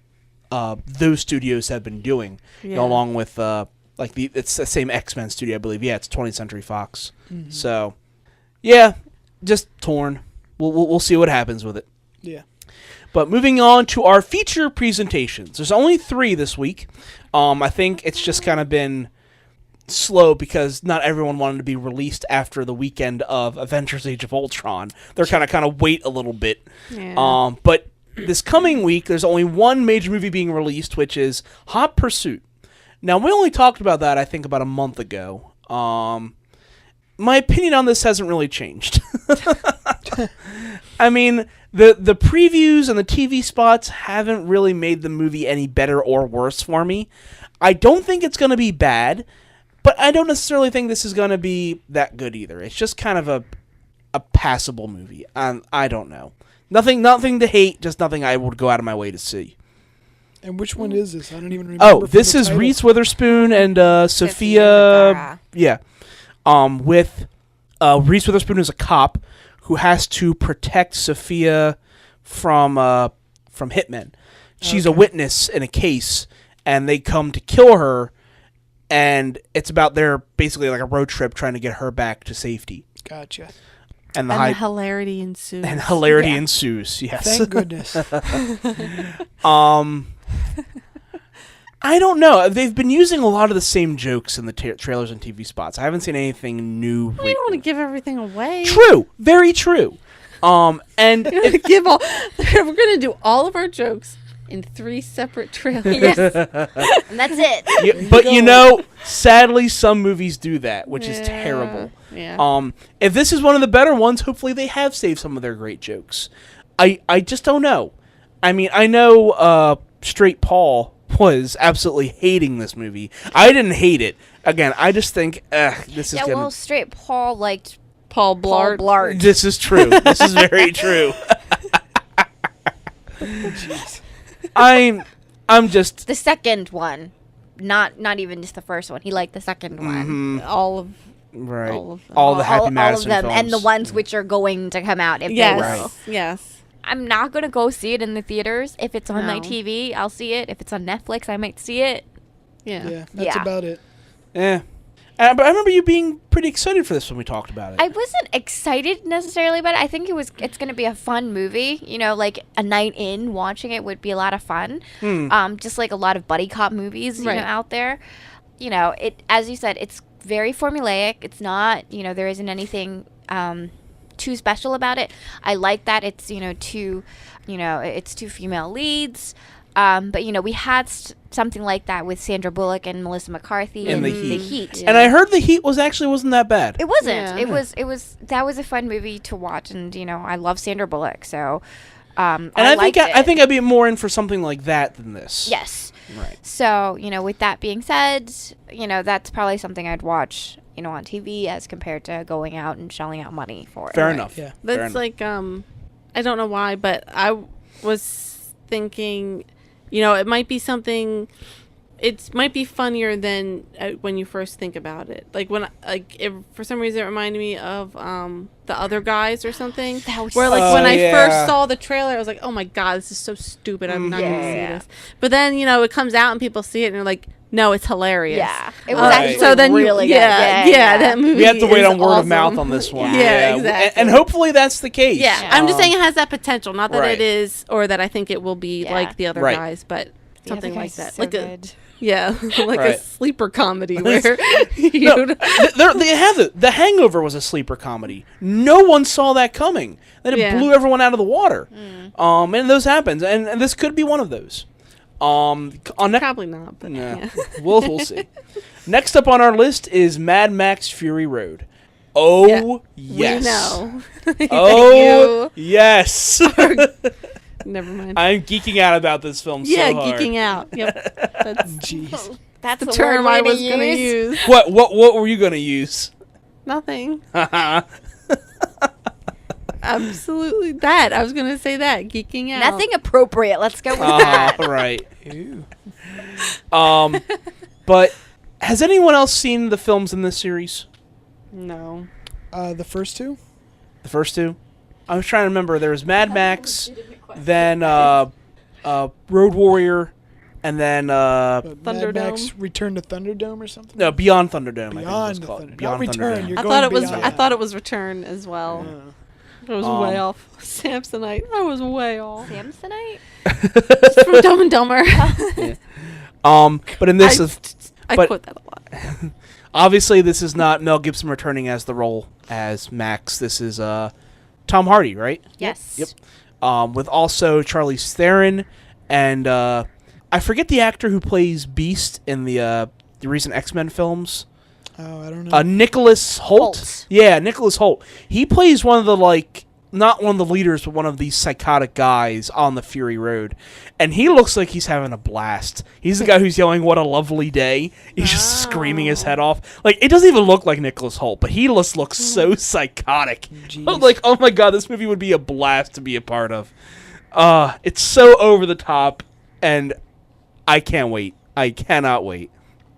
those studios have been doing. Along with it's the same X-Men studio, I believe. Yeah, it's 20th Century Fox. Mm-hmm. So, yeah, just torn. We'll see what happens with it. Yeah. But moving on to our feature presentations. There's only 3 this week. I think it's just kind of been slow because not everyone wanted to be released after the weekend of Avengers Age of Ultron. They're kind of wait a little bit. Yeah. But this coming week, there's only one major movie being released, which is Hot Pursuit. Now, we only talked about that, I think, about a month ago. My opinion on this hasn't really changed. I mean, the previews and the TV spots haven't really made the movie any better or worse for me. I don't think it's going to be bad, but I don't necessarily think this is going to be that good either. It's just kind of a passable movie. I don't know. Nothing to hate, just nothing I would go out of my way to see. And which one is this? I don't even remember. Oh, from this the is title. Reese Witherspoon and Sophia. Yeah. With Reese Witherspoon is a cop who has to protect Sophia from hitmen. She's a witness in a case, and they come to kill her, and it's about their basically like a road trip trying to get her back to safety. Gotcha. And the hilarity ensues. And hilarity ensues. Yes. Thank goodness. I don't know. They've been using a lot of the same jokes in the trailers and TV spots. I haven't seen anything new. We don't want to give everything away. True. Very true. And give all. We're gonna do all of our jokes in 3 separate trailers. Yes. And that's it. Yeah, but you know, sadly, some movies do that, which is terrible. Yeah. If this is one of the better ones, hopefully they have saved some of their great jokes. I just don't know. I mean, I know Straight Paul was absolutely hating this movie. I didn't hate it. Again, I just think this is gonna... well, Straight Paul liked Paul Blart. This is true. This is very true. I'm just the second one, not even just the first one. He liked the second one. All of all the Happy Madison all of them, films. and the ones which are going to come out. If they will. Yes. I'm not gonna go see it in the theaters. If it's on my TV, I'll see it. If it's on Netflix, I might see it. Yeah, that's about it. Yeah. But I remember you being pretty excited for this when we talked about it. I wasn't excited necessarily, but I think it's going to be a fun movie. You know, like a night in watching it would be a lot of fun. Just like a lot of buddy cop movies, you know, out there. You know, it, as you said, it's very formulaic. It's not, you know, there isn't anything too special about it. I like that it's, it's 2 female leads. But you know, we had something like that with Sandra Bullock and Melissa McCarthy in The Heat. And I heard The Heat wasn't that bad. It wasn't. Yeah. That was a fun movie to watch, and you know, I love Sandra Bullock, so I think I'd be more in for something like that than this. Yes. Right. So, you know, with that being said, you know, that's probably something I'd watch, you know, on TV as compared to going out and shelling out money for it. Fair enough. Yeah. That's like I don't know why, but I was thinking, you know, it might be something. It might be funnier than when you first think about it. Like for some reason, it reminded me of The Other Guys or something. Where when I first saw the trailer, I was like, "Oh my god, this is so stupid! I'm not going to see this." But then you know, it comes out and people see it and they're like, "No, it's hilarious." Yeah, it was actually so then really good. Yeah, that movie. We have to wait on word awesome. of mouth on this one. Yeah, exactly. And hopefully that's the case. Yeah, I'm just saying it has that potential. Not that Right. it is, or that I think it will be like The Other Right. Guys, but something like that. So like good. like Right. a sleeper comedy where The Hangover was a sleeper comedy. No one saw that coming. Then it blew everyone out of the water. And those happens, and this could be one of those. Probably not, but yeah. we'll see. Next up on our list is Mad Max Fury Road. Oh yes, we know. Oh yes. Never mind. I'm geeking out about this film so hard. Yeah, geeking out. Yep. That's, jeez. That's the term I was going to use. What were you going to use? Nothing. Absolutely that. I was going to say that. Geeking out. Nothing appropriate. Let's go with that. Right. But has anyone else seen the films in this series? No. The first two? The first two? I was trying to remember. There was Mad Max, then Road Warrior, and then Mad Max Return to Thunderdome or something? No, Beyond Thunderdome. Beyond Thunderdome. Not Return. You're I going thought it was. beyond. I thought it was Return as well. I was way off. Samsonite. I was way off. Samsonite? Just from Dumb and Dumber. But in this, I quote that a lot. Obviously, this is not Mel Gibson returning as the role as Max. This is Tom Hardy, right? Yes. Yep. With also Charlize Theron and I forget the actor who plays Beast in the recent X-Men films. Oh, I don't know. Nicholas Hoult. Yeah, Nicholas Hoult. He plays one of the not one of the leaders, but one of these psychotic guys on the Fury Road. And he looks like he's having a blast. He's the guy who's yelling, "What a lovely day." He's just screaming his head off. Like, it doesn't even look like Nicholas Hoult, but he looks so psychotic. I'm like, oh my god, this movie would be a blast to be a part of. It's so over the top, and I can't wait. I cannot wait.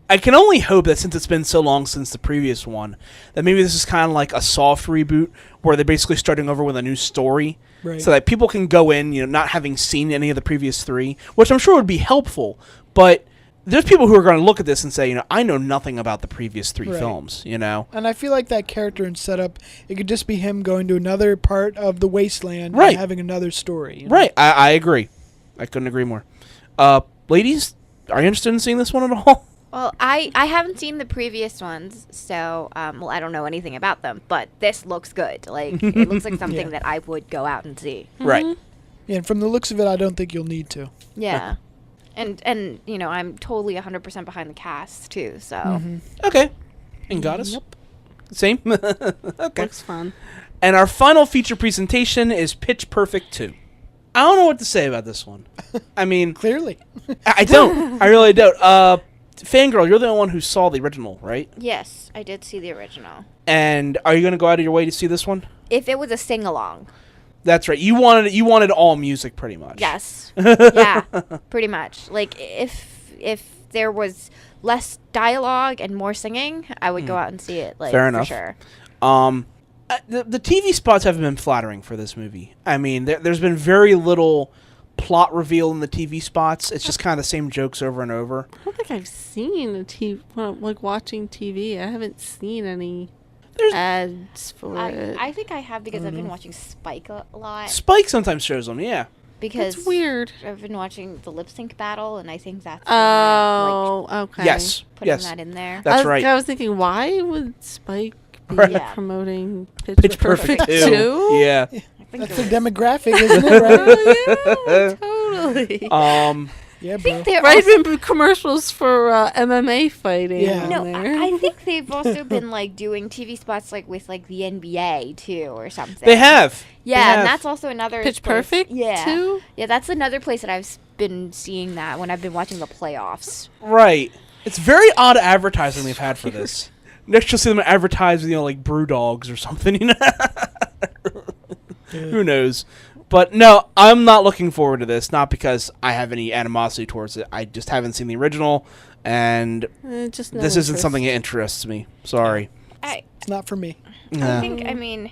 I can only hope that since it's been so long since the previous one, that maybe this is kind of like a soft reboot where they're basically starting over with a new story. Right. So that people can go in, not having seen any of the previous three, which I'm sure would be helpful. But there's people who are going to look at this and say, I know nothing about the previous three films, And I feel like that character and setup, it could just be him going to another part of the wasteland and having another story. Right. I agree. I couldn't agree more. Ladies, are you interested in seeing this one at all? Well, I haven't seen the previous ones, so I don't know anything about them. But this looks good. Like it looks like something that I would go out and see. Right. Yeah, and from the looks of it, I don't think you'll need to. Yeah, and I'm totally 100% behind the cast too. So Okay. And Goddess? Yep. Same? Okay. Looks fun. And our final feature presentation is Pitch Perfect 2. I don't know what to say about this one. I mean... Clearly. I don't. I really don't. Fangirl, you're the only one who saw the original, right? yes, I did see the original. And are you going to go out of your way to see this one? If it was a sing along. That's right. You wanted all music, pretty much. Yes. Yeah, pretty much. Like if there was less dialogue and more singing, I would go out and see it. Like Fair enough. For sure. The TV spots haven't been flattering for this movie. I mean, there's been very little plot reveal in the TV spots. It's just kind of the same jokes over and over. I don't think I've seen a TV, like watching TV. I haven't seen any ads for it. I think I have because I've been watching Spike a lot. Spike sometimes shows them, yeah. Because it's weird. I've been watching the lip sync battle, and I think that's okay. Yes. Putting that in there. That's right. I was thinking, why would Spike be promoting Pitch Perfect 2? Yeah. That's the demographic, isn't it? Right? Yeah, totally. Yeah, I think bro. they're Right, also, been commercials for MMA fighting. Yeah. on no, there. I think they've also been like doing TV spots like with like the NBA too or something. They have. Yeah, They have. and that's also another Pitch place- Perfect Yeah, too? yeah, that's another place that I've been seeing that when I've been watching the playoffs. Right. It's very odd advertising they've had for this. Next you'll see them advertise with, like brew dogs or something, Who knows? But no, I'm not looking forward to this. Not because I have any animosity towards it. I just haven't seen the original, and just no this isn't interest. something that interests me. Sorry. It's not for me. I think, I mean,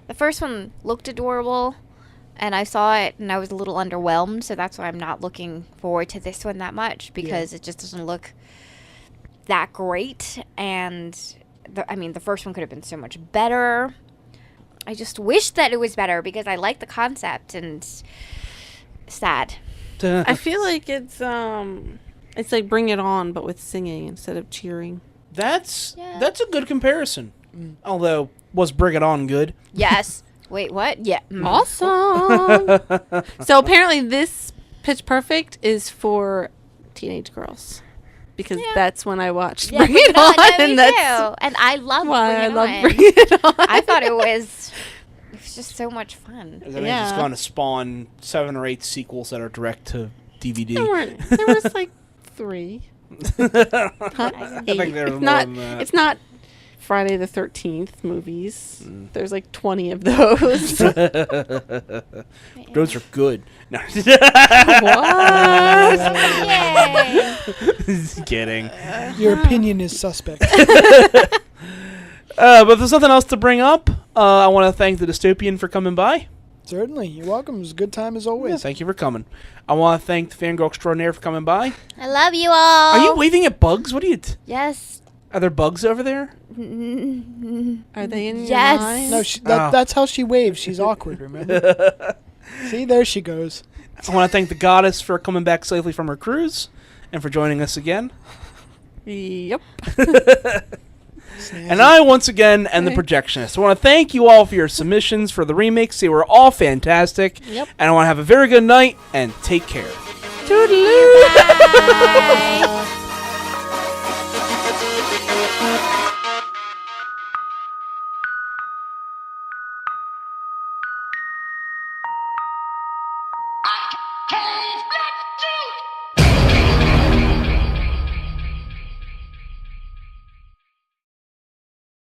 the first one looked adorable, and I saw it, and I was a little underwhelmed, so that's why I'm not looking forward to this one that much, because it just doesn't look that great, and, the first one could have been so much better. I just wish that it was better, because I like the concept, and sad. I feel like it's like Bring It On, but with singing instead of cheering. That's a good comparison. Although, was Bring It On good? Yes. Wait, what? Yeah. Awesome. So apparently this Pitch Perfect is for teenage girls. Because that's when I watched Bring It On. Yeah, me and that's too. And I love why Bring I It love On. Bring It On. I thought it was just so much fun. I mean, it's going to spawn 7 or 8 sequels that are direct to DVD. There was like 3. I think there was more than that. It's not Friday the 13th movies. There's like 20 of those. Those are good. No. What? Just kidding. Your opinion is suspect. But there's nothing else to bring up. I want to thank the Dystopian for coming by. Certainly. You're welcome. It was a good time as always. Yeah, thank you for coming. I want to thank the Fangirl Extraordinaire for coming by. I love you all. Are you waving at bugs? What are you... Yes. Are there bugs over there? Are they in your Yes. mind? No, that's how she waves. She's awkward, remember? See, there she goes. I want to thank the Goddess for coming back safely from her cruise and for joining us again. Yep. And I, once again, am the Projectionist. I want to thank you all for your submissions for the remakes. They were all fantastic. Yep. And I want to have a very good night and take care. Bye. Can't